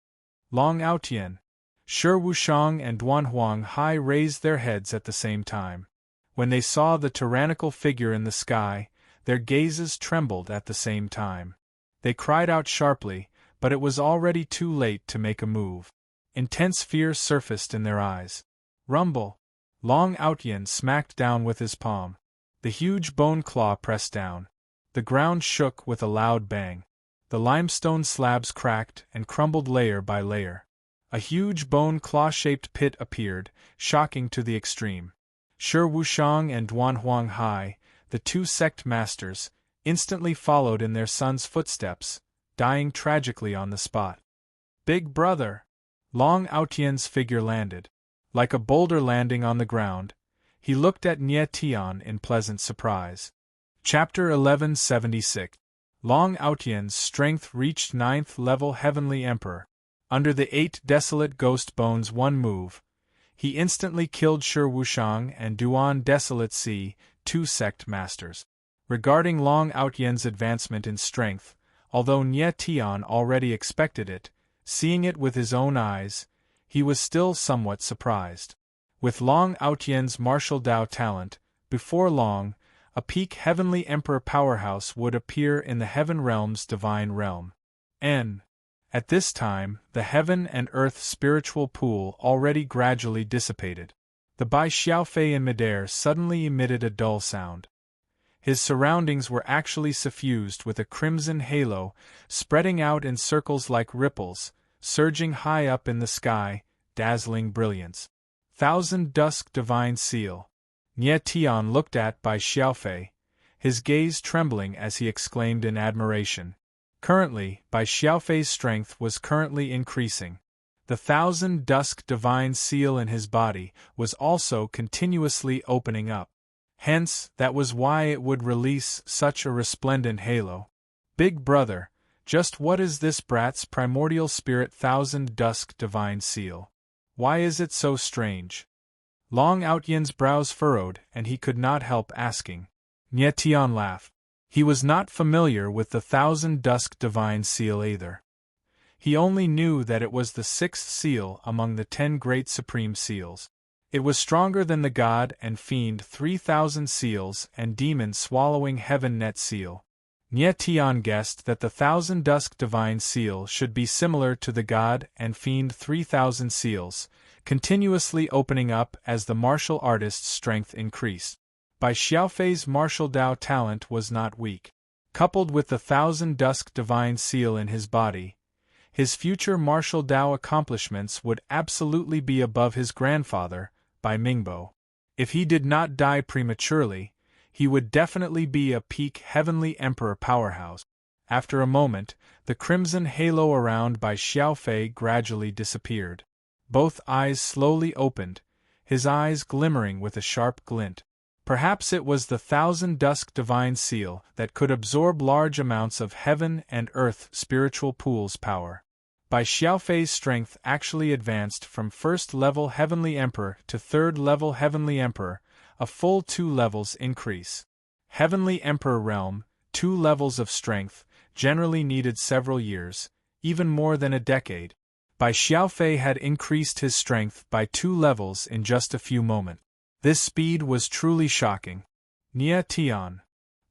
Long Outian, Shi Wushang and Duan Huanghai raised their heads at the same time. When they saw the tyrannical figure in the sky, their gazes trembled at the same time. They cried out sharply, but it was already too late to make a move. Intense fear surfaced in their eyes. Rumble! Long Outian smacked down with his palm. The huge bone claw pressed down. The ground shook with a loud bang. The limestone slabs cracked and crumbled layer by layer. A huge bone claw-shaped pit appeared, shocking to the extreme. Shi Wushang and Duan Huanghai, the two sect masters, instantly followed in their son's footsteps, dying tragically on the spot. Big brother! Long Outian's figure landed. Like a boulder landing on the ground, he looked at Nyetian in pleasant surprise. Chapter 1176. Long Outian's strength reached 9th level Heavenly Emperor. Under the 8 desolate ghost bones one move, he instantly killed Shi Wushang and Duan Desolate Sea, two sect masters. Regarding Long Outian's advancement in strength, although Nyetian already expected it, seeing it with his own eyes, he was still somewhat surprised. With Long Outian's martial Dao talent, before long, a peak Heavenly Emperor powerhouse would appear in the Heaven Realm's divine realm. At this time, the heaven and earth spiritual pool already gradually dissipated. The Bai Xiaofei in midair suddenly emitted a dull sound. His surroundings were actually suffused with a crimson halo, spreading out in circles like ripples, surging high up in the sky, dazzling brilliance. Thousand Dusk Divine Seal. Nie Tian looked at Bai Xiaofei, his gaze trembling as he exclaimed in admiration. Currently, Bai Xiaofei's strength was currently increasing. The Thousand Dusk Divine Seal in his body was also continuously opening up. Hence, that was why it would release such a resplendent halo. Big brother, just what is this brat's primordial spirit Thousand Dusk Divine Seal? Why is it so strange? Long Outyen's brows furrowed, and he could not help asking. Nie Tian laughed. He was not familiar with the Thousand Dusk Divine Seal either. He only knew that it was the sixth seal among the 10 great supreme seals. It was stronger than the God and Fiend 3,000 seals and Demon Swallowing Heaven Net Seal. Nie Tian guessed that the Thousand Dusk Divine Seal should be similar to the God and Fiend 3,000 seals, continuously opening up as the martial artist's strength increased. Bai Xiaofei's martial Dao talent was not weak. Coupled with the Thousand Dusk Divine Seal in his body, his future martial Dao accomplishments would absolutely be above his grandfather, Bai Mingbo. If he did not die prematurely, he would definitely be a peak Heavenly Emperor powerhouse. After a moment, the crimson halo around Bai Xiaofei gradually disappeared. Both eyes slowly opened, his eyes glimmering with a sharp glint. Perhaps it was the Thousand Dusk Divine Seal that could absorb large amounts of heaven and earth spiritual pool's power. Bai Xiaofei's strength actually advanced from first-level Heavenly Emperor to third-level Heavenly Emperor, a full 2 levels increase. Heavenly Emperor realm, 2 levels of strength, generally needed several years, even more than a decade. Bai Xiaofei had increased his strength by 2 levels in just a few moments. This speed was truly shocking. Nie Tian.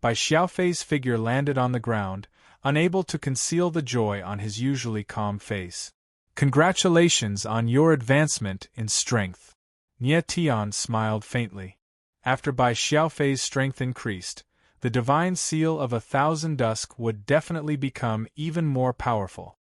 Bai Xiaofei's figure landed on the ground, unable to conceal the joy on his usually calm face. Congratulations on your advancement in strength. Nie Tian smiled faintly. After Bai Xiaofei's strength increased, the divine seal of 1,000 Dusk would definitely become even more powerful.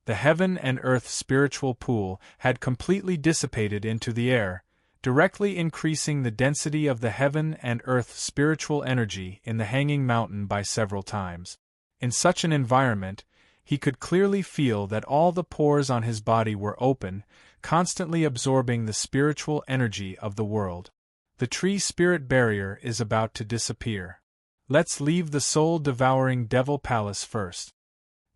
The heaven and earth spiritual pool had completely dissipated into the air, directly increasing the density of the heaven and earth spiritual energy in the hanging mountain by several times. In such an environment, he could clearly feel that all the pores on his body were open, constantly absorbing the spiritual energy of the world. The tree spirit barrier is about to disappear. Let's leave the soul-devouring devil palace first.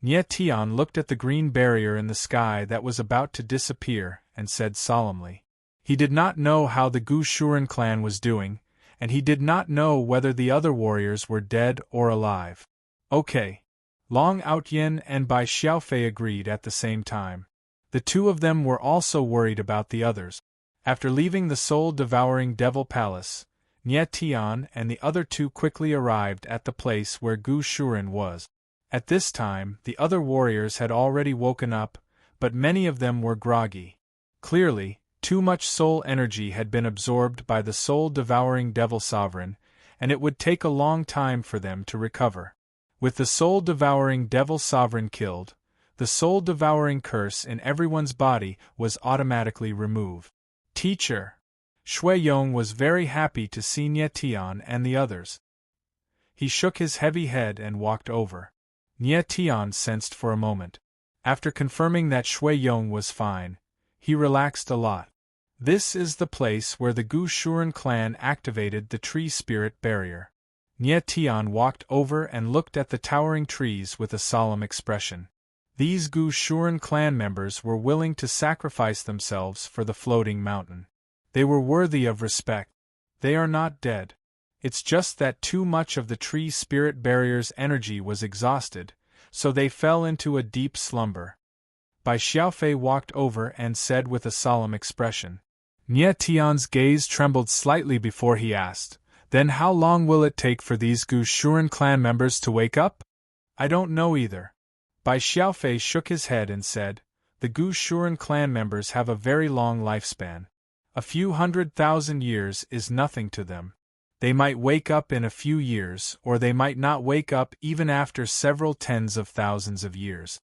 Nie Tian looked at the green barrier in the sky that was about to disappear and said solemnly. He did not know how the Gu Shuren clan was doing, and he did not know whether the other warriors were dead or alive. Okay. Long Outyen and Bai Xiaofei agreed at the same time. The two of them were also worried about the others. After leaving the soul-devouring devil palace, Nie Tian and the other two quickly arrived at the place where Gu Shuren was. At this time, the other warriors had already woken up, but many of them were groggy. Clearly, too much soul energy had been absorbed by the soul-devouring devil sovereign, and it would take a long time for them to recover. With the soul-devouring devil sovereign killed, the soul-devouring curse in everyone's body was automatically removed. Teacher! Shui Yong was very happy to see Nie Tian and the others. He shook his heavy head and walked over. Nie Tian sensed for a moment. After confirming that Shui Yong was fine, he relaxed a lot. This is the place where the Gu Shuren clan activated the tree spirit barrier. Nie Tian walked over and looked at the towering trees with a solemn expression. These Gu Shuren clan members were willing to sacrifice themselves for the floating mountain. They were worthy of respect. They are not dead. It's just that too much of the tree spirit barrier's energy was exhausted, so they fell into a deep slumber. Bai Xiaofei walked over and said with a solemn expression. Nie Tian's gaze trembled slightly before he asked, "Then how long will it take for these Gu Shuren clan members to wake up?" "I don't know either." Bai Xiaofei shook his head and said, "The Gu Shuren clan members have a very long lifespan. A few 100,000 years is nothing to them. They might wake up in a few years, or they might not wake up even after several tens of thousands of years."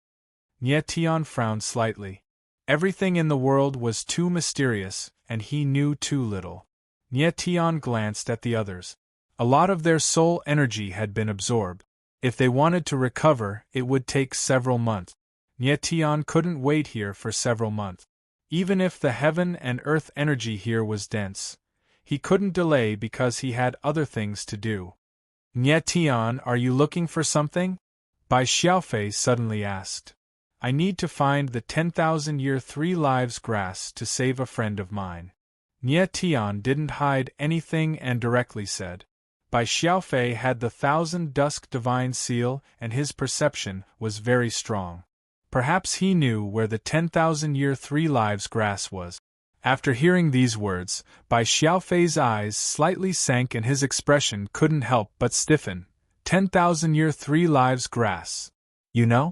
Nie Tian frowned slightly. Everything in the world was too mysterious, and he knew too little. Nie Tian glanced at the others. A lot of their soul energy had been absorbed. If they wanted to recover, it would take several months. Nie Tian couldn't wait here for several months. Even if the heaven and earth energy here was dense, he couldn't delay because he had other things to do. "Nie Tian, are you looking for something?" Bai Xiaofei suddenly asked. "I need to find the 10,000-year 3 lives grass to save a friend of mine." Nie Tian didn't hide anything and directly said. Bai Xiaofei had the 1,000 Dusk Divine Seal and his perception was very strong. Perhaps he knew where the 10,000-year 3 lives grass was. After hearing these words, Bai Xiaofei's eyes slightly sank and his expression couldn't help but stiffen. 10,000-year 3 lives grass. You know?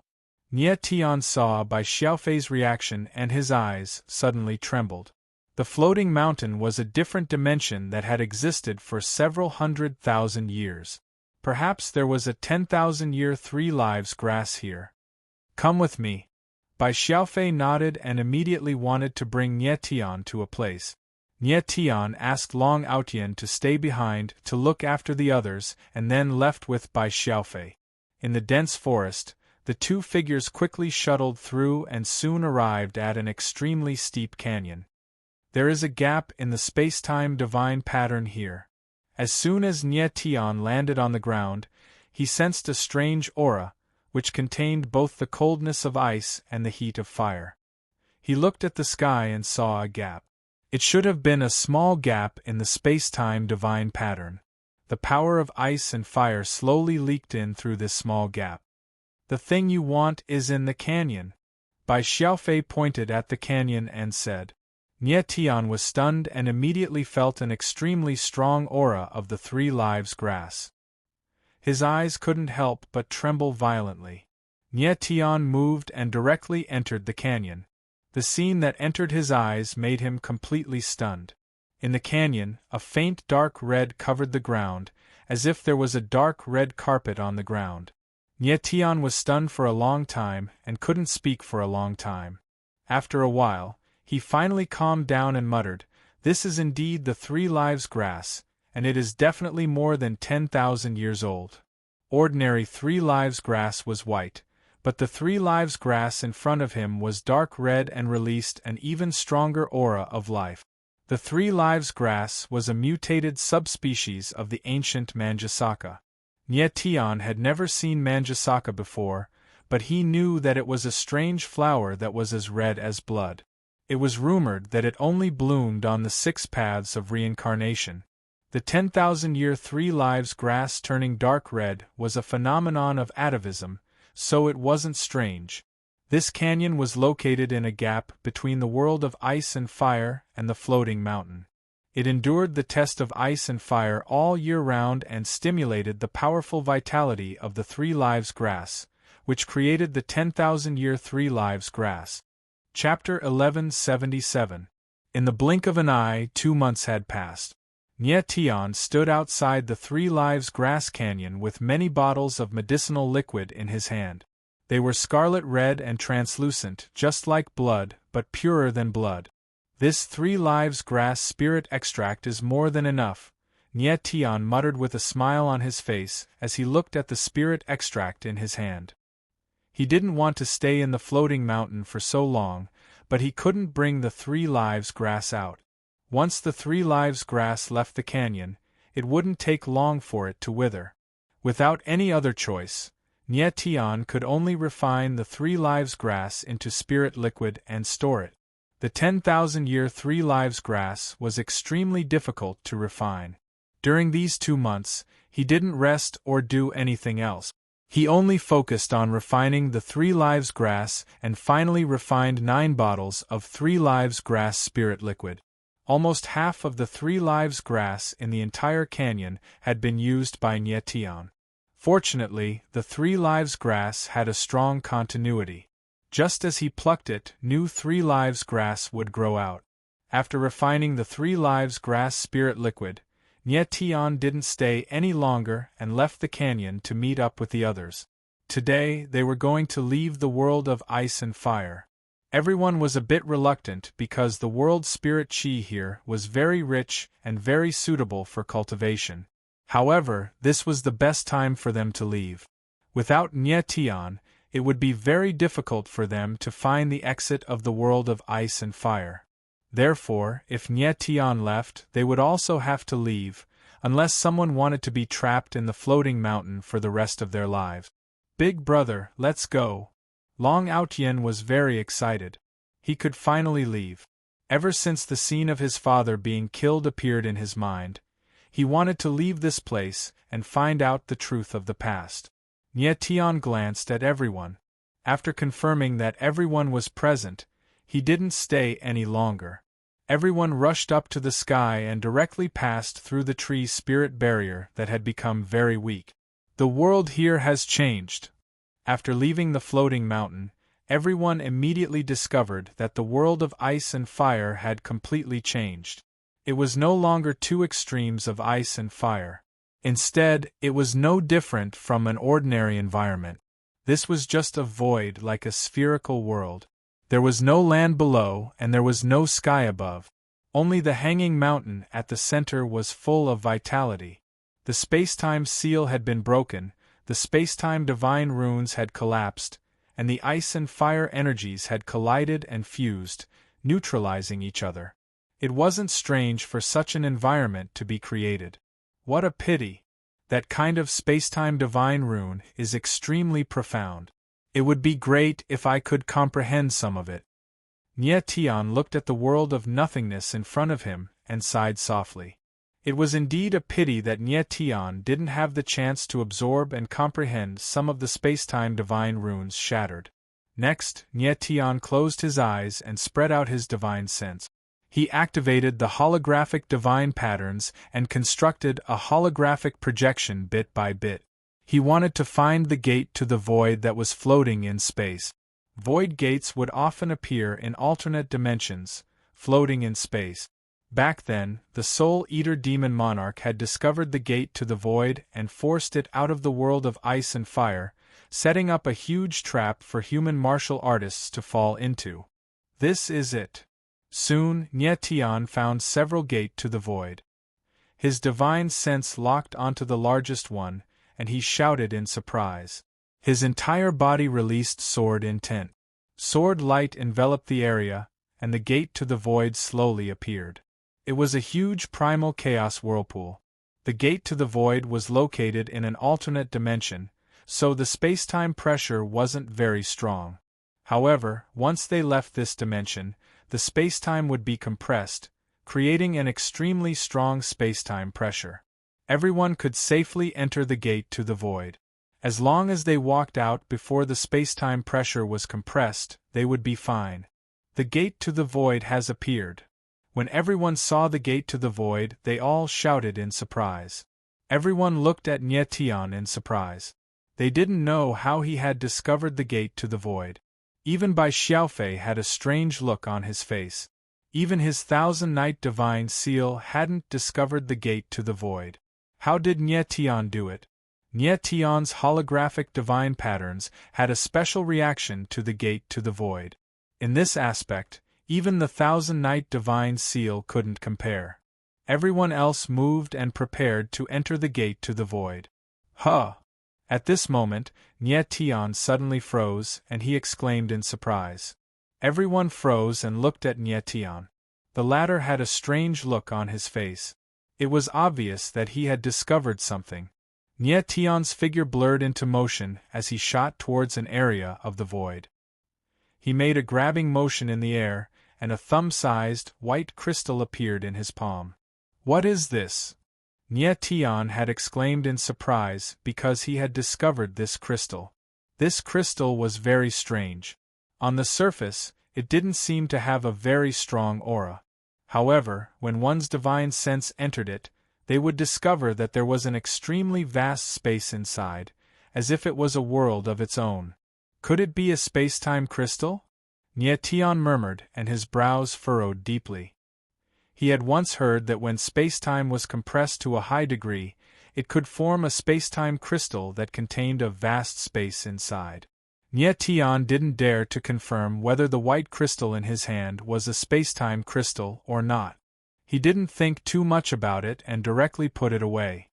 Nie Tian saw Bai Xiaofei's reaction and his eyes suddenly trembled. The floating mountain was a different dimension that had existed for several 100,000 years. Perhaps there was a 10,000-year 3 lives grass here. "Come with me." Bai Xiaofei nodded and immediately wanted to bring Nie Tian to a place. Nie Tian asked Long Outian to stay behind to look after the others and then left with Bai Xiaofei. In the dense forest, the two figures quickly shuttled through and soon arrived at an extremely steep canyon. There is a gap in the space-time divine pattern here. As soon as Nie Tian landed on the ground, he sensed a strange aura, which contained both the coldness of ice and the heat of fire. He looked at the sky and saw a gap. It should have been a small gap in the space-time divine pattern. The power of ice and fire slowly leaked in through this small gap. "The thing you want is in the canyon." Bai Xiaofei pointed at the canyon and said. Nie Tian was stunned and immediately felt an extremely strong aura of the 3 lives grass. His eyes couldn't help but tremble violently. Nie Tian moved and directly entered the canyon. The scene that entered his eyes made him completely stunned. In the canyon, a faint dark red covered the ground, as if there was a dark red carpet on the ground. Nie Tian was stunned for a long time and couldn't speak for a long time. After a while, he finally calmed down and muttered, "This is indeed the 3 lives grass, and it is definitely more than 10,000 years old." Ordinary 3 lives grass was white, but the 3 lives grass in front of him was dark red and released an even stronger aura of life. The 3 lives grass was a mutated subspecies of the ancient Manjusaka. Nie Tian had never seen Manjusaka before, but he knew that it was a strange flower that was as red as blood. It was rumored that it only bloomed on the 6 paths of reincarnation. The 10,000-year 3 lives grass turning dark red was a phenomenon of atavism, so it wasn't strange. This canyon was located in a gap between the world of ice and fire and the floating mountain. It endured the test of ice and fire all year round and stimulated the powerful vitality of the 3 lives grass, which created the 10,000-year 3 lives grass. Chapter 1177. In the blink of an eye, 2 months had passed. Nie Tian stood outside the 3 lives grass canyon with many bottles of medicinal liquid in his hand. They were scarlet red and translucent, just like blood, but purer than blood. "This 3 lives grass spirit extract is more than enough," Nie Tian muttered with a smile on his face as he looked at the spirit extract in his hand. He didn't want to stay in the floating mountain for so long, but he couldn't bring the 3 lives grass out. Once the 3 lives grass left the canyon, it wouldn't take long for it to wither. Without any other choice, Nie Tian could only refine the 3 lives grass into spirit liquid and store it. The 10,000-year 3 lives grass was extremely difficult to refine. During these 2 months, he didn't rest or do anything else. He only focused on refining the 3 lives grass and finally refined 9 bottles of 3 lives grass spirit liquid. Almost half of the 3 lives grass in the entire canyon had been used by Nie Tian. Fortunately, the 3 lives grass had a strong continuity. Just as he plucked it, new 3 lives grass would grow out. After refining the 3 lives grass spirit liquid, Nyetian didn't stay any longer and left the canyon to meet up with the others. Today, they were going to leave the world of ice and fire. Everyone was a bit reluctant because the world spirit chi here was very rich and very suitable for cultivation. However, this was the best time for them to leave. Without Nyetian, it would be very difficult for them to find the exit of the world of ice and fire. Therefore, if Nyetian left, they would also have to leave, unless someone wanted to be trapped in the floating mountain for the rest of their lives. Big brother, let's go. Long Outyen was very excited. He could finally leave. Ever since the scene of his father being killed appeared in his mind, he wanted to leave this place and find out the truth of the past. Nyetian glanced at everyone. After confirming that everyone was present, he didn't stay any longer. Everyone rushed up to the sky and directly passed through the tree spirit barrier that had become very weak. The world here has changed. After leaving the floating mountain, everyone immediately discovered that the world of ice and fire had completely changed. It was no longer 2 extremes of ice and fire. Instead, it was no different from an ordinary environment. This was just a void like a spherical world. There was no land below and there was no sky above. Only the hanging mountain at the center was full of vitality. The space-time seal had been broken, the space-time divine runes had collapsed, and the ice and fire energies had collided and fused, neutralizing each other. It wasn't strange for such an environment to be created. What a pity! That kind of space-time divine rune is extremely profound. It would be great if I could comprehend some of it. Nyetian looked at the world of nothingness in front of him and sighed softly. It was indeed a pity that Nyetian didn't have the chance to absorb and comprehend some of the space-time divine runes shattered. Next, Nyetian closed his eyes and spread out his divine sense. He activated the holographic divine patterns and constructed a holographic projection bit by bit. He wanted to find the gate to the void that was floating in space. Void gates would often appear in alternate dimensions, floating in space. Back then, the soul-eater demon Monarch had discovered the gate to the void and forced it out of the world of ice and fire, setting up a huge trap for human martial artists to fall into. This is it. Soon, Nyetian found several gates to the void. His divine sense locked onto the largest one, and he shouted in surprise. His entire body released sword intent. Sword light enveloped the area, and the gate to the void slowly appeared. It was a huge primal chaos whirlpool. The gate to the void was located in an alternate dimension, so the space-time pressure wasn't very strong. However, once they left this dimension, the space-time would be compressed, creating an extremely strong space-time pressure. Everyone could safely enter the gate to the void. As long as they walked out before the space-time pressure was compressed, they would be fine. The gate to the void has appeared. When everyone saw the gate to the void, they all shouted in surprise. Everyone looked at Nyetian in surprise. They didn't know how he had discovered the gate to the void. Even Bai Xiaofei had a strange look on his face. Even his 1000-night divine seal hadn't discovered the gate to the void. How did Nyetian do it? Nyetian's holographic divine patterns had a special reaction to the gate to the void. In this aspect, even the 1000-night divine seal couldn't compare. Everyone else moved and prepared to enter the gate to the void. Huh! At this moment, Nyetian suddenly froze and he exclaimed in surprise. Everyone froze and looked at Nyetian. The latter had a strange look on his face. It was obvious that he had discovered something. Nyetian's figure blurred into motion as he shot towards an area of the void. He made a grabbing motion in the air, and a thumb-sized, white crystal appeared in his palm. What is this? Nyetian had exclaimed in surprise because he had discovered this crystal. This crystal was very strange. On the surface, it didn't seem to have a very strong aura. However, when one's divine sense entered it, they would discover that there was an extremely vast space inside, as if it was a world of its own. Could it be a space-time crystal? Nyetian murmured, and his brows furrowed deeply. He had once heard that when space-time was compressed to a high degree, it could form a space-time crystal that contained a vast space inside. Nyetian didn't dare to confirm whether the white crystal in his hand was a space-time crystal or not. He didn't think too much about it and directly put it away.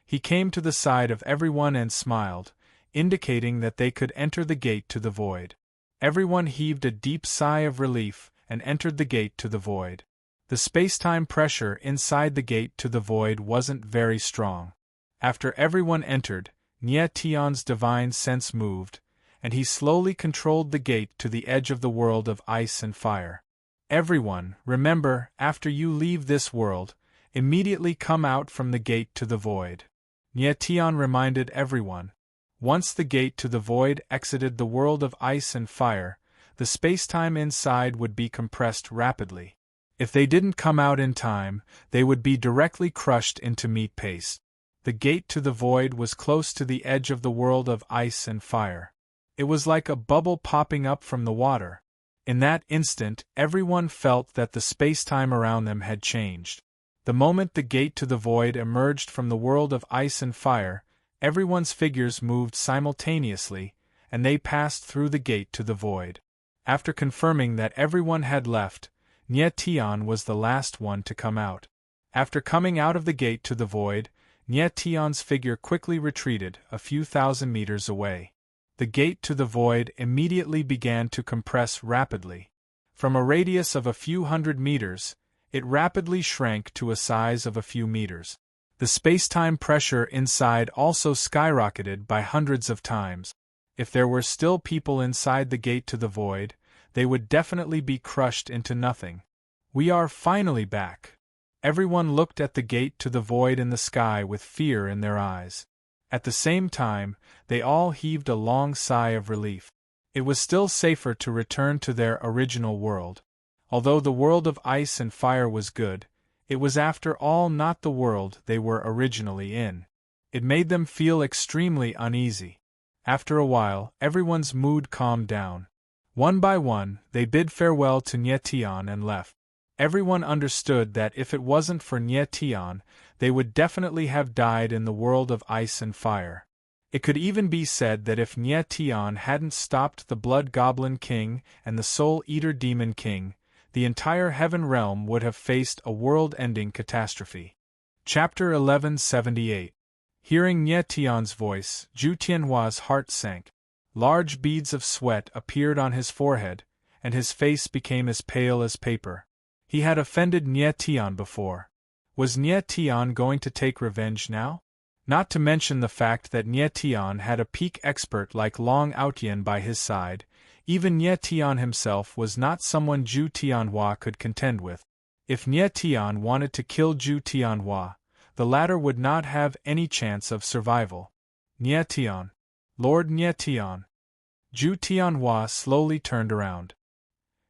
He came to the side of everyone and smiled, indicating that they could enter the gate to the void. Everyone heaved a deep sigh of relief and entered the gate to the void. The space-time pressure inside the gate to the void wasn't very strong. After everyone entered, Nyetian's divine sense moved, and he slowly controlled the gate to the edge of the world of ice and fire. Everyone, remember, after you leave this world, immediately come out from the gate to the void. Nyetian reminded everyone. Once the gate to the void exited the world of ice and fire, the space-time inside would be compressed rapidly. If they didn't come out in time, they would be directly crushed into meat paste. The gate to the void was close to the edge of the world of ice and fire. It was like a bubble popping up from the water. In that instant, everyone felt that the space-time around them had changed. The moment the gate to the void emerged from the world of ice and fire, everyone's figures moved simultaneously, and they passed through the gate to the void. After confirming that everyone had left, Nyetian was the last one to come out. After coming out of the gate to the void, Nyetian's figure quickly retreated a few thousand meters away. The gate to the void immediately began to compress rapidly. From a radius of a few hundred meters, it rapidly shrank to a size of a few meters. The space-time pressure inside also skyrocketed by hundreds of times. If there were still people inside the gate to the void, they would definitely be crushed into nothing. We are finally back. Everyone looked at the gate to the void in the sky with fear in their eyes. At the same time, they all heaved a long sigh of relief. It was still safer to return to their original world. Although the world of ice and fire was good, it was after all not the world they were originally in. It made them feel extremely uneasy. After a while, everyone's mood calmed down. One by one, they bid farewell to Nyetian and left. Everyone understood that if it wasn't for Nyetian, they would definitely have died in the world of ice and fire. It could even be said that if Nyetian hadn't stopped the Blood Goblin King and the Soul Eater Demon King, the entire Heaven Realm would have faced a world-ending catastrophe. Chapter 1178. Hearing Nyetian's voice, Zhu Tianhua's heart sank. Large beads of sweat appeared on his forehead, and his face became as pale as paper. He had offended Nyetian before. Was Nyetian going to take revenge now? Not to mention the fact that Nyetian had a peak expert like Long Outyen by his side, even Nyetian himself was not someone Zhu Tianhua could contend with. If Nyetian wanted to kill Zhu Tianhua, the latter would not have any chance of survival. Nyetian. Lord Nyetian. Zhu Tianhua slowly turned around.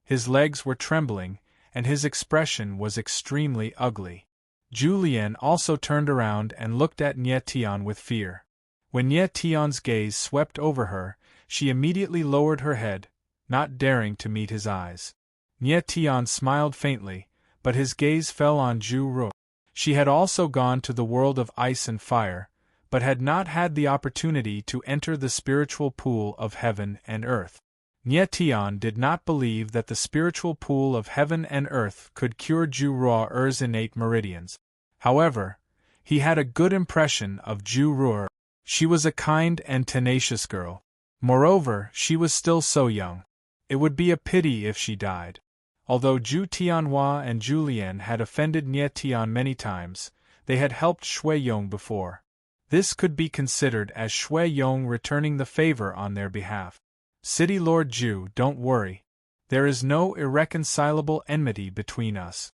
His legs were trembling, and his expression was extremely ugly. Zhu Lian also turned around and looked at Nyetian with fear. When Nyetian's gaze swept over her, she immediately lowered her head, not daring to meet his eyes. Nyetian smiled faintly, but his gaze fell on Zhu Ru. She had also gone to the world of ice and fire, but had not had the opportunity to enter the spiritual pool of heaven and earth. Nyetian did not believe that the spiritual pool of heaven and earth could cure Zhu Ruer's innate meridians. However, he had a good impression of Zhu Ruer. She was a kind and tenacious girl. Moreover, she was still so young. It would be a pity if she died. Although Zhu Tianhua and Zhu Lian had offended Nyetian many times, they had helped Shui Yong before. This could be considered as Shui Yong returning the favor on their behalf. City Lord Zhu, don't worry. There is no irreconcilable enmity between us.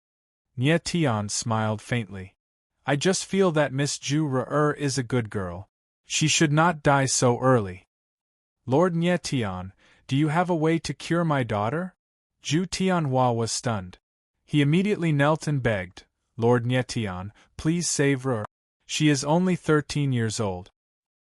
Nyetian smiled faintly. I just feel that Miss Zhu Ruer is a good girl. She should not die so early. Lord Nyetian, do you have a way to cure my daughter? Zhu Tianhua was stunned. He immediately knelt and begged, Lord Nyetian, please save her. She is only 13 years old.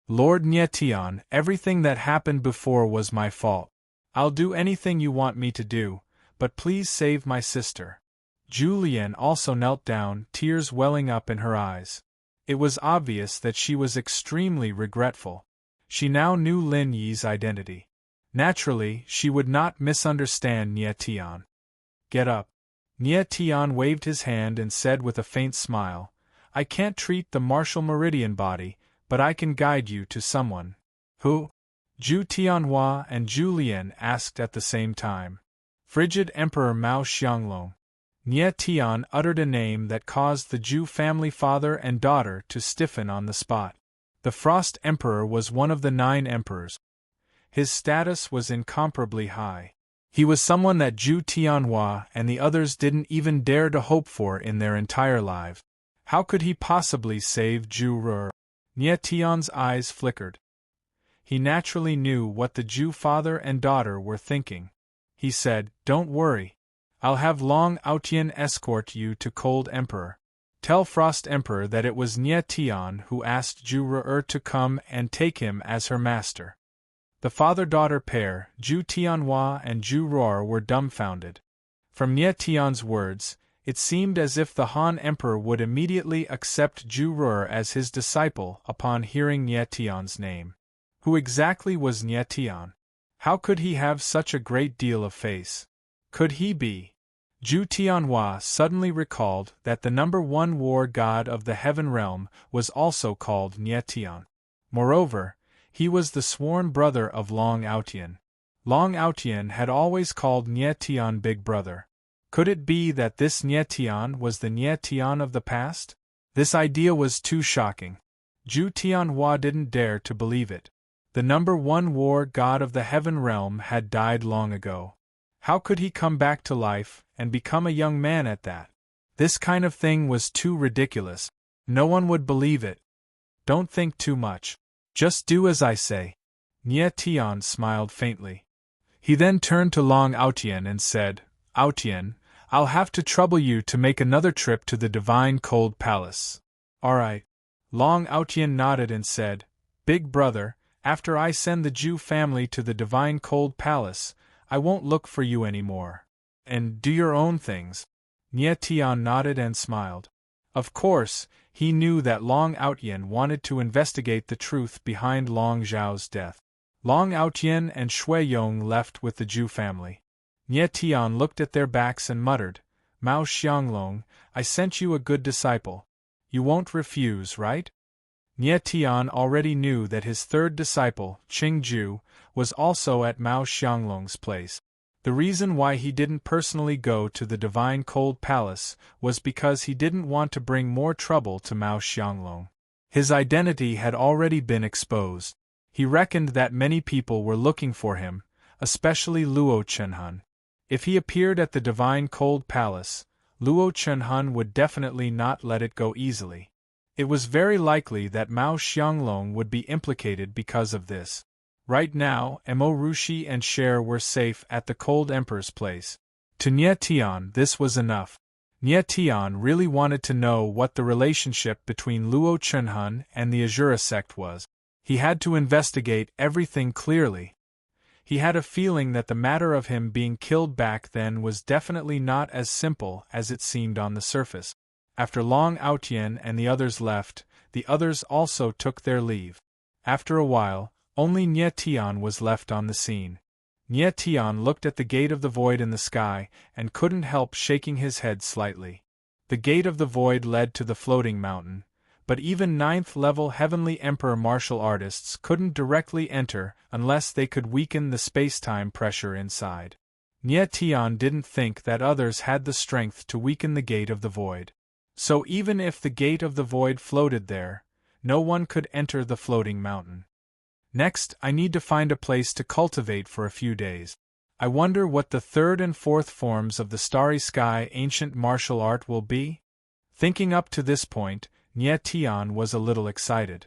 Lord Nyetian, everything that happened before was my fault. I'll do anything you want me to do, but please save my sister. Julian also knelt down, tears welling up in her eyes. It was obvious that she was extremely regretful. She now knew Lin Yi's identity. Naturally, she would not misunderstand Nyetian. Get up. Nyetian waved his hand and said with a faint smile, I can't treat the martial meridian body, but I can guide you to someone. Who? Zhu Tianhua and Julian asked at the same time. Frigid Emperor Mao Xianglong. Nyetian uttered a name that caused the Zhu family father and daughter to stiffen on the spot. The Frost Emperor was one of the 9 emperors. His status was incomparably high. He was someone that Zhu Tianhua and the others didn't even dare to hope for in their entire lives. How could he possibly save Zhu Ru? Nyetian's eyes flickered. He naturally knew what the Zhu father and daughter were thinking. He said, Don't worry. I'll have Long Aotian escort you to Cold Emperor. Tell Frost Emperor that it was Nyetian who asked Zhu Ru to come and take him as her master. The father-daughter pair, Zhu Tianhua and Zhu Ru, were dumbfounded. From Nyetian's words, it seemed as if the Han Emperor would immediately accept Zhu Ru as his disciple upon hearing Nyetian's name. Who exactly was Nyetian? How could he have such a great deal of face? Could he be? Zhu Tianhua suddenly recalled that the number 1 war god of the heaven realm was also called Nyetian. Moreover, he was the sworn brother of Long Aotian. Long Aotian had always called Nyetian Big Brother. Could it be that this Nyetian was the Nyetian of the past? This idea was too shocking. Zhu Tianhua didn't dare to believe it. The number 1 war god of the heaven realm had died long ago. How could he come back to life and become a young man at that? This kind of thing was too ridiculous. No one would believe it. Don't think too much. Just do as I say. Nyetian smiled faintly. He then turned to Long Aotian and said, Aotian, I'll have to trouble you to make another trip to the Divine Cold Palace. All right. Long Aotian nodded and said, Big brother, after I send the Zhu family to the Divine Cold Palace, I won't look for you anymore. And do your own things. Nyetian nodded and smiled. Of course, he knew that Long Aotian wanted to investigate the truth behind Long Zhao's death. Long Aotian and Shui Yong left with the Zhu family. Nyetian looked at their backs and muttered, Mao Xianglong, I sent you a good disciple. You won't refuse, right? Nyetian already knew that his 3rd disciple, Qingju, was also at Mao Xianglong's place. The reason why he didn't personally go to the Divine Cold Palace was because he didn't want to bring more trouble to Mao Xianglong. His identity had already been exposed. He reckoned that many people were looking for him, especially Luo Chenhun. If he appeared at the Divine Cold Palace, Luo Chenhun would definitely not let it go easily. It was very likely that Mao Xianglong would be implicated because of this. Right now, Mo Rushi and Cher were safe at the Cold Emperor's place. To Nyetian, this was enough. Nyetian really wanted to know what the relationship between Luo Chenhun and the Azura sect was. He had to investigate everything clearly. He had a feeling that the matter of him being killed back then was definitely not as simple as it seemed on the surface. After Long Aotian and the others left, the others also took their leave. After a while, only Nyetian was left on the scene. Nyetian looked at the gate of the void in the sky and couldn't help shaking his head slightly. The gate of the void led to the floating mountain, but even 9th-level Heavenly Emperor martial artists couldn't directly enter unless they could weaken the space-time pressure inside. Nyetian didn't think that others had the strength to weaken the gate of the void. So even if the gate of the void floated there, no one could enter the floating mountain. Next, I need to find a place to cultivate for a few days. I wonder what the 3rd and 4th forms of the Starry Sky ancient martial art will be? Thinking up to this point, Nyetian was a little excited.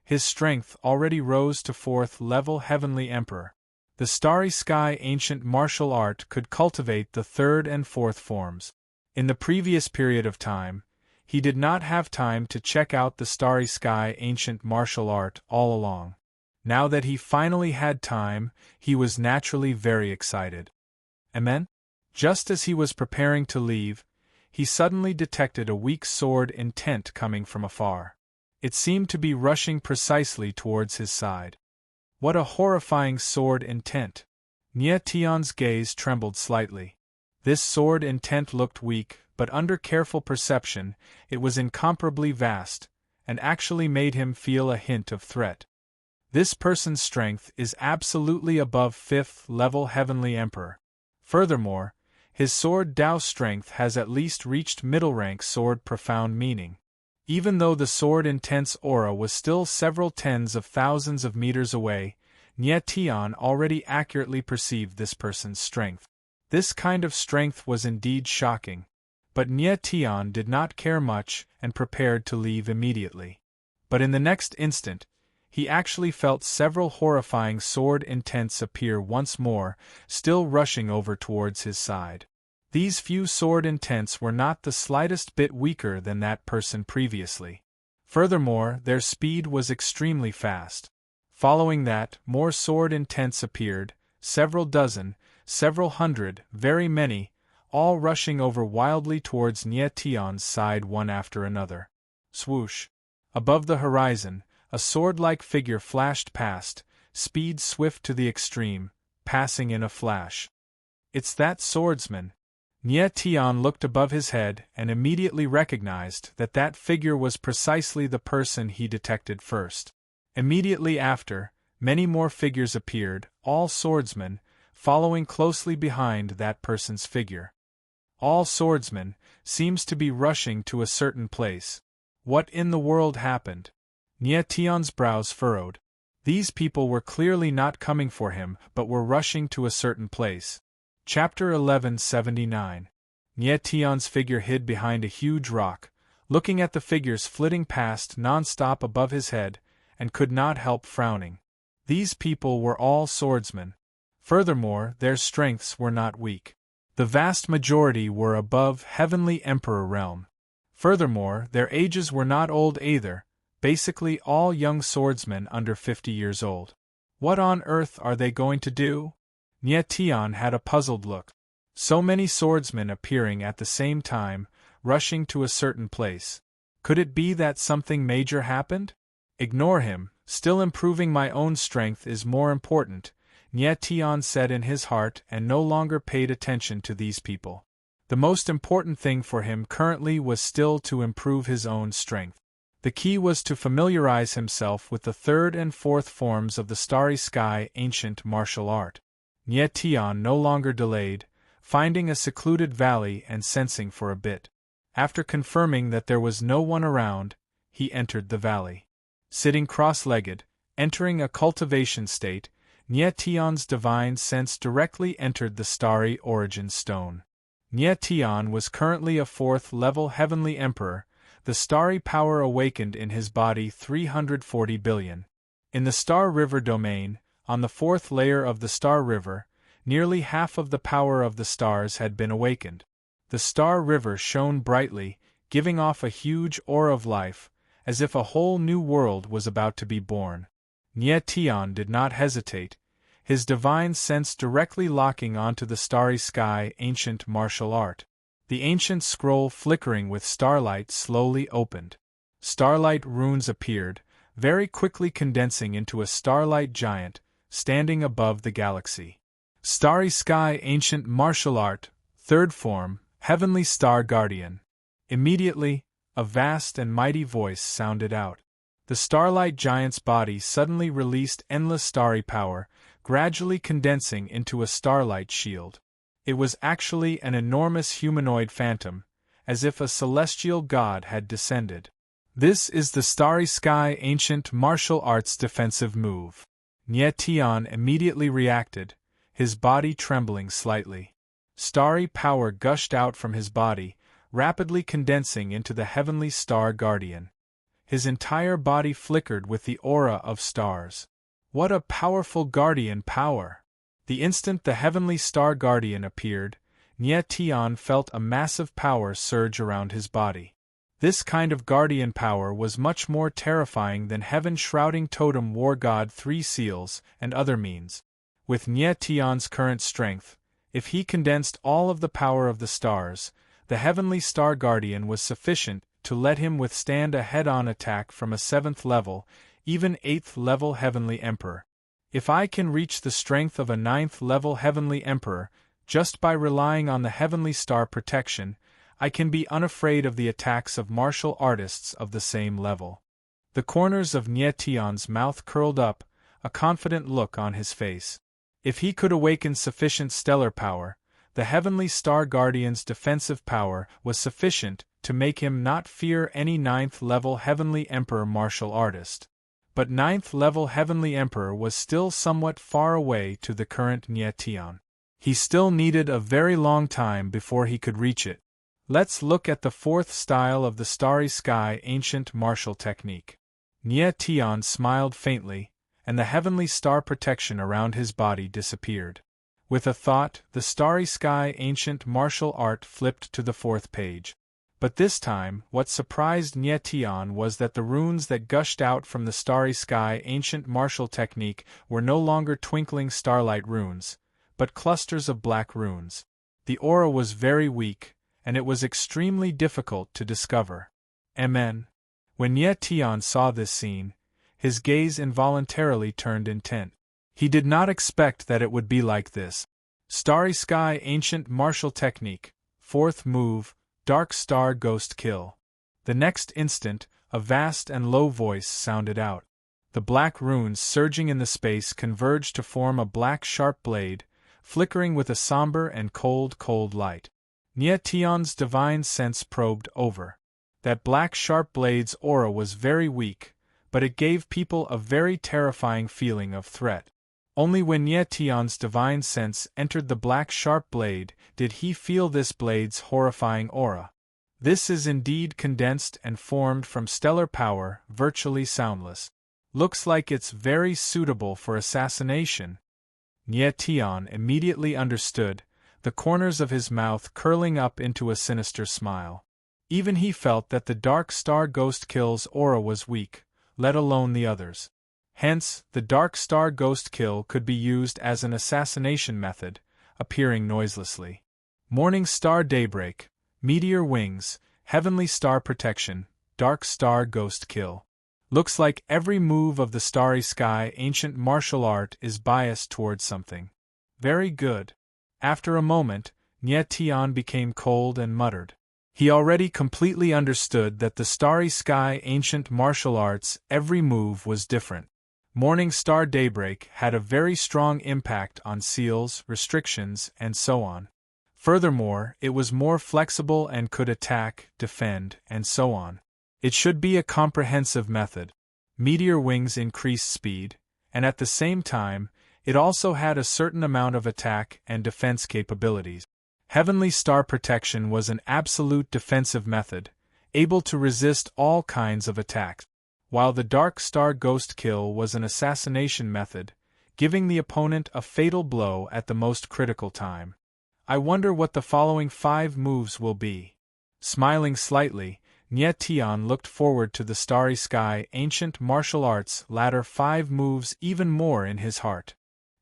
His strength already rose to 4th level Heavenly Emperor. The Starry Sky ancient martial art could cultivate the 3rd and 4th forms. In the previous period of time, he did not have time to check out the starry sky ancient martial art all along. Now that he finally had time, he was naturally very excited. Amen? Just as he was preparing to leave, he suddenly detected a weak sword intent coming from afar. It seemed to be rushing precisely towards his side. What a horrifying sword intent! Nye Tian's gaze trembled slightly. This sword intent looked weak, but under careful perception, it was incomparably vast, and actually made him feel a hint of threat. This person's strength is absolutely above 5th level Heavenly Emperor. Furthermore, his sword Dao strength has at least reached middle rank sword profound meaning. Even though the sword intense aura was still several tens of thousands of meters away, Nye Tian already accurately perceived this person's strength. This kind of strength was indeed shocking. But Nye Tian did not care much and prepared to leave immediately. But in the next instant, he actually felt several horrifying sword intents appear once more, still rushing over towards his side. These few sword intents were not the slightest bit weaker than that person previously. Furthermore, their speed was extremely fast. Following that, more sword intents appeared, several dozen, several hundred, very many, all rushing over wildly towards Nye Tian's side one after another. Swoosh! Above the horizon, a sword-like figure flashed past, speed swift to the extreme, passing in a flash. It's that swordsman! Nye Tian looked above his head and immediately recognized that that figure was precisely the person he detected first. Immediately after, many more figures appeared, all swordsmen, following closely behind that person's figure. All swordsmen seems to be rushing to a certain place. What in the world happened? Nye Tian's brows furrowed. These people were clearly not coming for him but were rushing to a certain place. Chapter 1179. Nye Tian's figure hid behind a huge rock, looking at the figures flitting past non-stop above his head, and could not help frowning. These people were all swordsmen. Furthermore, their strengths were not weak. The vast majority were above Heavenly Emperor realm. Furthermore, their ages were not old either, basically all young swordsmen under 50 years old. What on earth are they going to do? Nye Tian had a puzzled look. So many swordsmen appearing at the same time, rushing to a certain place. Could it be that something major happened? Ignore him, still improving my own strength is more important, Nye Tian said in his heart and no longer paid attention to these people. The most important thing for him currently was still to improve his own strength. The key was to familiarize himself with the 3rd and 4th forms of the starry sky ancient martial art. Nye Tian no longer delayed, finding a secluded valley and sensing for a bit. After confirming that there was no one around, he entered the valley. Sitting cross-legged, entering a cultivation state, Nye Tian's divine sense directly entered the starry origin stone. Nye Tian was currently a 4th level Heavenly Emperor, the starry power awakened in his body 340 billion. In the Star River domain, on the 4th layer of the Star River, nearly half of the power of the stars had been awakened. The Star River shone brightly, giving off a huge aura of life, as if a whole new world was about to be born. Nye Tian did not hesitate, his divine sense directly locking onto the starry sky ancient martial art. The ancient scroll flickering with starlight slowly opened. Starlight runes appeared, very quickly condensing into a starlight giant, standing above the galaxy. Starry sky ancient martial art, 3rd form, Heavenly Star Guardian. Immediately, a vast and mighty voice sounded out. The starlight giant's body suddenly released endless starry power, gradually condensing into a starlight shield. It was actually an enormous humanoid phantom, as if a celestial god had descended. This is the starry sky ancient martial arts defensive move. Nye Tian immediately reacted, his body trembling slightly. Starry power gushed out from his body, rapidly condensing into the Heavenly Star Guardian. His entire body flickered with the aura of stars. What a powerful guardian power! The instant the Heavenly Star Guardian appeared, Nie Tian felt a massive power surge around his body. This kind of guardian power was much more terrifying than heaven-shrouding totem war god 3 seals and other means. With Nie Tian's current strength, if he condensed all of the power of the stars, the heavenly star guardian was sufficient to let him withstand a head-on attack from a 7th level, even 8th level heavenly emperor. If I can reach the strength of a 9th level heavenly emperor, just by relying on the heavenly star protection, I can be unafraid of the attacks of martial artists of the same level. The corners of Nie Tian's mouth curled up, a confident look on his face. If he could awaken sufficient stellar power, the heavenly star guardian's defensive power was sufficient to make him not fear any 9th level heavenly emperor martial artist. But 9th level heavenly emperor was still somewhat far away to the current Nie Tian. He still needed a very long time before he could reach it. Let's look at the 4th style of the starry sky ancient martial technique. Nie Tian smiled faintly, and the heavenly star protection around his body disappeared. With a thought, the starry sky ancient martial art flipped to the 4th page. But this time, what surprised Nie Tian was that the runes that gushed out from the starry sky ancient martial technique were no longer twinkling starlight runes, but clusters of black runes. The aura was very weak, and it was extremely difficult to discover. Amen. When Nie Tian saw this scene, his gaze involuntarily turned intent. He did not expect that it would be like this. Starry sky ancient martial technique, 4th move, Dark Star Ghost Kill. The next instant, a vast and low voice sounded out. The black runes surging in the space converged to form a black sharp blade, flickering with a somber and cold light. Nie Tian's divine sense probed over. That black sharp blade's aura was very weak, but it gave people a very terrifying feeling of threat. Only when Nie Tian's divine sense entered the black sharp blade did he feel this blade's horrifying aura. This is indeed condensed and formed from stellar power, virtually soundless. Looks like it's very suitable for assassination. Nie Tian immediately understood, the corners of his mouth curling up into a sinister smile. Even he felt that the Dark Star Ghost Kill's aura was weak, let alone the others. Hence, the Dark Star Ghost Kill could be used as an assassination method, appearing noiselessly. Morning Star Daybreak, Meteor Wings, Heavenly Star Protection, Dark Star Ghost Kill. Looks like every move of the starry sky ancient martial art is biased towards something. Very good. After a moment, Nie Tian became cold and muttered. He already completely understood that the starry sky ancient martial arts' every move was different. Morning Star Daybreak had a very strong impact on seals, restrictions, and so on. Furthermore, it was more flexible and could attack, defend, and so on. It should be a comprehensive method. Meteor Wings increased speed, and at the same time, it also had a certain amount of attack and defense capabilities. Heavenly Star Protection was an absolute defensive method, able to resist all kinds of attacks, while the Dark Star Ghost Kill was an assassination method, giving the opponent a fatal blow at the most critical time. I wonder what the following 5 moves will be. Smiling slightly, Nie Tian looked forward to the starry sky ancient martial arts latter 5 moves even more in his heart.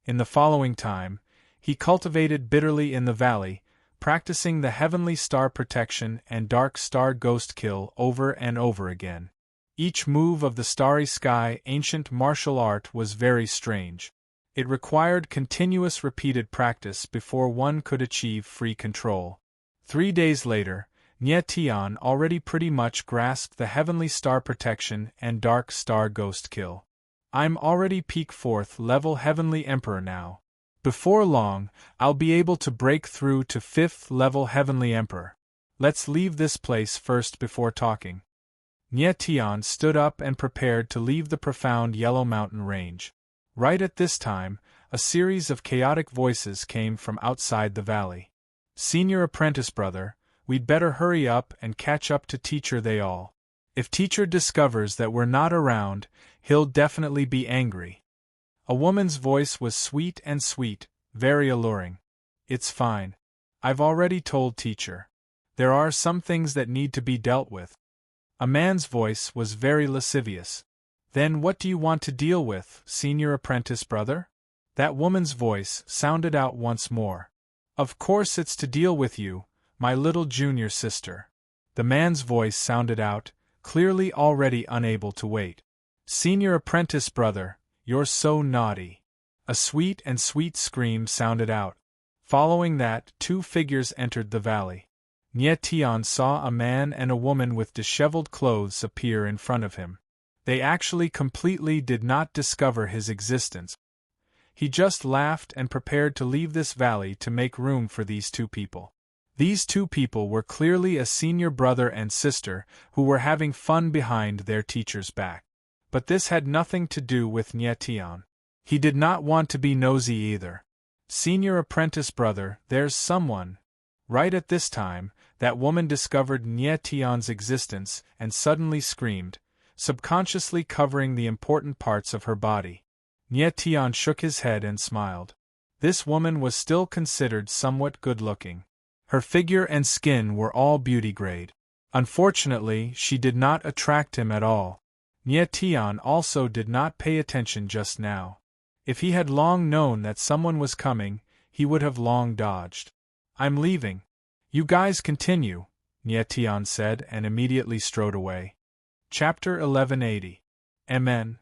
In the following time, he cultivated bitterly in the valley, practicing the Heavenly Star Protection and Dark Star Ghost Kill over and over again. Each move of the starry sky ancient martial art was very strange. It required continuous repeated practice before one could achieve free control. 3 days later, Nie Tian already pretty much grasped the Heavenly Star Protection and Dark Star Ghost Kill. I'm already peak 4th level Heavenly Emperor now. Before long, I'll be able to break through to 5th level Heavenly Emperor. Let's leave this place first before talking. Nie Tian stood up and prepared to leave the profound Yellow Mountain range. Right at this time, a series of chaotic voices came from outside the valley. Senior apprentice brother, we'd better hurry up and catch up to teacher they all. If teacher discovers that we're not around, he'll definitely be angry. A woman's voice was sweet, very alluring. It's fine. I've already told teacher. There are some things that need to be dealt with. A man's voice was very lascivious. Then what do you want to deal with, senior apprentice brother? That woman's voice sounded out once more. Of course it's to deal with you, my little junior sister. The man's voice sounded out, clearly already unable to wait. Senior apprentice brother, you're so naughty. A sweet scream sounded out. Following that, two figures entered the valley. Nye Tian saw a man and a woman with disheveled clothes appear in front of him. They actually completely did not discover his existence. He just laughed and prepared to leave this valley to make room for these two people. These two people were clearly a senior brother and sister who were having fun behind their teacher's back. But this had nothing to do with Nye Tian. He did not want to be nosy either. Senior apprentice brother, there's someone. Right at this time, that woman discovered Nye Tian's existence and suddenly screamed, subconsciously covering the important parts of her body. Nye Tian shook his head and smiled. This woman was still considered somewhat good-looking. Her figure and skin were all beauty grade. Unfortunately, she did not attract him at all. Nye Tian also did not pay attention just now. If he had long known that someone was coming, he would have long dodged. I'm leaving. You guys continue, Nye Tian said and immediately strode away. Chapter 1180. MN.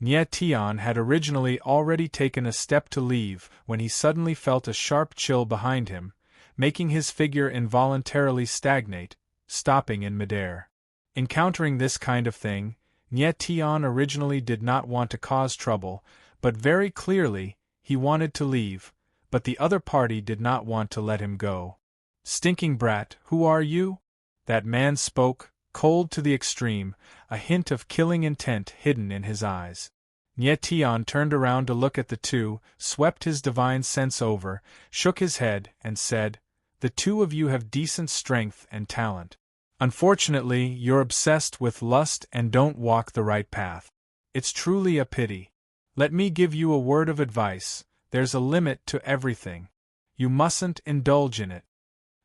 Nye Tian had originally already taken a step to leave when he suddenly felt a sharp chill behind him, making his figure involuntarily stagnate, stopping in midair. Encountering this kind of thing, Nye Tian originally did not want to cause trouble, but very clearly, he wanted to leave, but the other party did not want to let him go. Stinking brat, who are you? That man spoke, cold to the extreme, a hint of killing intent hidden in his eyes. Nye Tian turned around to look at the two, swept his divine sense over, shook his head, and said, The two of you have decent strength and talent. Unfortunately, you're obsessed with lust and don't walk the right path. It's truly a pity. Let me give you a word of advice, there's a limit to everything. You mustn't indulge in it.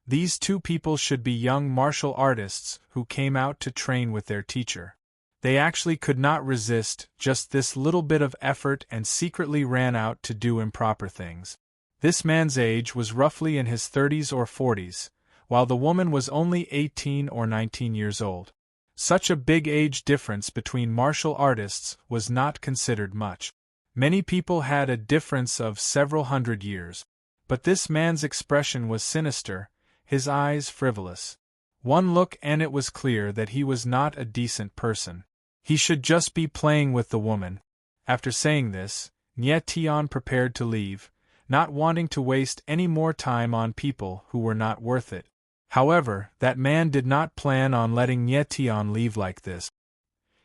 These two people should be young martial artists who came out to train with their teacher. They actually could not resist just this little bit of effort and secretly ran out to do improper things. This man's age was roughly in his 30s or 40s, while the woman was only 18 or 19 years old. Such a big age difference between martial artists was not considered much. Many people had a difference of several hundred years. But this man's expression was sinister, his eyes frivolous. One look and it was clear that he was not a decent person. He should just be playing with the woman. After saying this, Nye Tian prepared to leave, not wanting to waste any more time on people who were not worth it. However, that man did not plan on letting Nye Tian leave like this.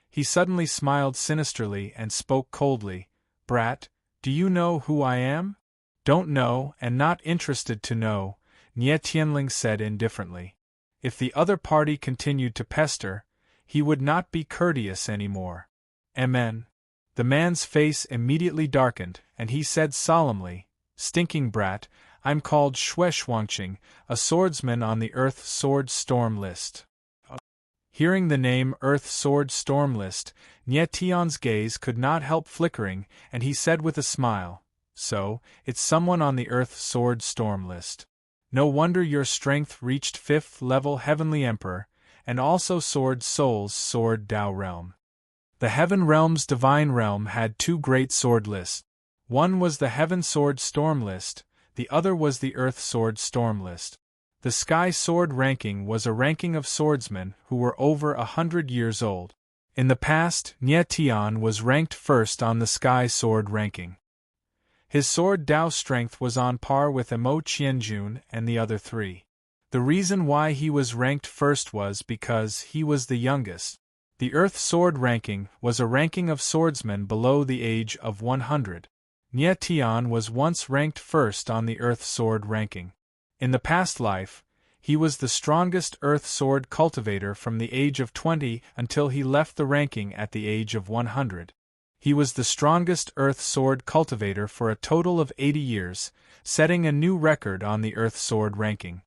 He suddenly smiled sinisterly and spoke coldly, Brat, do you know who I am? Don't know and not interested to know, Nye Tianling said indifferently. If the other party continued to pester, he would not be courteous anymore. Amen. The man's face immediately darkened, and he said solemnly, Stinking brat, I'm called Xue Shuangqing, a swordsman on the Earth Sword Storm list. Hearing the name Earth Sword Storm list, Nye Tian's gaze could not help flickering, and he said with a smile, So, it's someone on the Earth Sword Storm list. No wonder your strength reached 5th level Heavenly Emperor, and also Sword Soul's Sword Dao realm. The Heaven Realm's Divine Realm had two great sword lists. One was the Heaven Sword Storm list, the other was the Earth Sword Storm list. The Sky Sword ranking was a ranking of swordsmen who were over 100 years old. In the past, Nye Tian was ranked first on the Sky Sword ranking. His sword Dao strength was on par with Emo Qianjun and the other three. The reason why he was ranked first was because he was the youngest. The Earth Sword ranking was a ranking of swordsmen below the age of 100. Nye Tian was once ranked first on the Earth Sword ranking. In the past life, he was the strongest Earth Sword cultivator from the age of 20 until he left the ranking at the age of 100. He was the strongest earth sword cultivator for a total of 80 years, setting a new record on the earth sword ranking.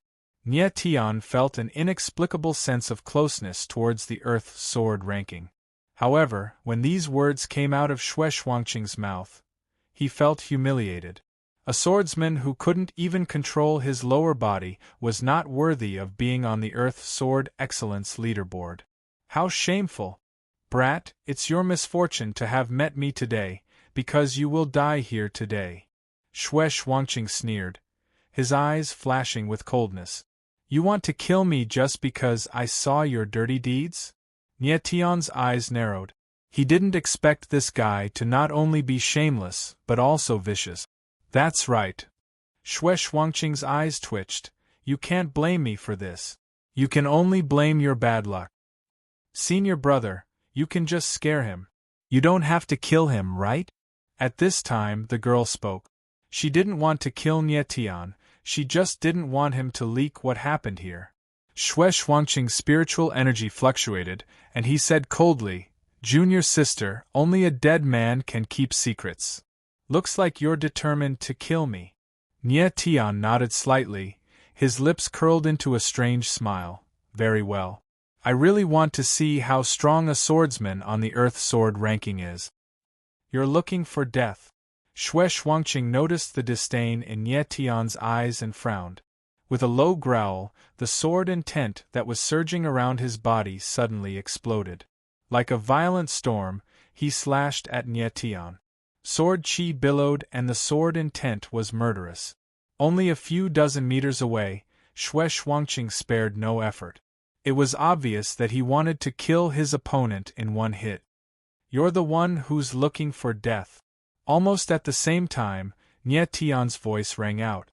Nie Tian felt an inexplicable sense of closeness towards the earth sword ranking. However, when these words came out of Xue Shuangqing's mouth, he felt humiliated. A swordsman who couldn't even control his lower body was not worthy of being on the earth sword excellence leaderboard. How shameful! Brat, it's your misfortune to have met me today, because you will die here today. Xue Shuangqing sneered, his eyes flashing with coldness. You want to kill me just because I saw your dirty deeds? Nie Tian's eyes narrowed. He didn't expect this guy to not only be shameless, but also vicious. That's right. Xue Shuangqing's eyes twitched. You can't blame me for this. You can only blame your bad luck. Senior brother, you can just scare him. You don't have to kill him, right? At this time, the girl spoke. She didn't want to kill Nie Tian, she just didn't want him to leak what happened here. Xue Shuangqing's spiritual energy fluctuated, and he said coldly, Junior sister, only a dead man can keep secrets. Looks like you're determined to kill me. Nie Tian nodded slightly, his lips curled into a strange smile. Very well. I really want to see how strong a swordsman on the earth sword ranking is. You're looking for death. Xue Shuangqing noticed the disdain in Nie Tian's eyes and frowned. With a low growl, the sword intent that was surging around his body suddenly exploded. Like a violent storm, he slashed at Nie Tian. Sword chi billowed and the sword intent was murderous. Only a few dozen meters away, Xue Shuangqing spared no effort. It was obvious that he wanted to kill his opponent in one hit. You're the one who's looking for death. Almost at the same time, Nie Tian's voice rang out.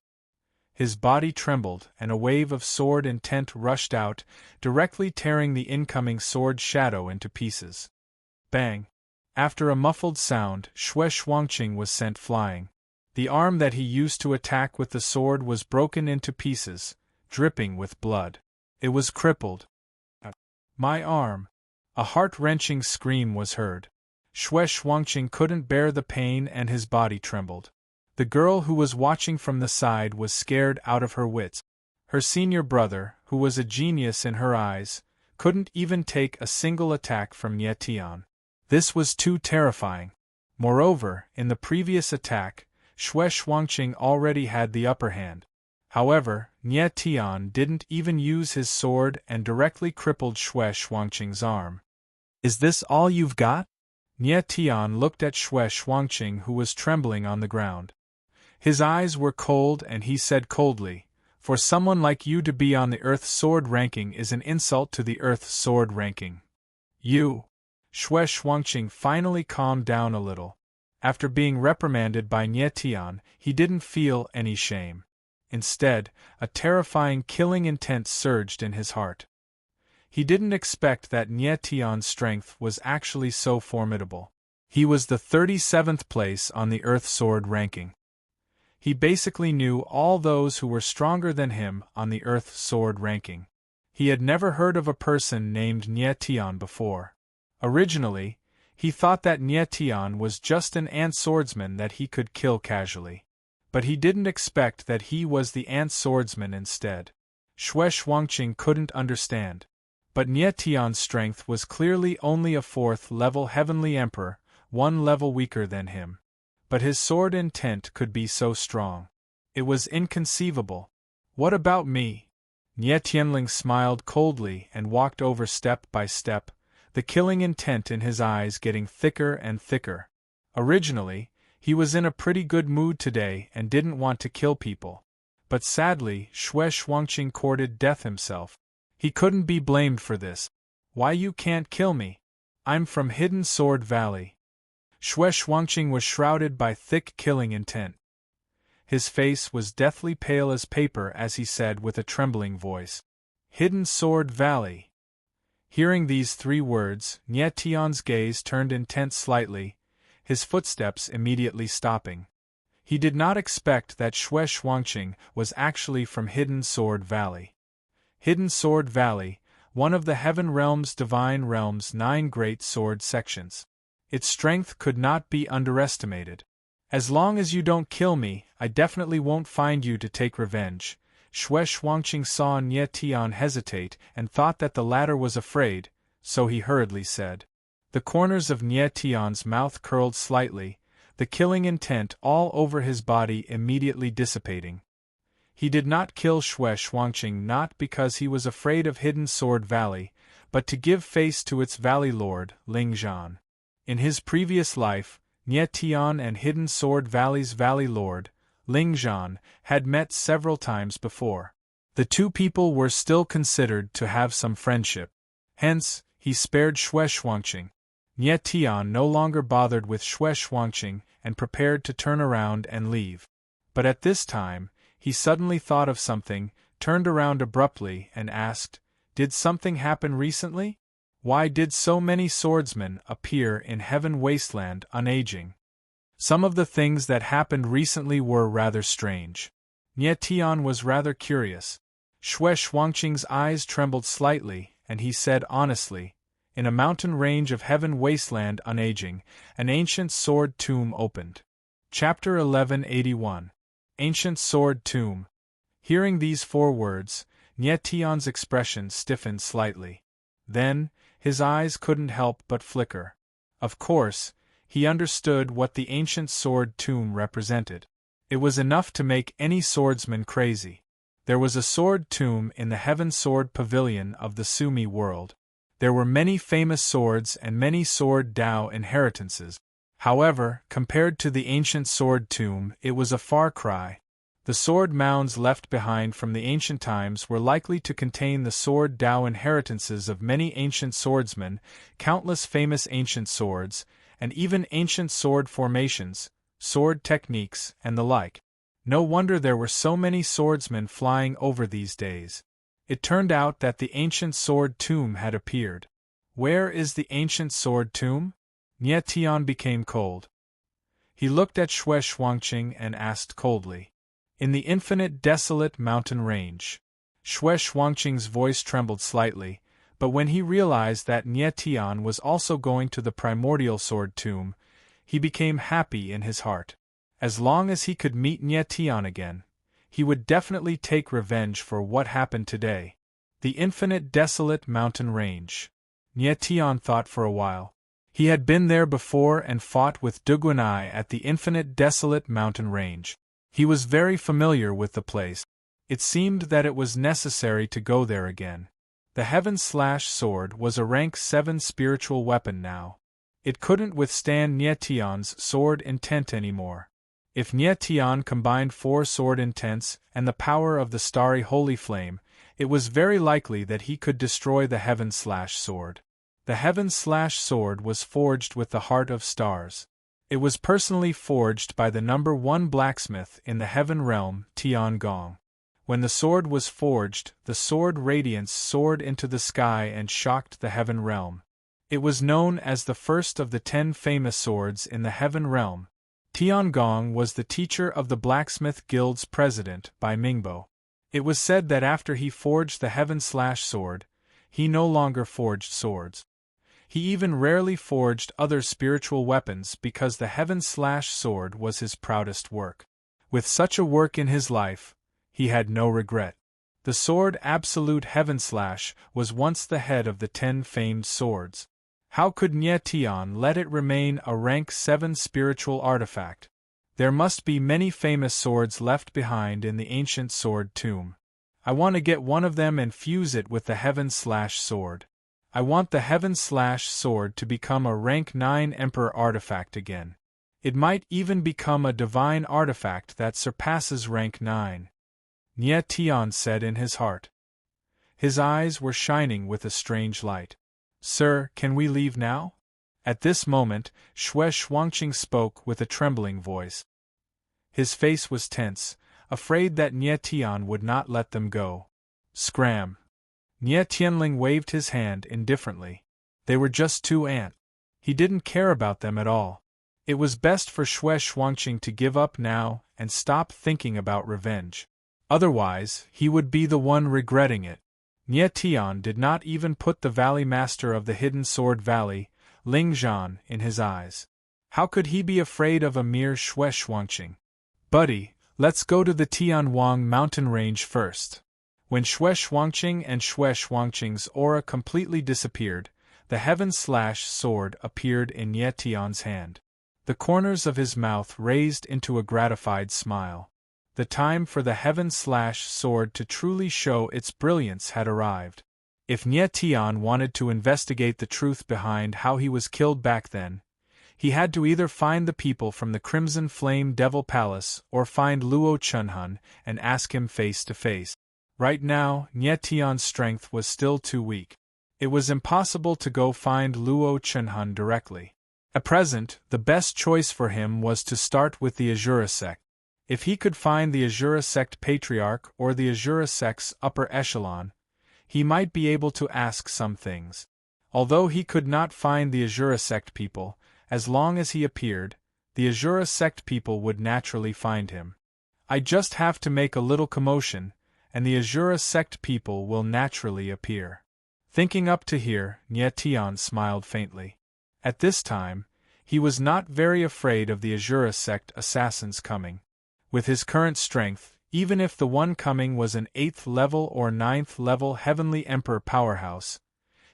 His body trembled, and a wave of sword intent rushed out, directly tearing the incoming sword shadow into pieces. Bang! After a muffled sound, Xue Shuangqing was sent flying. The arm that he used to attack with the sword was broken into pieces, dripping with blood. It was crippled. My arm! A heart-wrenching scream was heard. Xue Shuangqing couldn't bear the pain and his body trembled. The girl who was watching from the side was scared out of her wits. Her senior brother, who was a genius in her eyes, couldn't even take a single attack from Nie Tian. This was too terrifying. Moreover, in the previous attack, Xue Shuangqing already had the upper hand. However, Nie Tian didn't even use his sword and directly crippled Xue Shuangqing's arm. Is this all you've got? Nie Tian looked at Xue Shuangqing, who was trembling on the ground. His eyes were cold and he said coldly, For someone like you to be on the earth sword ranking is an insult to the earth sword ranking. You! Xue Shuangqing finally calmed down a little. After being reprimanded by Nie Tian, he didn't feel any shame. Instead, a terrifying killing intent surged in his heart. He didn't expect that Nie Tian's strength was actually so formidable. He was the 37th place on the earth sword ranking. He basically knew all those who were stronger than him on the earth sword ranking. He had never heard of a person named Nie Tian before. Originally, he thought that Nie Tian was just an ant swordsman that he could kill casually. But he didn't expect that he was the ant swordsman instead. Xue Shuangqing couldn't understand. But Nie Tian's strength was clearly only a 4th-level heavenly emperor, 1 level weaker than him. But his sword intent could be so strong. It was inconceivable. What about me? Nie Tianling smiled coldly and walked over step by step, the killing intent in his eyes getting thicker and thicker. Originally, he was in a pretty good mood today and didn't want to kill people. But sadly, Xue Shuangqing courted death himself. He couldn't be blamed for this. Why you can't kill me? I'm from Hidden Sword Valley. Xue Shuangqing was shrouded by thick killing intent. His face was deathly pale as paper as he said with a trembling voice, Hidden Sword Valley. Hearing these 3 words, Nie Tian's gaze turned intent slightly, his footsteps immediately stopping. He did not expect that Xue Shuangqing was actually from Hidden Sword Valley. Hidden Sword Valley, one of the Heaven Realm's Divine Realm's 9 great sword sections. Its strength could not be underestimated. As long as you don't kill me, I definitely won't find you to take revenge. Xue Shuangqing saw Nie Tian hesitate and thought that the latter was afraid, so he hurriedly said. The corners of Nie Tian's mouth curled slightly, the killing intent all over his body immediately dissipating. He did not kill Xue Shuangqing not because he was afraid of Hidden Sword Valley, but to give face to its valley lord, Ling Zhan. In his previous life, Nie Tian and Hidden Sword Valley's valley lord, Ling Zhan, had met several times before. The two people were still considered to have some friendship. Hence, he spared Xue Shuangqing. Nie Tian no longer bothered with Xue Shuangqing and prepared to turn around and leave. But at this time, he suddenly thought of something, turned around abruptly and asked, "Did something happen recently? Why did so many swordsmen appear in Heaven Wasteland unaging?" Some of the things that happened recently were rather strange. Nie Tian was rather curious. Xue Shuangqing's eyes trembled slightly, and he said honestly, "In a mountain range of Heaven Wasteland unaging, an ancient sword tomb opened." Chapter 1181. Ancient Sword Tomb. Hearing these 4 words, Nie Tian's expression stiffened slightly. Then, his eyes couldn't help but flicker. Of course, he understood what the ancient sword tomb represented. It was enough to make any swordsman crazy. There was a sword tomb in the Heaven Sword Pavilion of the Sumi world. There were many famous swords and many sword Dao inheritances. However, compared to the ancient sword tomb, it was a far cry. The sword mounds left behind from the ancient times were likely to contain the sword Dao inheritances of many ancient swordsmen, countless famous ancient swords, and even ancient sword formations, sword techniques, and the like. No wonder there were so many swordsmen flying over these days. It turned out that the ancient sword tomb had appeared. Where is the ancient sword tomb? Nie Tian became cold. He looked at Xue Shuangqing and asked coldly. In the infinite desolate mountain range. Xue Shuangqing's voice trembled slightly, but when he realized that Nie Tian was also going to the primordial sword tomb, he became happy in his heart. As long as he could meet Nie Tian again, he would definitely take revenge for what happened today. The infinite desolate mountain range. Nie Tian thought for a while. He had been there before and fought with Duguanai at the infinite desolate mountain range. He was very familiar with the place. It seemed that it was necessary to go there again. The Heaven/Sword was a rank 7 spiritual weapon now. It couldn't withstand Nie Tian's sword intent anymore. If Nie Tian combined 4 sword intents and the power of the starry holy flame, it was very likely that he could destroy the Heaven/Sword. The Heaven/Sword was forged with the heart of stars. It was personally forged by the number 1 blacksmith in the heaven realm, Tian Gong. When the sword was forged, the sword radiance soared into the sky and shocked the heaven realm. It was known as the first of the 10 famous swords in the heaven realm. Tian Gong was the teacher of the Blacksmith Guild's president, Bai Mingbo. It was said that after he forged the Heaven/Sword, he no longer forged swords. He even rarely forged other spiritual weapons because the Heaven/Sword was his proudest work. With such a work in his life, he had no regret. The sword Absolute Heaven/ was once the head of the 10 famed swords. How could Nie Tian let it remain a rank 7 spiritual artifact? There must be many famous swords left behind in the ancient sword tomb. I want to get one of them and fuse it with the Heaven/Sword. I want the Heaven/Sword to become a rank 9 Emperor artifact again. It might even become a divine artifact that surpasses rank 9. Nie Tian said in his heart. His eyes were shining with a strange light. "Sir, can we leave now?" At this moment, Xue Shuangqing spoke with a trembling voice. His face was tense, afraid that Nie Tian would not let them go. Scram! Nie Tianling waved his hand indifferently. They were just 2 ants. He didn't care about them at all. It was best for Xue Shuangqing to give up now and stop thinking about revenge. Otherwise, he would be the one regretting it. Nie Tian did not even put the Valley Master of the Hidden Sword Valley, Ling Zhan, in his eyes. How could he be afraid of a mere Xue Shuangqing? Buddy, let's go to the Tianwang mountain range first. When Xue Shuangqing and Xue Shuangqing's aura completely disappeared, the heaven-sword appeared in Ye Tian's hand. The corners of his mouth raised into a gratified smile. The time for the heaven-sword to truly show its brilliance had arrived. If Nye Tian wanted to investigate the truth behind how he was killed back then, he had to either find the people from the Crimson Flame Devil Palace or find Luo Chunhun and ask him face to face. Right now, Nye Tian's strength was still too weak. It was impossible to go find Luo Chunhun directly. At present, the best choice for him was to start with the Azura sect. If he could find the Azura sect patriarch or the Azura sect's upper echelon, he might be able to ask some things. Although he could not find the Azura sect people, as long as he appeared, the Azura sect people would naturally find him. I just have to make a little commotion, and the Azura sect people will naturally appear. Thinking up to here, Nye Tian smiled faintly. At this time, he was not very afraid of the Azura sect assassins coming. With his current strength, even if the one coming was an 8th level or 9th level Heavenly Emperor powerhouse,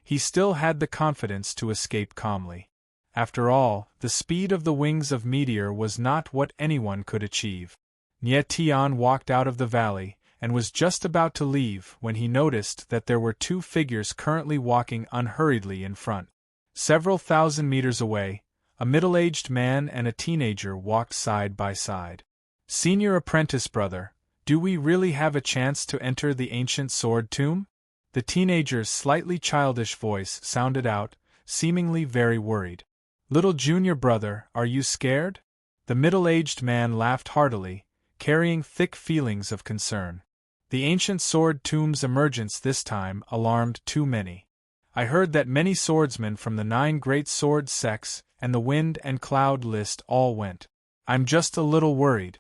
he still had the confidence to escape calmly. After all, the speed of the wings of meteor was not what anyone could achieve. Nye Tian walked out of the valley, and was just about to leave when he noticed that there were two figures currently walking unhurriedly in front. Several thousand meters away, a middle-aged man and a teenager walked side by side. Senior apprentice brother, do we really have a chance to enter the ancient sword tomb? The teenager's slightly childish voice sounded out, seemingly very worried. Little junior brother, are you scared? The middle-aged man laughed heartily, carrying thick feelings of concern. The ancient sword tomb's emergence this time alarmed too many. I heard that many swordsmen from the 9 great sword sects and the wind and cloud list all went. I'm just a little worried.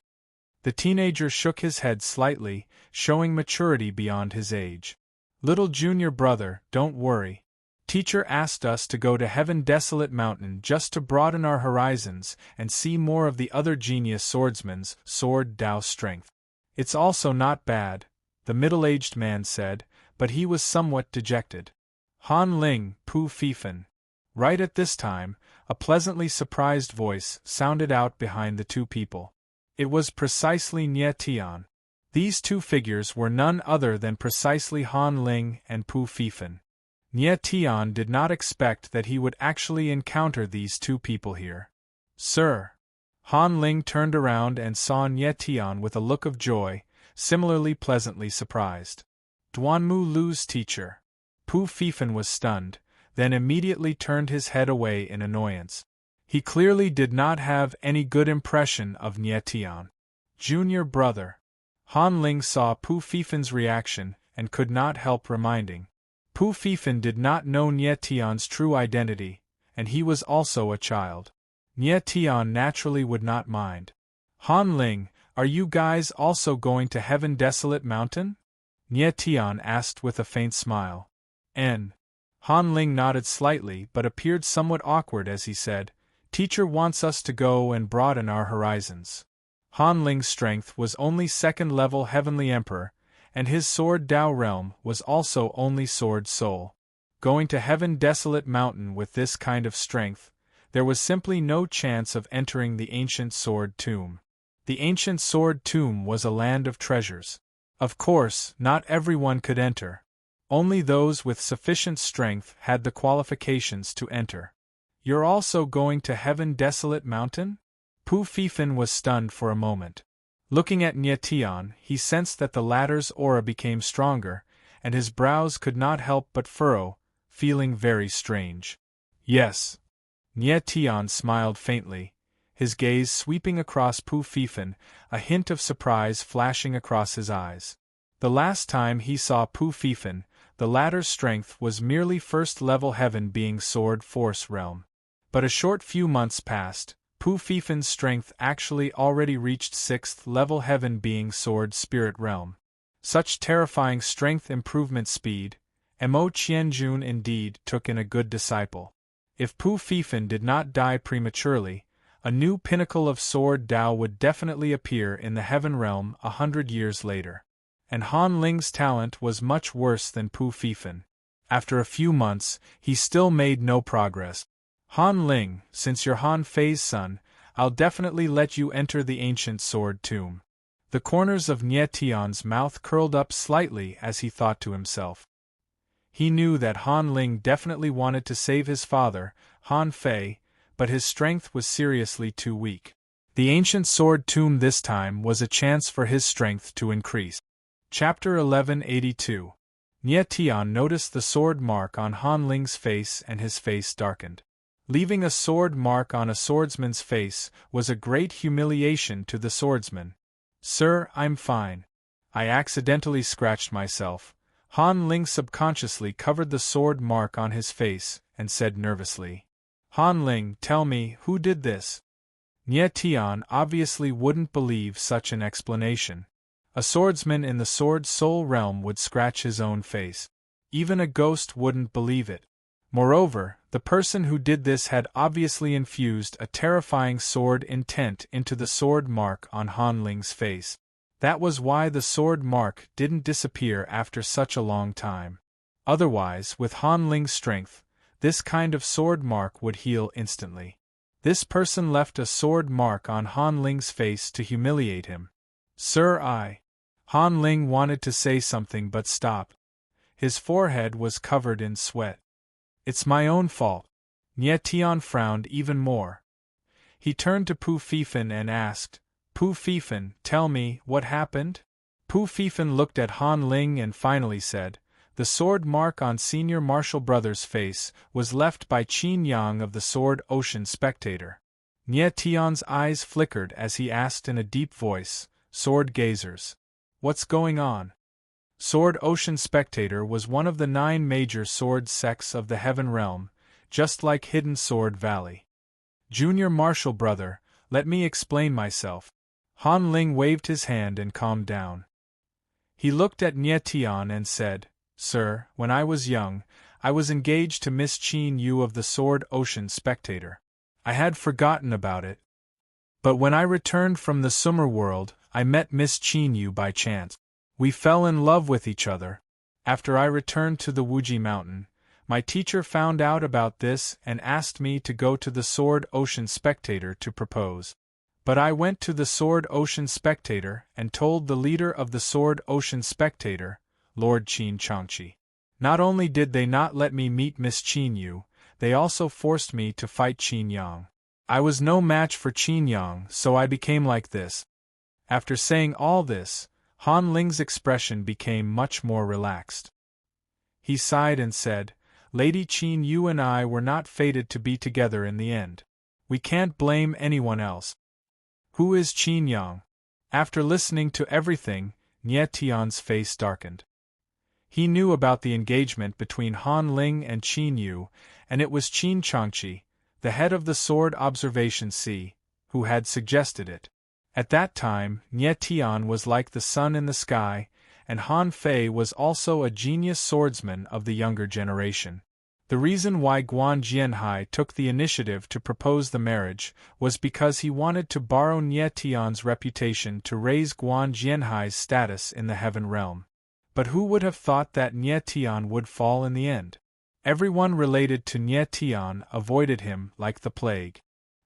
The teenager shook his head slightly, showing maturity beyond his age. Little junior brother, don't worry. Teacher asked us to go to Heaven Desolate Mountain just to broaden our horizons and see more of the other genius swordsmen's sword Dao strength. It's also not bad, the middle-aged man said, but he was somewhat dejected. Han Ling, Pu Fifan. Right at this time, a pleasantly surprised voice sounded out behind the two people. It was precisely Nye Tian. These two figures were none other than precisely Han Ling and Pu Fifan. Nye Tian did not expect that he would actually encounter these two people here. Sir. Han Ling turned around and saw Nye Tian with a look of joy, similarly pleasantly surprised. Duanmu Lu's teacher. Pu Fifan was stunned, then immediately turned his head away in annoyance. He clearly did not have any good impression of Nye Tian. Junior brother. Han Ling saw Pu Fifan's reaction and could not help reminding. Pu Fifan did not know Nye Tian's true identity, and he was also a child. Nye Tian naturally would not mind. Han Ling, are you guys also going to Heaven Desolate Mountain? Nye Tian asked with a faint smile. N. Han Ling nodded slightly but appeared somewhat awkward as he said, Teacher wants us to go and broaden our horizons. Han Ling's strength was only 2nd level Heavenly Emperor, and his sword Dao realm was also only sword soul. Going to Heaven Desolate Mountain with this kind of strength, there was simply no chance of entering the ancient sword tomb. The ancient sword tomb was a land of treasures. Of course, not everyone could enter. Only those with sufficient strength had the qualifications to enter. You're also going to Heaven Desolate Mountain? Pu Fifan was stunned for a moment. Looking at Nye Tian, he sensed that the latter's aura became stronger, and his brows could not help but furrow, feeling very strange. Yes. Nye Tian smiled faintly, his gaze sweeping across Pu Fifan, a hint of surprise flashing across his eyes. The last time he saw Pu Fifan, the latter's strength was merely 1st level Heaven being Sword Force realm. But a short few months passed, Pu Fifan's strength actually already reached 6th level Heaven being Sword Spirit realm. Such terrifying strength improvement speed, Mo Qianjun indeed took in a good disciple. If Pu Fifan did not die prematurely, a new pinnacle of sword Dao would definitely appear in the heaven realm 100 years later. And Han Ling's talent was much worse than Pu Fifan. After a few months, he still made no progress. Han Ling, since you're Han Fei's son, I'll definitely let you enter the ancient sword tomb. The corners of Nie Tian's mouth curled up slightly as he thought to himself. He knew that Han Ling definitely wanted to save his father, Han Fei, but his strength was seriously too weak. The ancient sword tomb this time was a chance for his strength to increase. Chapter 1182. Nie Tian noticed the sword mark on Han Ling's face and his face darkened. Leaving a sword mark on a swordsman's face was a great humiliation to the swordsman. Sir, I'm fine. I accidentally scratched myself. Han Ling subconsciously covered the sword mark on his face and said nervously. Han Ling, tell me, who did this? Nie Tian obviously wouldn't believe such an explanation. A swordsman in the sword soul realm would scratch his own face. Even a ghost wouldn't believe it. Moreover, the person who did this had obviously infused a terrifying sword intent into the sword mark on Han Ling's face. That was why the sword mark didn't disappear after such a long time. Otherwise, with Han Ling's strength, this kind of sword mark would heal instantly. This person left a sword mark on Han Ling's face to humiliate him. Sir, Han Ling wanted to say something but stopped. His forehead was covered in sweat. It's my own fault. Nie Tian frowned even more. He turned to Pu Fifan and asked, Pu Fifan, tell me, what happened? Pu Fifan looked at Han Ling and finally said, the sword mark on Senior Martial Brother's face was left by Qin Yang of the Sword Ocean Spectator. Nie Tian's eyes flickered as he asked in a deep voice, Sword Gazers. What's going on? Sword Ocean Spectator was one of the 9 major sword sects of the Heaven Realm, just like Hidden Sword Valley. Junior Martial Brother, let me explain myself. Han Ling waved his hand and calmed down. He looked at Nie Tian and said, Sir, when I was young, I was engaged to Miss Qin Yu of the Sword Ocean Spectator. I had forgotten about it. But when I returned from the Summer world, I met Miss Qin Yu by chance. We fell in love with each other. After I returned to the Wuji Mountain, my teacher found out about this and asked me to go to the Sword Ocean Spectator to propose. But I went to the Sword Ocean Spectator and told the leader of the Sword Ocean Spectator, Lord Qin Changqi. Not only did they not let me meet Miss Qin Yu, they also forced me to fight Qin Yang. I was no match for Qin Yang, so I became like this. After saying all this, Han Ling's expression became much more relaxed. He sighed and said, Lady Qin Yu and I were not fated to be together in the end. We can't blame anyone else. Who is Qin Yang? After listening to everything, Nie Tian's face darkened. He knew about the engagement between Han Ling and Qin Yu, and it was Qin Changqi, the head of the Sword Observation C, who had suggested it. At that time, Nie Tian was like the sun in the sky, and Han Fei was also a genius swordsman of the younger generation. The reason why Guan Jianhai took the initiative to propose the marriage was because he wanted to borrow Nie Tian's reputation to raise Guan Jianhai's status in the Heaven Realm. But who would have thought that Nie Tian would fall in the end? Everyone related to Nie Tian avoided him like the plague.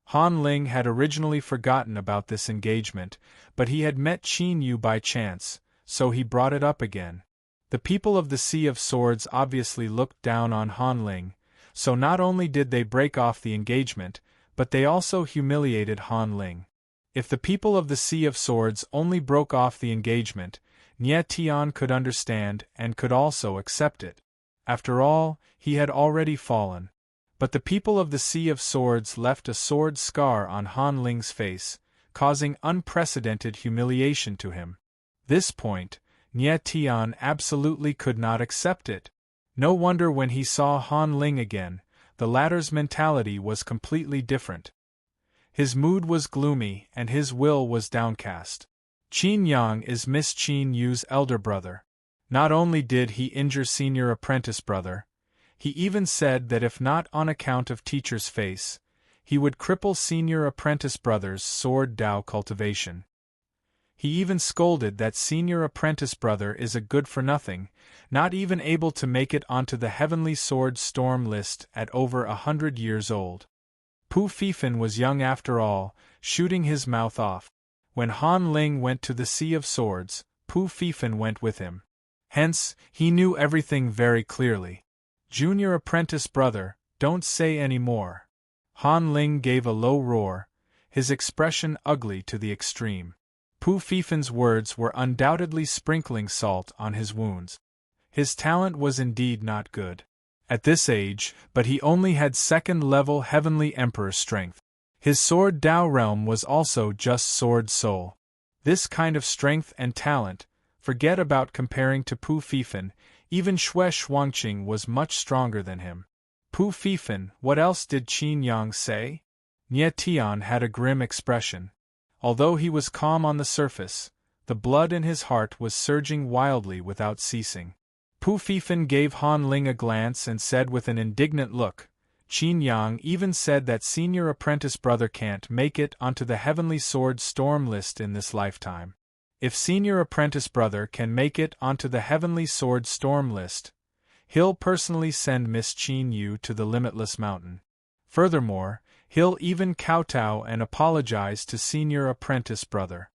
Han Ling had originally forgotten about this engagement, but he had met Qin Yu by chance, so he brought it up again. The people of the Sea of Swords obviously looked down on Han Ling, so not only did they break off the engagement, but they also humiliated Han Ling. If the people of the Sea of Swords only broke off the engagement, Nie Tian could understand and could also accept it. After all, he had already fallen. But the people of the Sea of Swords left a sword scar on Han Ling's face, causing unprecedented humiliation to him. This point, Nie Tian absolutely could not accept it. No wonder when he saw Han Ling again, the latter's mentality was completely different. His mood was gloomy and his will was downcast. Qin Yang is Miss Qin Yu's elder brother. Not only did he injure senior apprentice brother, He even said that if not on account of teacher's face, he would cripple senior apprentice brother's sword Tao cultivation. He even scolded that senior apprentice brother is a good-for-nothing, not even able to make it onto the heavenly sword storm list at over 100 years old. Pu Fifan was young after all, shooting his mouth off. When Han Ling went to the Sea of Swords, Pu Fifan went with him. Hence, he knew everything very clearly. Junior apprentice brother, don't say any more. Han Ling gave a low roar, his expression ugly to the extreme. Pu Fifan's words were undoubtedly sprinkling salt on his wounds. His talent was indeed not good at this age, but he only had second-level heavenly emperor strength. His sword Tao realm was also just sword soul. This kind of strength and talent, forget about comparing to Pu Fifan, even Xue Shuangqing was much stronger than him. Pu Fifan, what else did Qin Yang say? Nie Tian had a grim expression. Although he was calm on the surface, the blood in his heart was surging wildly without ceasing. Pu Fifan gave Han Ling a glance and said with an indignant look, Qin Yang even said that senior apprentice brother can't make it onto the heavenly sword storm list in this lifetime. If senior apprentice brother can make it onto the heavenly sword storm list, he'll personally send Miss Qin Yu to the Limitless Mountain. Furthermore, he'll even kowtow and apologize to senior apprentice brother.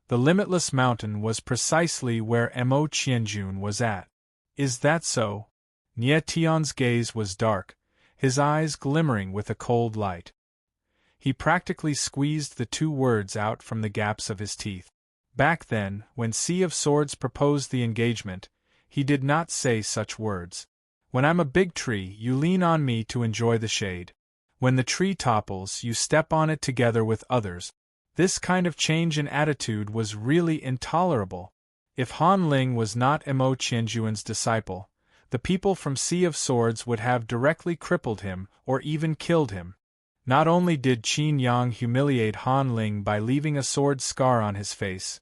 The Limitless Mountain was precisely where Mo Qianjun was at. Is that so? Nie Tian's gaze was dark, his eyes glimmering with a cold light. He practically squeezed the two words out from the gaps of his teeth. Back then, when Sea of Swords proposed the engagement, he did not say such words. When I'm a big tree, you lean on me to enjoy the shade. When the tree topples, you step on it together with others. This kind of change in attitude was really intolerable. If Han Ling was not Mo Qianjuan's disciple, the people from Sea of Swords would have directly crippled him or even killed him. Not only did Qin Yang humiliate Han Ling by leaving a sword scar on his face,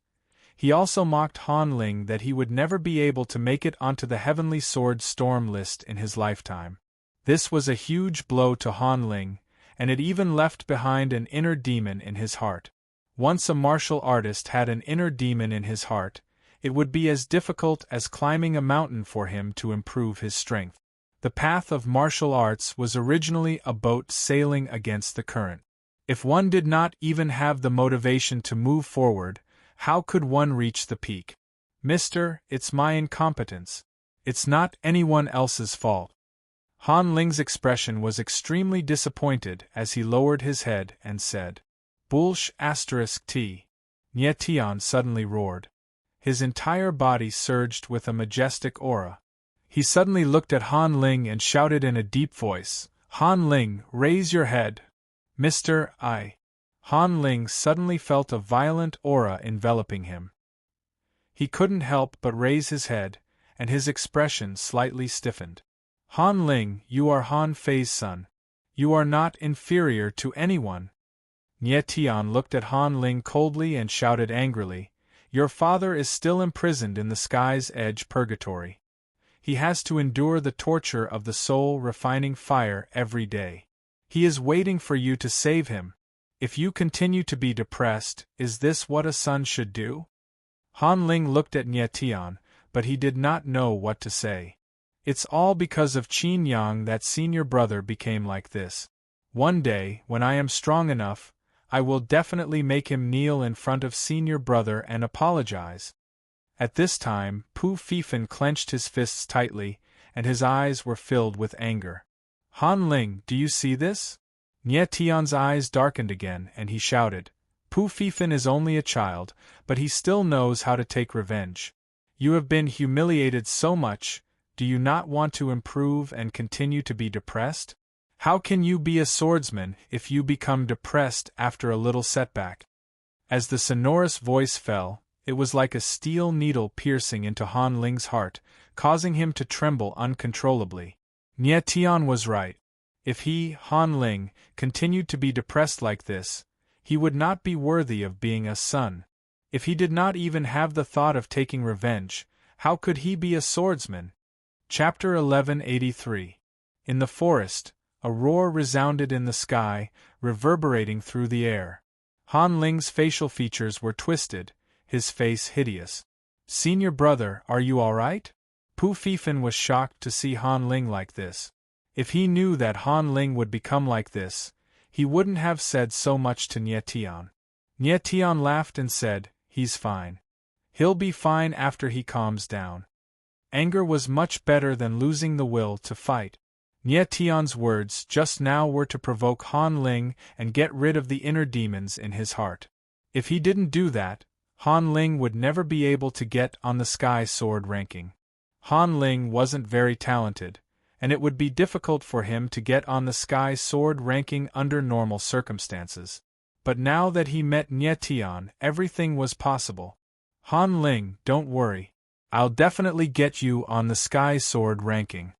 he also mocked Han Ling that he would never be able to make it onto the heavenly sword storm list in his lifetime. This was a huge blow to Han Ling, and it even left behind an inner demon in his heart. Once a martial artist had an inner demon in his heart, it would be as difficult as climbing a mountain for him to improve his strength. The path of martial arts was originally a boat sailing against the current. If one did not even have the motivation to move forward, how could one reach the peak? Mister, it's my incompetence. It's not anyone else's fault. Han Ling's expression was extremely disappointed as he lowered his head and said, Bullsh *t. Nie Tian suddenly roared. His entire body surged with a majestic aura. He suddenly looked at Han Ling and shouted in a deep voice, Han Ling, raise your head. Mr. I. Han Ling suddenly felt a violent aura enveloping him. He couldn't help but raise his head, and his expression slightly stiffened. Han Ling, you are Han Fei's son. You are not inferior to anyone. Nie Tian looked at Han Ling coldly and shouted angrily, Your father is still imprisoned in the sky's edge purgatory. He has to endure the torture of the soul refining fire every day. He is waiting for you to save him. If you continue to be depressed, is this what a son should do? Han Ling looked at Nie Tian, but he did not know what to say. It's all because of Qin Yang that senior brother became like this. One day, when I am strong enough, I will definitely make him kneel in front of senior brother and apologize. At this time, Pu Fifan clenched his fists tightly, and his eyes were filled with anger. Han Ling, do you see this? Nie Tian's eyes darkened again, and he shouted, Pu Fifan is only a child, but he still knows how to take revenge. You have been humiliated so much, do you not want to improve and continue to be depressed? How can you be a swordsman if you become depressed after a little setback? As the sonorous voice fell, it was like a steel needle piercing into Han Ling's heart, causing him to tremble uncontrollably. Nie Tian was right. If he, Han Ling, continued to be depressed like this, he would not be worthy of being a son. If he did not even have the thought of taking revenge, how could he be a swordsman? Chapter 1183. In the forest, a roar resounded in the sky, reverberating through the air. Han Ling's facial features were twisted, his face hideous. "Senior brother, are you all right?" Pu Fifan was shocked to see Han Ling like this. If he knew that Han Ling would become like this, he wouldn't have said so much to Nie Tian. Nie Tian laughed and said, "He's fine. He'll be fine after he calms down." Anger was much better than losing the will to fight. Nie Tian's words just now were to provoke Han Ling and get rid of the inner demons in his heart. If he didn't do that, Han Ling would never be able to get on the Sky Sword ranking. Han Ling wasn't very talented, and it would be difficult for him to get on the Sky Sword ranking under normal circumstances. But now that he met Nie Tian, everything was possible. "Han Ling, don't worry. I'll definitely get you on the Sky Sword ranking."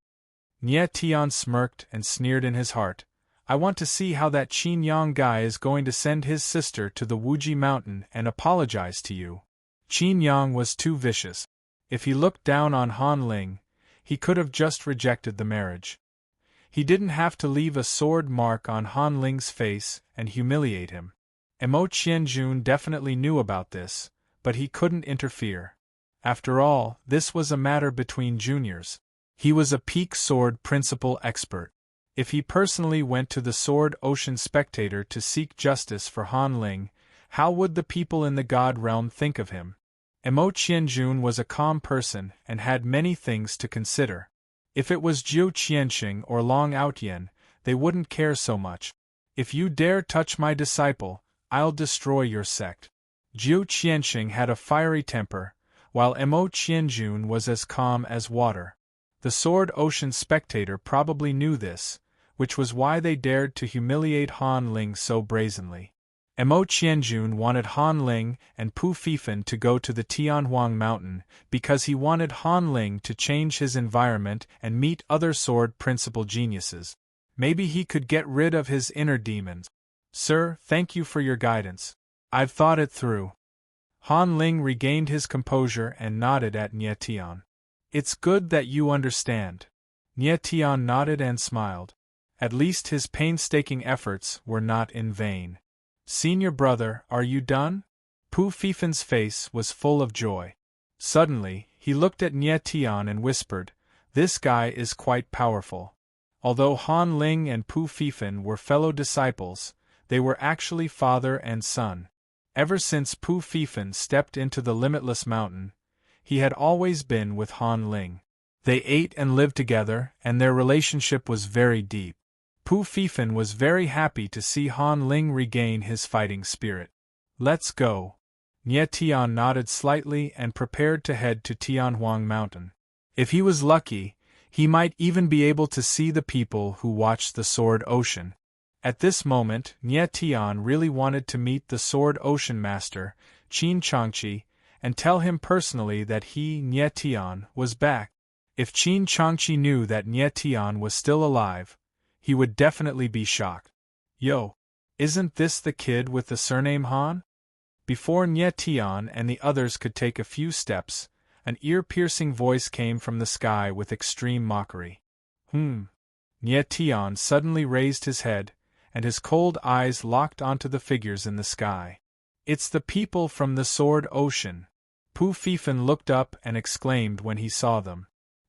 Nie Tian smirked and sneered in his heart. "I want to see how that Qin Yang guy is going to send his sister to the Wuji Mountain and apologize to you." Qin Yang was too vicious. If he looked down on Han Ling, he could have just rejected the marriage. He didn't have to leave a sword mark on Han Ling's face and humiliate him. Mo Qianjun definitely knew about this, but he couldn't interfere. After all, this was a matter between juniors. He was a peak sword principal expert. If he personally went to the Sword Ocean Spectator to seek justice for Han Ling, how would the people in the God Realm think of him? Mo Qianjun was a calm person and had many things to consider. If it was Jiu Qianxing or Long Outyen, they wouldn't care so much. "If you dare touch my disciple, I'll destroy your sect." Jiu Qianxing had a fiery temper, while Mo Qianjun was as calm as water. The Sword Ocean Spectator probably knew this, which was why they dared to humiliate Han Ling so brazenly. Mo Qianjun wanted Han Ling and Pu Fifan to go to the Tianhuang Mountain because he wanted Han Ling to change his environment and meet other sword principal geniuses. Maybe he could get rid of his inner demons. "Sir, thank you for your guidance. I've thought it through." Han Ling regained his composure and nodded at Nie Tian. "It's good that you understand." Nie Tian nodded and smiled. At least his painstaking efforts were not in vain. "Senior brother, are you done?" Pu Fifan's face was full of joy. Suddenly, he looked at Nie Tian and whispered, "This guy is quite powerful." Although Han Ling and Pu Fifan were fellow disciples, they were actually father and son. Ever since Pu Fifan stepped into the Limitless Mountain, he had always been with Han Ling. They ate and lived together, and their relationship was very deep. Pu Fifan was very happy to see Han Ling regain his fighting spirit. "Let's go." Nie Tian nodded slightly and prepared to head to Tianhuang Mountain. If he was lucky, he might even be able to see the people who watched the Sword Ocean. At this moment, Nie Tian really wanted to meet the Sword Ocean Master, Qin Changqi, and tell him personally that he, Nie Tian, was back. If Qin Changqi knew that Nie Tian was still alive, he would definitely be shocked. "Yo, isn't this the kid with the surname Han?" Before Nie Tian and the others could take a few steps, an ear-piercing voice came from the sky with extreme mockery. Nie Tian suddenly raised his head, and his cold eyes locked onto the figures in the sky. "It's the people from the Sword Ocean." Pu Fifan looked up and exclaimed when he saw them.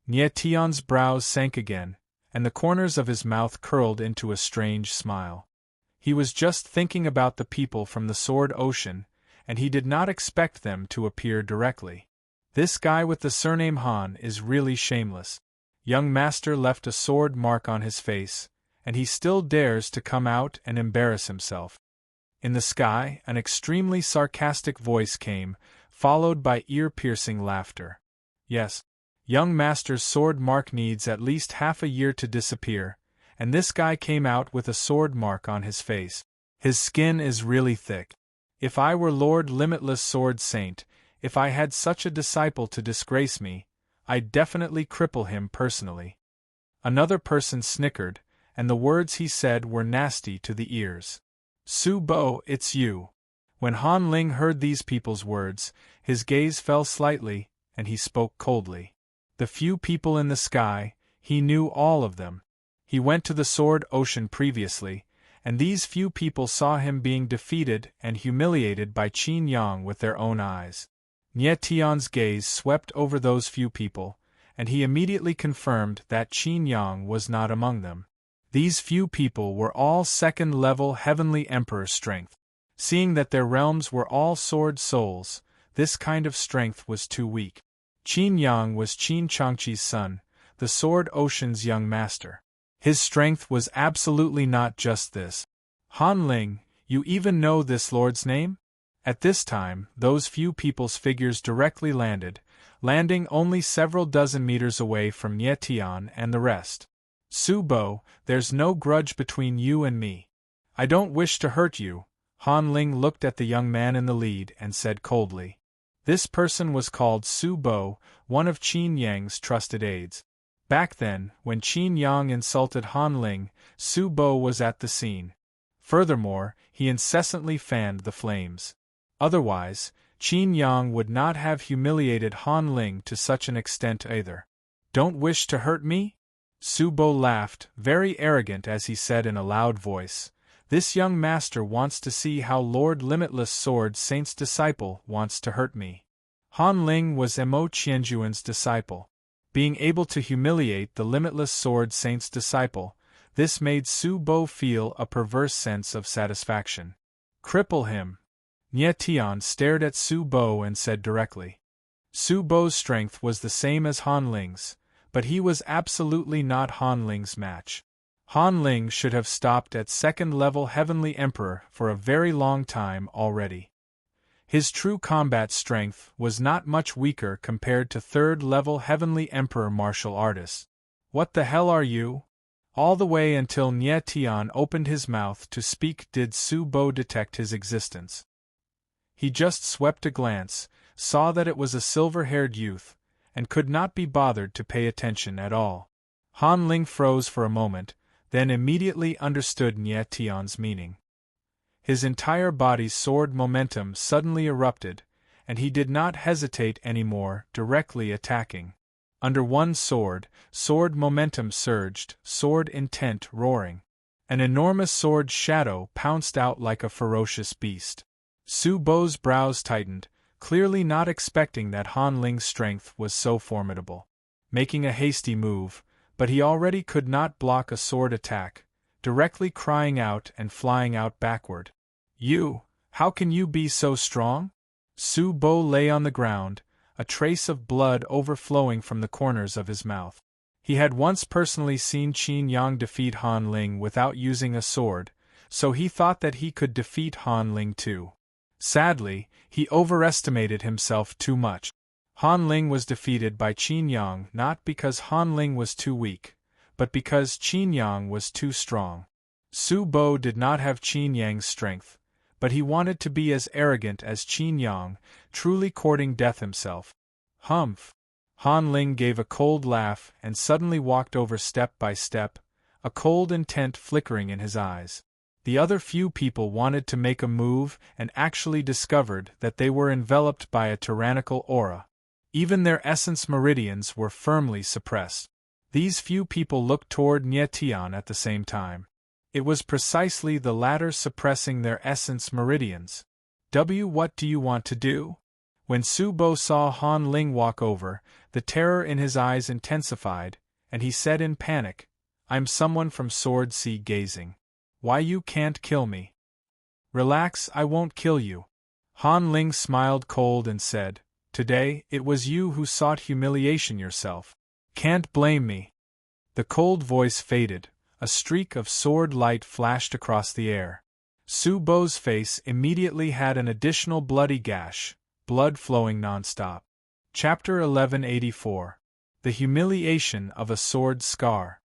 Nie Tian's brows sank again, and the corners of his mouth curled into a strange smile. He was just thinking about the people from the Sword Ocean, and he did not expect them to appear directly. This guy with the surname Han is really shameless. Young Master left a sword mark on his face, and he still dares to come out and embarrass himself. In the sky, an extremely sarcastic voice came, followed by ear-piercing laughter. "Yes. Young Master's sword mark needs at least half a year to disappear, and this guy came out with a sword mark on his face. His skin is really thick. If I were Lord Limitless Sword Saint, if I had such a disciple to disgrace me, I'd definitely cripple him personally." Another person snickered, and the words he said were nasty to the ears. "Su Bo, it's you." When Han Ling heard these people's words, his gaze fell slightly, and he spoke coldly. The few people in the sky, he knew all of them. He went to the Sword Ocean previously, and these few people saw him being defeated and humiliated by Qin Yang with their own eyes. Nie Tian's gaze swept over those few people, and he immediately confirmed that Qin Yang was not among them. These few people were all second-level Heavenly Emperor strength. Seeing that their realms were all sword souls, this kind of strength was too weak. Qin Yang was Qin Changqi's son, the Sword Ocean's young master. His strength was absolutely not just this. Han Ling, you even know this lord's name? At this time, those few people's figures directly landing only several dozen meters away from Nie Tian and the rest. Su Bo, there's no grudge between you and me. I don't wish to hurt you. Han Ling looked at the young man in the lead and said coldly. This person was called Su Bo, one of Qin Yang's trusted aides. Back then, when Qin Yang insulted Han Ling, Su Bo was at the scene. Furthermore, he incessantly fanned the flames. Otherwise, Qin Yang would not have humiliated Han Ling to such an extent either. Don't wish to hurt me? Su Bo laughed, very arrogant as he said in a loud voice. This young master wants to see how Lord Limitless Sword Saint's disciple wants to hurt me. Han Ling was Emo Qianjuan's disciple. Being able to humiliate the Limitless Sword Saint's disciple, this made Su Bo feel a perverse sense of satisfaction. Cripple him. Nie Tian stared at Su Bo and said directly. Su Bo's strength was the same as Han Ling's, but he was absolutely not Han Ling's match. Han Ling should have stopped at second-level Heavenly Emperor for a very long time already. His true combat strength was not much weaker compared to third-level Heavenly Emperor martial artists. What the hell are you? All the way until Nie Tian opened his mouth to speak did Su Bo detect his existence. He just swept a glance, saw that it was a silver-haired youth, and could not be bothered to pay attention at all. Han Ling froze for a moment, then immediately understood Nie Tian's meaning. His entire body's sword momentum suddenly erupted, and he did not hesitate anymore, directly attacking. Under one sword momentum surged, sword intent roaring. An enormous sword shadow pounced out like a ferocious beast. Su Bo's brows tightened, clearly not expecting that Han Ling's strength was so formidable. Making a hasty move, but he already could not block a sword attack, directly crying out and flying out backward. You, how can you be so strong? Su Bo lay on the ground, a trace of blood overflowing from the corners of his mouth. He had once personally seen Qin Yang defeat Han Ling without using a sword, so he thought that he could defeat Han Ling too. Sadly, he overestimated himself too much. Han Ling was defeated by Qin Yang not because Han Ling was too weak, but because Qin Yang was too strong. Su Bo did not have Qin Yang's strength, but he wanted to be as arrogant as Qin Yang, truly courting death himself. Humph! Han Ling gave a cold laugh and suddenly walked over step by step, a cold intent flickering in his eyes. The other few people wanted to make a move and actually discovered that they were enveloped by a tyrannical aura. Even their essence meridians were firmly suppressed. These few people looked toward Nie Tian at the same time. It was precisely the latter suppressing their essence meridians. What do you want to do? When Su Bo saw Han Ling walk over, the terror in his eyes intensified, and he said in panic, I'm someone from Sword Sea Gazing. Why you can't kill me? Relax, I won't kill you. Han Ling smiled cold and said, Today, it was you who sought humiliation yourself. Can't blame me. The cold voice faded, a streak of sword light flashed across the air. Su Bo's face immediately had an additional bloody gash, blood flowing non-stop. Chapter 1184. The Humiliation of a Sword Scar.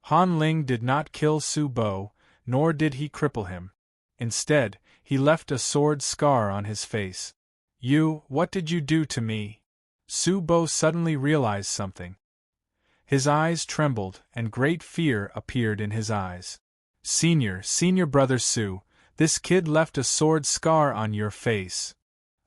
Han Ling did not kill Su Bo, nor did he cripple him. Instead, he left a sword scar on his face. What did you do to me? Su Bo suddenly realized something. His eyes trembled, and great fear appeared in his eyes. Senior brother Su, this kid left a sword scar on your face.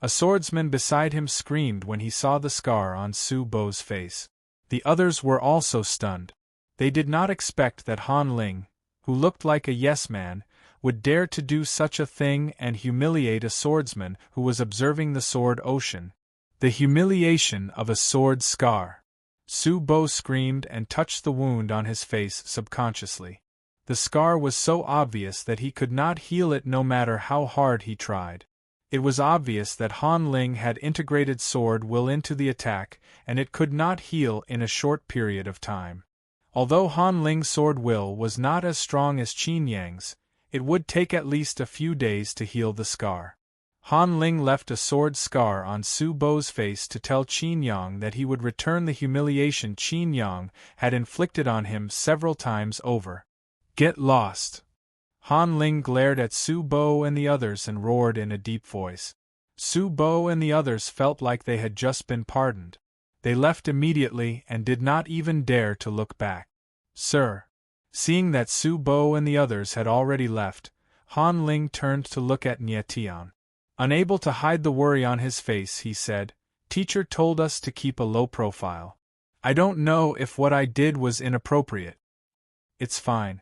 A swordsman beside him screamed when he saw the scar on Su Bo's face. The others were also stunned. They did not expect that Han Ling, who looked like a yes-man, would dare to do such a thing and humiliate a swordsman who was observing the sword ocean. The humiliation of a sword scar. Su Bo screamed and touched the wound on his face subconsciously. The scar was so obvious that he could not heal it no matter how hard he tried. It was obvious that Han Ling had integrated sword will into the attack, and it could not heal in a short period of time. Although Han Ling's sword will was not as strong as Qin Yang's, it would take at least a few days to heal the scar. Han Ling left a sword scar on Su Bo's face to tell Qin Yang that he would return the humiliation Qin Yang had inflicted on him several times over. Get lost! Han Ling glared at Su Bo and the others and roared in a deep voice. Su Bo and the others felt like they had just been pardoned. They left immediately and did not even dare to look back. Sir! Seeing that Su Bo and the others had already left, Han Ling turned to look at Nie Tian. Unable to hide the worry on his face, he said, "Teacher told us to keep a low profile. I don't know if what I did was inappropriate." "It's fine."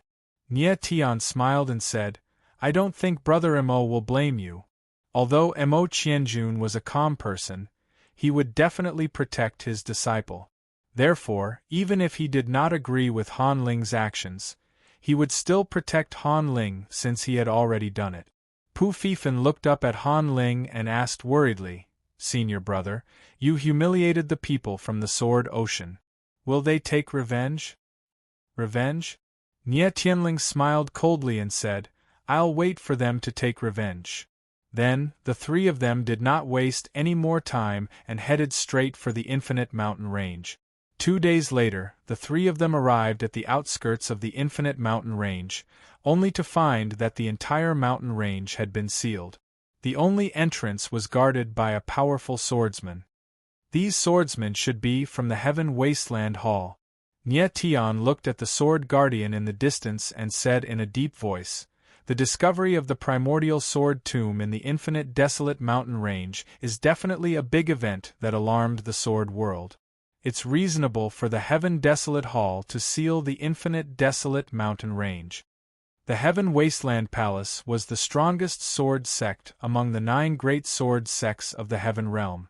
Nie Tian smiled and said, "I don't think Brother Mo will blame you." Although Mo Qianjun was a calm person, he would definitely protect his disciple. Therefore, even if he did not agree with Han Ling's actions, he would still protect Han Ling since he had already done it. Pu Fifan looked up at Han Ling and asked worriedly, "Senior brother, you humiliated the people from the Sword Ocean. Will they take revenge?" "Revenge?" Nie Tianling smiled coldly and said, "I'll wait for them to take revenge." Then, the three of them did not waste any more time and headed straight for the Infinite Mountain Range. 2 days later, the three of them arrived at the outskirts of the Infinite Mountain Range, only to find that the entire mountain range had been sealed. The only entrance was guarded by a powerful swordsman. These swordsmen should be from the Heaven Wasteland Hall. Nie Tian looked at the sword guardian in the distance and said in a deep voice, "The discovery of the primordial sword tomb in the infinite desolate mountain range is definitely a big event that alarmed the sword world. It's reasonable for the Heaven Desolate Hall to seal the infinite desolate mountain range." The Heaven Wasteland Palace was the strongest sword sect among the 9 great sword sects of the Heaven Realm.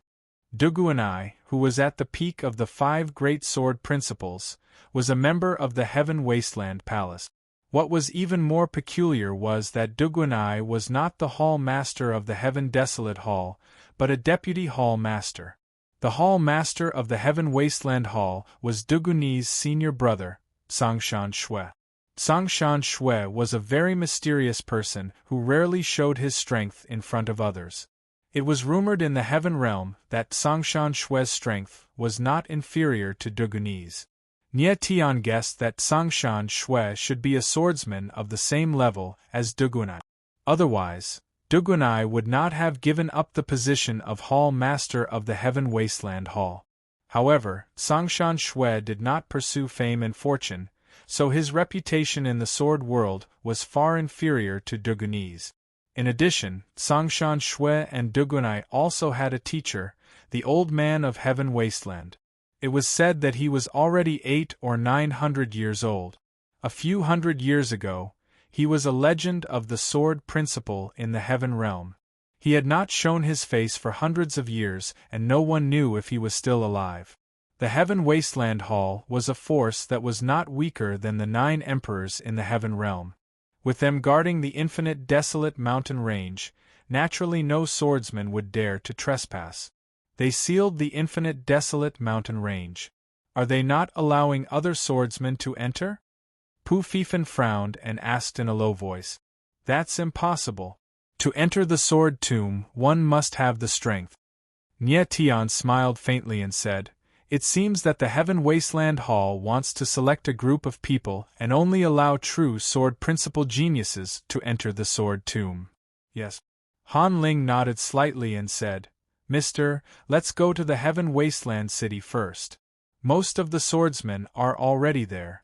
Duguanai, who was at the peak of the 5 great sword principles, was a member of the Heaven Wasteland Palace. What was even more peculiar was that Duguanai was not the Hall Master of the Heaven Desolate Hall, but a Deputy Hall Master. The Hall Master of the Heaven Wasteland Hall was Duguani's senior brother, Songshan Shui. Songshan Shui was a very mysterious person who rarely showed his strength in front of others. It was rumored in the Heaven Realm that Songshan Shui's strength was not inferior to Duguani's. Nie Tian guessed that Songshan Shui should be a swordsman of the same level as Duguanai. Otherwise, Duguanai would not have given up the position of Hall Master of the Heaven Wasteland Hall. However, Songshan Shui did not pursue fame and fortune, so his reputation in the sword world was far inferior to Duguani's. In addition, Songshan Shui and Duguanai also had a teacher, the Old Man of Heaven Wasteland. It was said that he was already 800 or 900 years old. A few hundred years ago, he was a legend of the sword principle in the Heaven Realm. He had not shown his face for hundreds of years, and no one knew if he was still alive. The Heaven Wasteland Hall was a force that was not weaker than the 9 emperors in the Heaven Realm. With them guarding the infinite desolate mountain range, naturally no swordsman would dare to trespass. They sealed the infinite desolate mountain range. Are they not allowing other swordsmen to enter? Pu Fifan frowned and asked in a low voice. That's impossible. To enter the sword tomb, one must have the strength. Nie Tian smiled faintly and said, "It seems that the Heaven Wasteland Hall wants to select a group of people and only allow true sword principle geniuses to enter the sword tomb." "Yes." Han Ling nodded slightly and said, "Mister, let's go to the Heaven Wasteland City first. Most of the swordsmen are already there."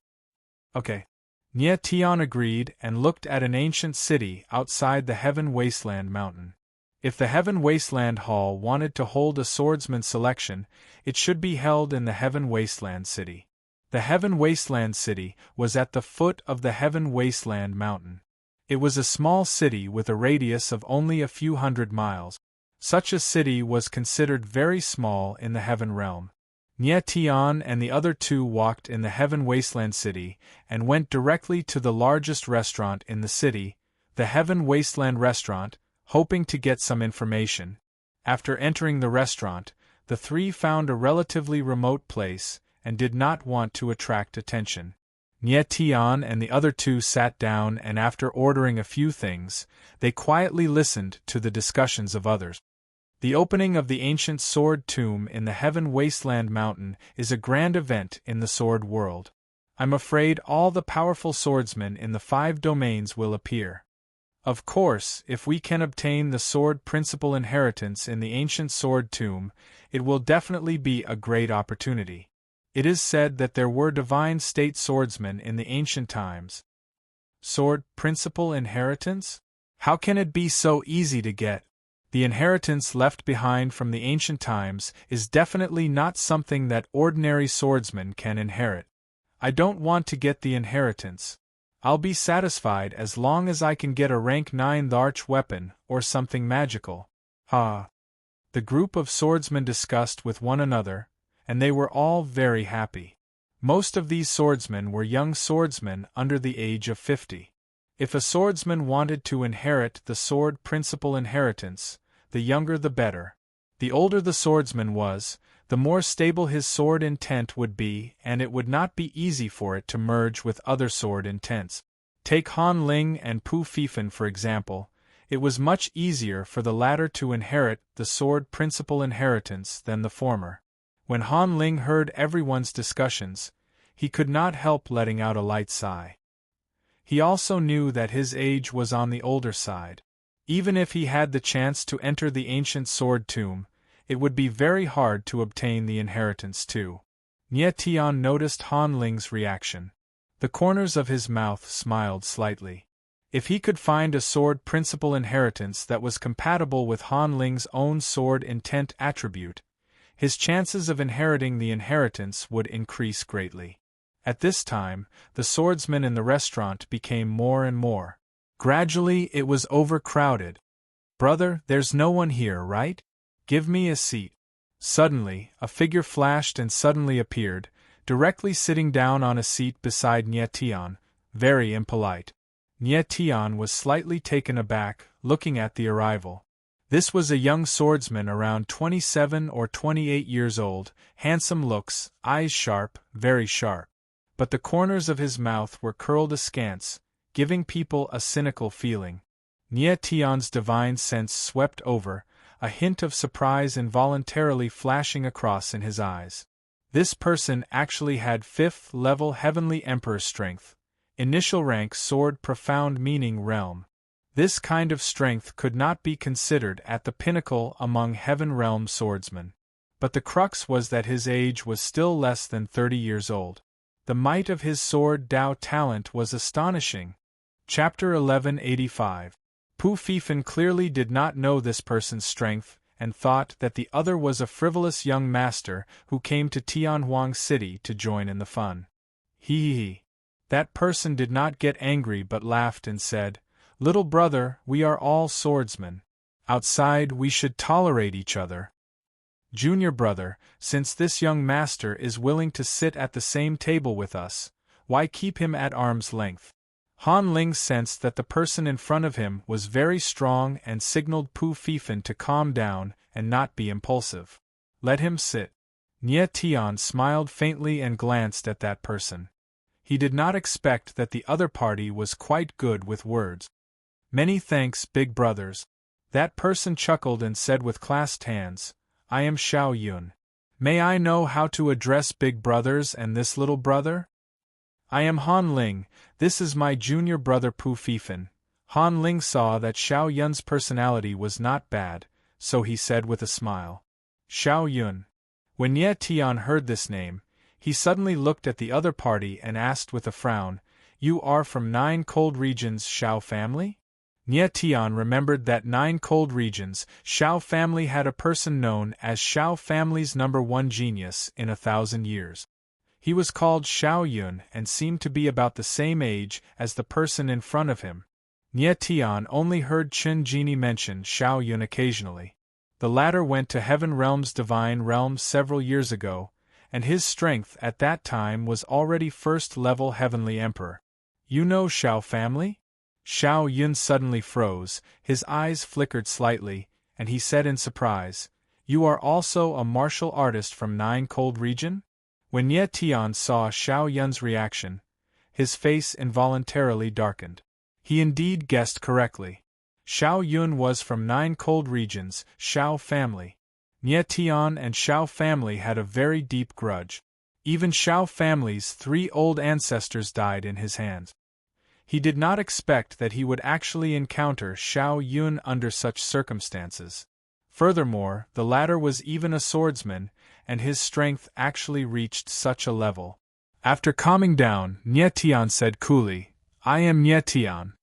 "Okay." Nie Tian agreed and looked at an ancient city outside the Heaven Wasteland Mountain. If the Heaven Wasteland Hall wanted to hold a swordsman selection, it should be held in the Heaven Wasteland City. The Heaven Wasteland City was at the foot of the Heaven Wasteland Mountain. It was a small city with a radius of only a few hundred miles. Such a city was considered very small in the Heaven Realm. Nye Tian and the other two walked in the Heaven Wasteland City and went directly to the largest restaurant in the city, the Heaven Wasteland Restaurant, hoping to get some information. After entering the restaurant, the three found a relatively remote place and did not want to attract attention. Nye Tian and the other two sat down and after ordering a few things, they quietly listened to the discussions of others. The opening of the ancient sword tomb in the Heaven Wasteland Mountain is a grand event in the sword world. I'm afraid all the powerful swordsmen in the 5 domains will appear. Of course, if we can obtain the sword principal inheritance in the ancient sword tomb, it will definitely be a great opportunity. It is said that there were divine state swordsmen in the ancient times. Sword principal inheritance? How can it be so easy to get? The inheritance left behind from the ancient times is definitely not something that ordinary swordsmen can inherit. I don't want to get the inheritance. I'll be satisfied as long as I can get a rank 9 arch weapon or something magical. The group of swordsmen discussed with one another, and they were all very happy. Most of these swordsmen were young swordsmen under the age of 50. If a swordsman wanted to inherit the sword principal inheritance, the younger the better. The older the swordsman was, the more stable his sword intent would be, and it would not be easy for it to merge with other sword intents. Take Han Ling and Pu Fifan for example. It was much easier for the latter to inherit the sword principal inheritance than the former. When Han Ling heard everyone's discussions, he could not help letting out a light sigh. He also knew that his age was on the older side. Even if he had the chance to enter the ancient sword tomb, it would be very hard to obtain the inheritance too. Nye Tian noticed Han Ling's reaction. The corners of his mouth smiled slightly. If he could find a sword principal inheritance that was compatible with Han Ling's own sword intent attribute, his chances of inheriting the inheritance would increase greatly. At this time, the swordsmen in the restaurant became more and more. Gradually it was overcrowded. "Brother, there's no one here, right? Give me a seat." Suddenly, a figure flashed and suddenly appeared, directly sitting down on a seat beside Nye Tian, very impolite. Nye Tian was slightly taken aback, looking at the arrival. This was a young swordsman around 27 or 28 years old, handsome looks, eyes sharp, very sharp. But the corners of his mouth were curled askance, giving people a cynical feeling. Nye Tian's divine sense swept over, a hint of surprise involuntarily flashing across in his eyes. This person actually had 5th level Heavenly Emperor strength, initial rank sword profound meaning realm. This kind of strength could not be considered at the pinnacle among Heaven Realm swordsmen. But the crux was that his age was still less than 30 years old. The might of his sword Dao talent was astonishing. Chapter 1185. Pu Fifan clearly did not know this person's strength, and thought that the other was a frivolous young master who came to Tianhuang City to join in the fun. He. That person did not get angry but laughed and said, "Little brother, we are all swordsmen. Outside we should tolerate each other. Junior brother, since this young master is willing to sit at the same table with us, why keep him at arm's length?" Han Ling sensed that the person in front of him was very strong and signaled Pu Fifan to calm down and not be impulsive. "Let him sit." Nye Tian smiled faintly and glanced at that person. He did not expect that the other party was quite good with words. "Many thanks, big brothers." That person chuckled and said with clasped hands, "I am Xiao Yun. May I know how to address big brothers and this little brother?" "I am Han Ling, this is my junior brother Pu Fifan." Han Ling saw that Xiao Yun's personality was not bad, so he said with a smile, "Xiao Yun." When Nye Tian heard this name, he suddenly looked at the other party and asked with a frown, "You are from 9 cold regions Xiao family?" Nye Tian remembered that 9 cold regions, Xiao family had a person known as Xiao family's #1 genius in 1,000 years. He was called Xiao Yun and seemed to be about the same age as the person in front of him. Nie Tian only heard Chen Jini mention Xiao Yun occasionally. The latter went to Heaven Realm's Divine Realm several years ago, and his strength at that time was already first-level Heavenly Emperor. You know Xiao family? Xiao Yun suddenly froze, his eyes flickered slightly, and he said in surprise, You are also a martial artist from Nine Cold Region? When Nie Tian saw Xiao Yun's reaction, his face involuntarily darkened. He indeed guessed correctly. Xiao Yun was from Nine Cold Regions, Xiao family. Nie Tian and Xiao family had a very deep grudge. Even Xiao family's 3 old ancestors died in his hands. He did not expect that he would actually encounter Xiao Yun under such circumstances. Furthermore, the latter was even a swordsman, and his strength actually reached such a level. After calming down, Nie Tian said coolly, I am Nie Tian.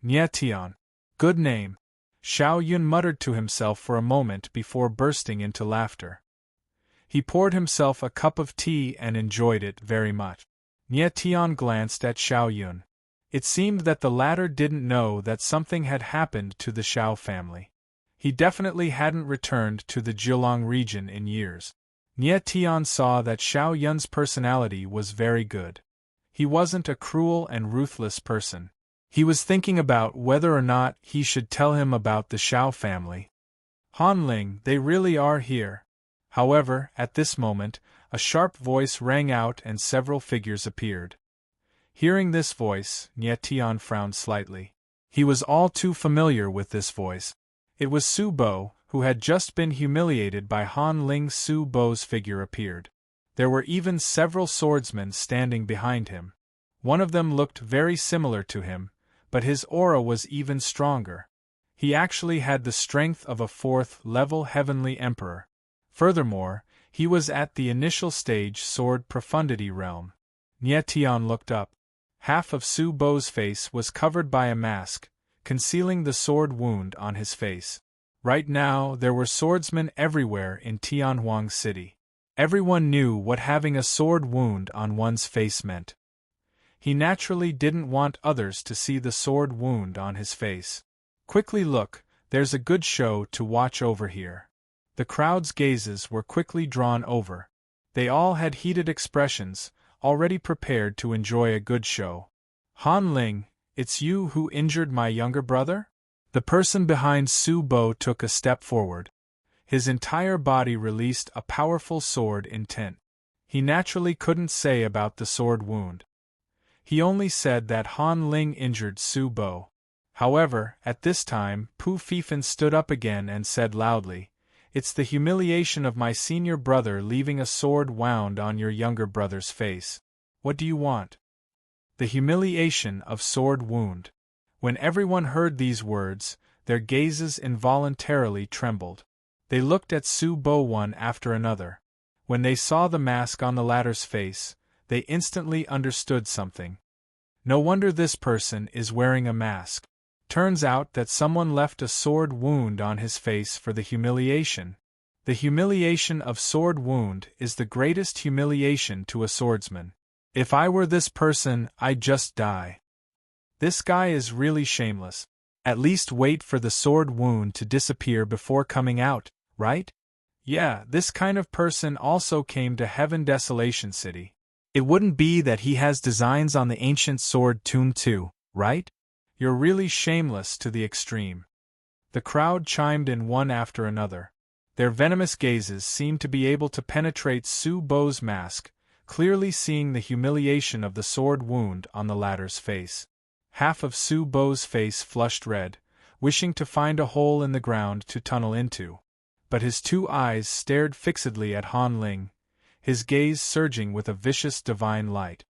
Nie Tian. Good name. Xiao Yun muttered to himself for a moment before bursting into laughter. He poured himself a cup of tea and enjoyed it very much. Nie Tian glanced at Xiao Yun. It seemed that the latter didn't know that something had happened to the Xiao family. He definitely hadn't returned to the Jiulong region in years. Nie Tian saw that Xiao Yun's personality was very good. He wasn't a cruel and ruthless person. He was thinking about whether or not he should tell him about the Xiao family. Han Ling, they really are here. However, at this moment, a sharp voice rang out and several figures appeared. Hearing this voice, Nie Tian frowned slightly. He was all too familiar with this voice. It was Su Bo, who had just been humiliated by Han Ling. Su Bo's figure appeared. There were even several swordsmen standing behind him. One of them looked very similar to him, but his aura was even stronger. He actually had the strength of a 4th-level Heavenly Emperor. Furthermore, he was at the initial stage Sword Profundity realm. Nie Tian looked up. Half of Su Bo's face was covered by a mask, concealing the sword wound on his face. Right now, there were swordsmen everywhere in Tianhuang City. Everyone knew what having a sword wound on one's face meant. He naturally didn't want others to see the sword wound on his face. Quickly look, there's a good show to watch over here. The crowd's gazes were quickly drawn over. They all had heated expressions, already prepared to enjoy a good show. Han Ling, it's you who injured my younger brother? The person behind Su Bo took a step forward. His entire body released a powerful sword intent. He naturally couldn't say about the sword wound. He only said that Han Ling injured Su Bo. However, at this time, Pu Fifan stood up again and said loudly, It's the humiliation of my senior brother leaving a sword wound on your younger brother's face. What do you want? The humiliation of sword wound. When everyone heard these words, their gazes involuntarily trembled. They looked at Su Bo one after another. When they saw the mask on the latter's face, they instantly understood something. No wonder this person is wearing a mask. Turns out that someone left a sword wound on his face for the humiliation. The humiliation of sword wound is the greatest humiliation to a swordsman. If I were this person, I'd just die. This guy is really shameless. At least wait for the sword wound to disappear before coming out, right? Yeah, this kind of person also came to Heaven Desolation City. It wouldn't be that he has designs on the ancient sword tomb too, right? You're really shameless to the extreme. The crowd chimed in one after another. Their venomous gazes seemed to be able to penetrate Su Bo's mask, clearly seeing the humiliation of the sword wound on the latter's face. Half of Su Bo's face flushed red, wishing to find a hole in the ground to tunnel into. But his 2 eyes stared fixedly at Han Ling, his gaze surging with a vicious divine light.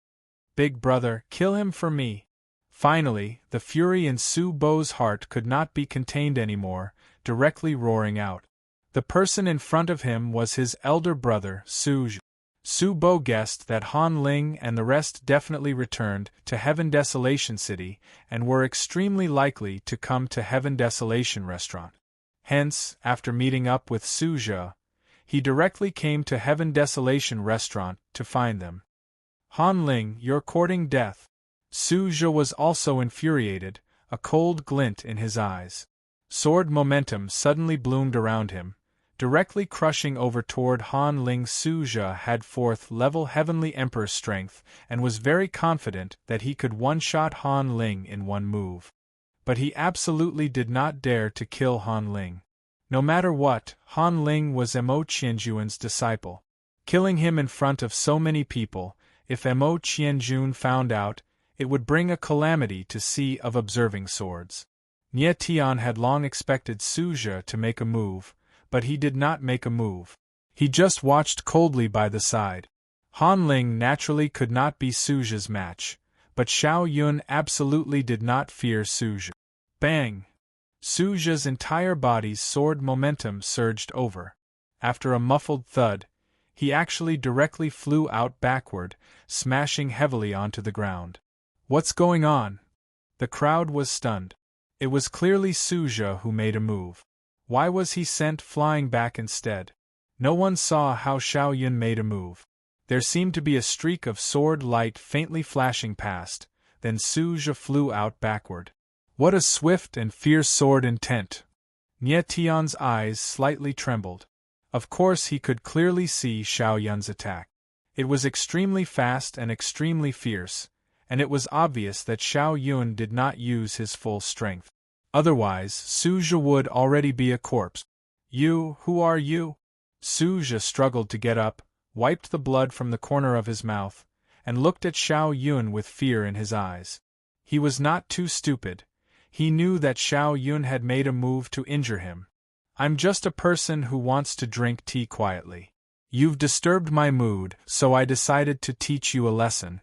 Big brother, kill him for me. Finally, the fury in Su Bo's heart could not be contained anymore, directly roaring out. The person in front of him was his elder brother, Su Zhu. Su Bo guessed that Han Ling and the rest definitely returned to Heaven Desolation City and were extremely likely to come to Heaven Desolation Restaurant. Hence, after meeting up with Su Zhu, he directly came to Heaven Desolation Restaurant to find them. Han Ling, you're courting death. Su Zhe was also infuriated, a cold glint in his eyes. Sword momentum suddenly bloomed around him, directly crushing over toward Han Ling. Su Zhe had 4th level Heavenly Emperor strength and was very confident that he could one-shot Han Ling in one move. But he absolutely did not dare to kill Han Ling. No matter what, Han Ling was Mo Qianjuan's disciple. Killing him in front of so many people, if Mo Qianjun found out, it would bring a calamity to Sea of Observing Swords. Nie Tian had long expected Su Zhe to make a move, but he did not make a move. He just watched coldly by the side. Han Ling naturally could not be Su Zhe's match, but Xiao Yun absolutely did not fear Su Zhe. Bang! Su Zhe's entire body's sword momentum surged over. After a muffled thud, he actually directly flew out backward, smashing heavily onto the ground. What's going on? The crowd was stunned. It was clearly Su Zhe who made a move. Why was he sent flying back instead? No one saw how Xiao Yun made a move. There seemed to be a streak of sword light faintly flashing past, then Su Zhe flew out backward. What a swift and fierce sword intent! Nie Tian's eyes slightly trembled. Of course he could clearly see Xiao Yun's attack. It was extremely fast and extremely fierce, and it was obvious that Xiao Yun did not use his full strength. Otherwise, Su Zhe would already be a corpse. You, who are you? Su Zhe struggled to get up, wiped the blood from the corner of his mouth, and looked at Xiao Yun with fear in his eyes. He was not too stupid. He knew that Xiao Yun had made a move to injure him. I'm just a person who wants to drink tea quietly. You've disturbed my mood, so I decided to teach you a lesson.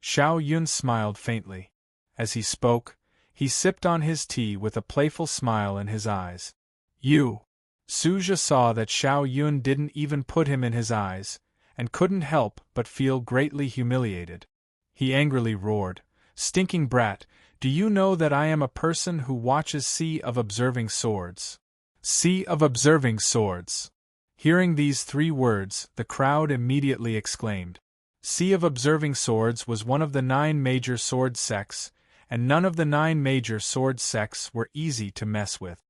Xiao Yun smiled faintly. As he spoke, he sipped on his tea with a playful smile in his eyes. You! Su Zhe saw that Xiao Yun didn't even put him in his eyes, and couldn't help but feel greatly humiliated. He angrily roared, "Stinking brat, do you know that I am a person who watches Sea of Observing Swords?" Sea of Observing Swords! Hearing these 3 words, the crowd immediately exclaimed. Sea of Observing Swords was one of the 9 major sword sects, and none of the 9 major sword sects were easy to mess with.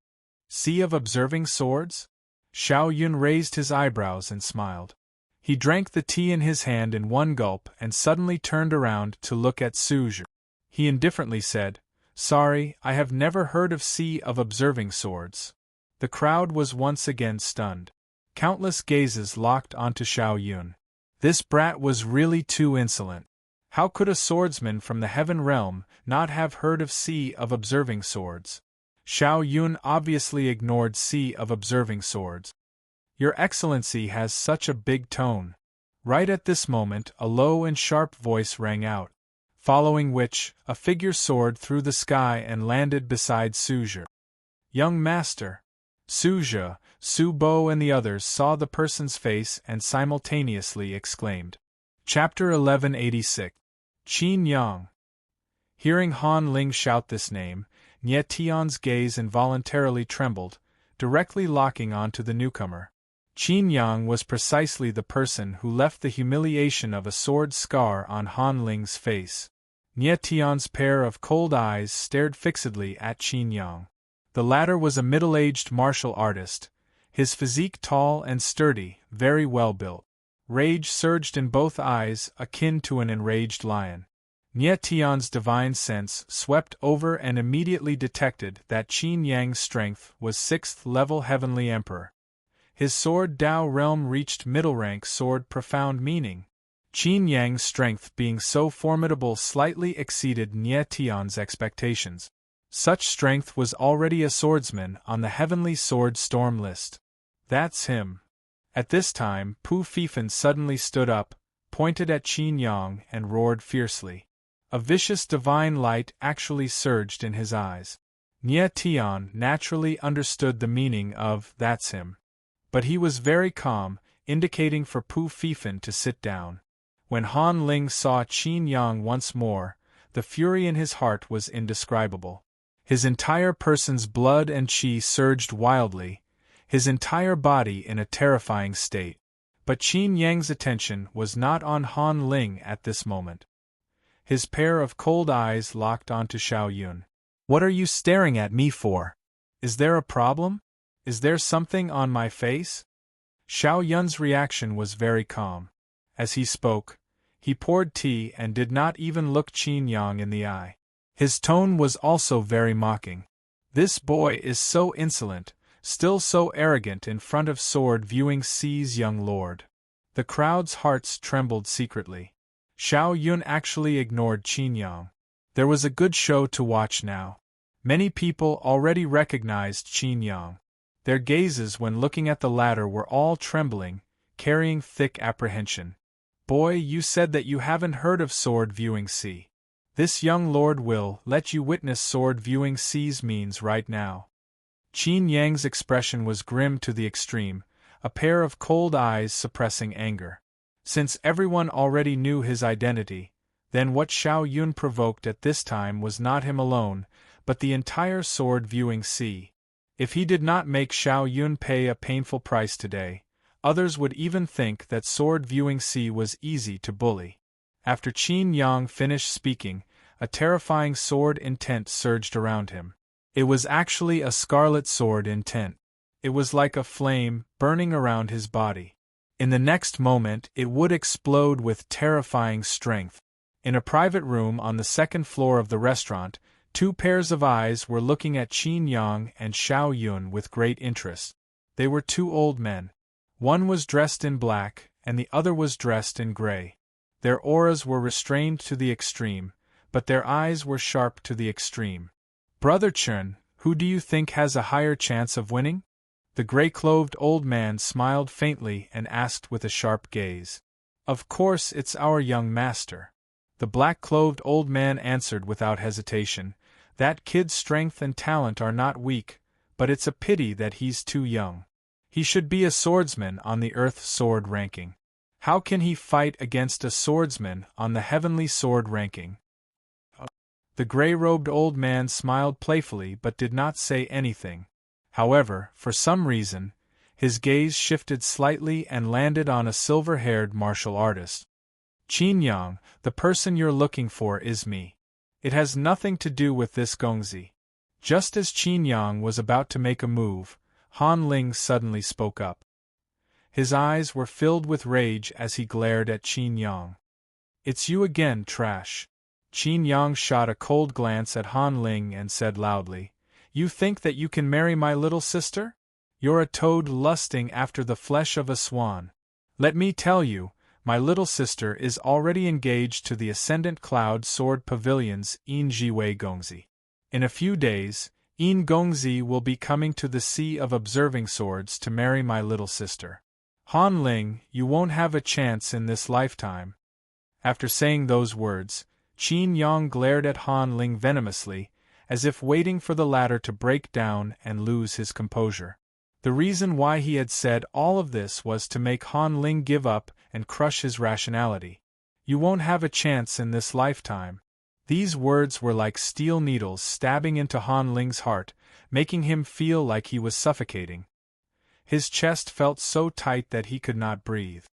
Sea of Observing Swords? Xiao Yun raised his eyebrows and smiled. He drank the tea in his hand in one gulp and suddenly turned around to look at Su Zhe. He indifferently said, "Sorry, I have never heard of Sea of Observing Swords." The crowd was once again stunned. Countless gazes locked onto Xiao Yun. This brat was really too insolent. How could a swordsman from the Heaven Realm not have heard of Sea of Observing Swords? Xiao Yun obviously ignored Sea of Observing Swords. Your Excellency has such a big tone. Right at this moment a low and sharp voice rang out, following which, a figure soared through the sky and landed beside Su Zhe. Young master! Su Zhe, Su Bo and the others saw the person's face and simultaneously exclaimed. Chapter 1186. Qin Yang. Hearing Han Ling shout this name, Nie Tian's gaze involuntarily trembled, directly locking onto the newcomer. Qin Yang was precisely the person who left the humiliation of a sword scar on Han Ling's face. Nie Tian's pair of cold eyes stared fixedly at Qin Yang. The latter was a middle-aged martial artist, his physique tall and sturdy, very well built. Rage surged in both eyes, akin to an enraged lion. Nie Tian's divine sense swept over and immediately detected that Qin Yang's strength was 6th level Heavenly Emperor. His sword Dao realm reached middle rank sword profound meaning. Qin Yang's strength being so formidable slightly exceeded Nie Tian's expectations. Such strength was already a swordsman on the Heavenly Sword Storm list. That's him. At this time, Pu Fifan suddenly stood up, pointed at Qin Yang and roared fiercely. A vicious divine light actually surged in his eyes. Nie Tian naturally understood the meaning of "that's him." But he was very calm, indicating for Pu Fifan to sit down. When Han Ling saw Qin Yang once more, the fury in his heart was indescribable. His entire person's blood and qi surged wildly, his entire body in a terrifying state. But Qin Yang's attention was not on Han Ling at this moment. His pair of cold eyes locked onto Xiao Yun. "What are you staring at me for? Is there a problem? Is there something on my face?" Xiao Yun's reaction was very calm. As he spoke, he poured tea and did not even look Qin Yang in the eye. His tone was also very mocking. "This boy is so insolent, still so arrogant in front of sword-viewing C's young lord." The crowd's hearts trembled secretly. Xiao Yun actually ignored Qin Yang. There was a good show to watch now. Many people already recognized Qin Yang. Their gazes when looking at the latter were all trembling, carrying thick apprehension. "Boy, you said that you haven't heard of sword-viewing C. This young lord will let you witness sword-viewing C's means right now." Qin Yang's expression was grim to the extreme, a pair of cold eyes suppressing anger. Since everyone already knew his identity, then what Xiao Yun provoked at this time was not him alone, but the entire sword-viewing C. If he did not make Xiao Yun pay a painful price today, others would even think that sword-viewing C was easy to bully. After Qin Yang finished speaking, a terrifying sword intent surged around him. It was actually a scarlet sword intent. It was like a flame burning around his body. In the next moment it would explode with terrifying strength. In a private room on the second floor of the restaurant, two pairs of eyes were looking at Qin Yang and Xiao Yun with great interest. They were two old men. One was dressed in black, and the other was dressed in gray. Their auras were restrained to the extreme, but their eyes were sharp to the extreme. "Brother Chen, who do you think has a higher chance of winning?" The gray-clothed old man smiled faintly and asked with a sharp gaze. "Of course it's our young master." The black-clothed old man answered without hesitation. "That kid's strength and talent are not weak, but it's a pity that he's too young. He should be a swordsman on the earth sword ranking. How can he fight against a swordsman on the heavenly sword ranking?" The gray-robed old man smiled playfully but did not say anything. However, for some reason, his gaze shifted slightly and landed on a silver-haired martial artist. "Qin Yang, the person you're looking for is me. It has nothing to do with this Gongzi." Just as Qin Yang was about to make a move, Han Ling suddenly spoke up. His eyes were filled with rage as he glared at Qin Yang. "It's you again, trash." Qin Yang shot a cold glance at Han Ling and said loudly, "You think that you can marry my little sister? You're a toad lusting after the flesh of a swan. Let me tell you, my little sister is already engaged to the Ascendant Cloud Sword Pavilion's In Jiwei Gongzi. In a few days, In Gongzi will be coming to the Sea of Observing Swords to marry my little sister. Han Ling, you won't have a chance in this lifetime." After saying those words, Qin Yang glared at Han Ling venomously, as if waiting for the latter to break down and lose his composure. The reason why he had said all of this was to make Han Ling give up and crush his rationality. "You won't have a chance in this lifetime." These words were like steel needles stabbing into Han Ling's heart, making him feel like he was suffocating. His chest felt so tight that he could not breathe.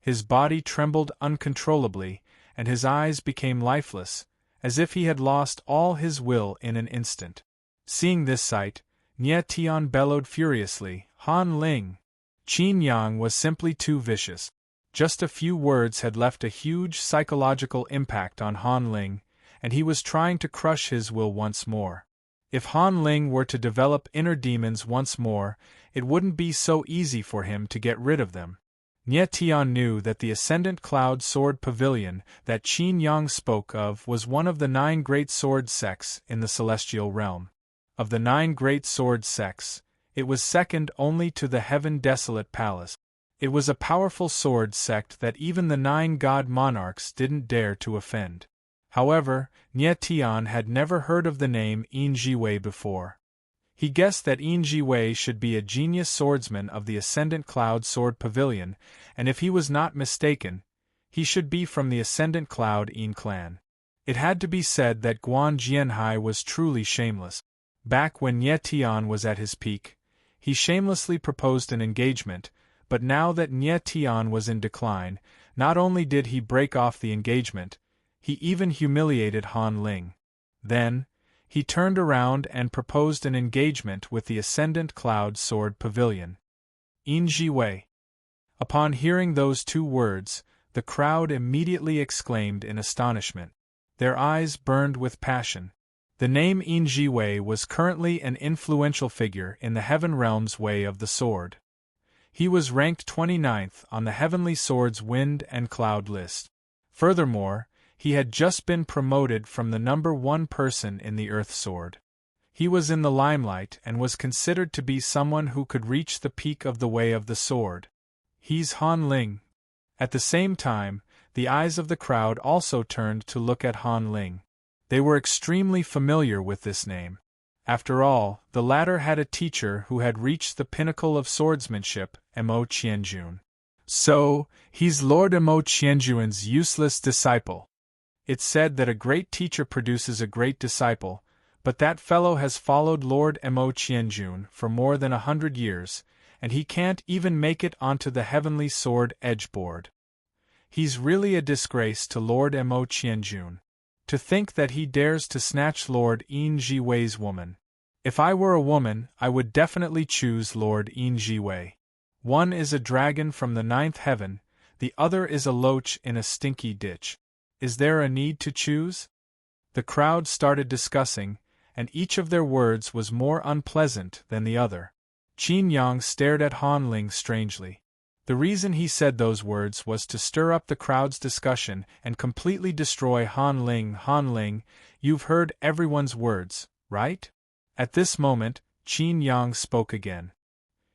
His body trembled uncontrollably, and his eyes became lifeless, as if he had lost all his will in an instant. Seeing this sight, Nie Tian bellowed furiously, "Han Ling!" Qin Yang was simply too vicious. Just a few words had left a huge psychological impact on Han Ling, and he was trying to crush his will once more. If Han Ling were to develop inner demons once more, it wouldn't be so easy for him to get rid of them. Nie Tian knew that the Ascendant Cloud Sword Pavilion that Qin Yang spoke of was one of the 9 great sword sects in the celestial realm. Of the 9 great sword sects, it was second only to the Heaven Desolate Palace. It was a powerful sword sect that even the 9 god monarchs didn't dare to offend. However, Nie Tian had never heard of the name In Jiwei before. He guessed that In Jiwei should be a genius swordsman of the Ascendant Cloud Sword Pavilion, and if he was not mistaken, he should be from the Ascendant Cloud In clan. It had to be said that Guan Jianhai was truly shameless. Back when Nie Tian was at his peak, he shamelessly proposed an engagement, but now that Nye Tian was in decline, not only did he break off the engagement, he even humiliated Han Ling. Then, he turned around and proposed an engagement with the Ascendant Cloud Sword Pavilion. In Ji Wei. Upon hearing those two words, the crowd immediately exclaimed in astonishment. Their eyes burned with passion. The name In Ji Wei was currently an influential figure in the Heaven Realm's Way of the Sword. He was ranked 29th on the Heavenly Sword's Wind and Cloud list. Furthermore, he had just been promoted from the number 1 person in the Earth Sword. He was in the limelight and was considered to be someone who could reach the peak of the Way of the Sword. He's Han Ling. At the same time, the eyes of the crowd also turned to look at Han Ling. They were extremely familiar with this name. After all, the latter had a teacher who had reached the pinnacle of swordsmanship, Mo Qianjun. So, he's Lord Mo Qianjun's useless disciple. It's said that a great teacher produces a great disciple, but that fellow has followed Lord Mo Qianjun for more than 100 years, and he can't even make it onto the Heavenly Sword edgeboard. He's really a disgrace to Lord Mo Qianjun. To think that he dares to snatch Lord In Ji Wei's woman. If I were a woman, I would definitely choose Lord In Ji Wei. One is a dragon from the 9th heaven, the other is a loach in a stinky ditch. Is there a need to choose? The crowd started discussing, and each of their words was more unpleasant than the other. Qin Yang stared at Han Ling strangely. The reason he said those words was to stir up the crowd's discussion and completely destroy Han Ling. Han Ling, you've heard everyone's words, right? At this moment, Qin Yang spoke again.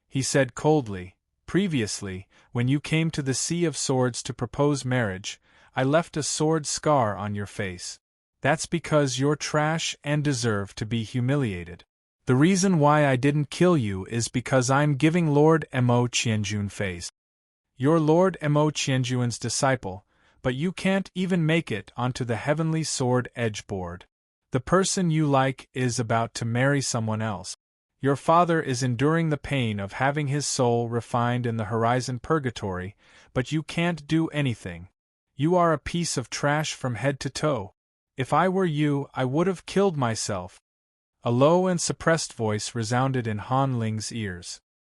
He said coldly, previously, when you came to the Sea of Swords to propose marriage, I left a sword scar on your face. That's because you're trash and deserve to be humiliated. The reason why I didn't kill you is because I'm giving Lord Mo Qianjun face. You're Lord Mo Qianjun's disciple, but you can't even make it onto the Heavenly Sword edgeboard. The person you like is about to marry someone else. Your father is enduring the pain of having his soul refined in the horizon purgatory, but you can't do anything. You are a piece of trash from head to toe. If I were you, I would have killed myself. A low and suppressed voice resounded in Han Ling's ears.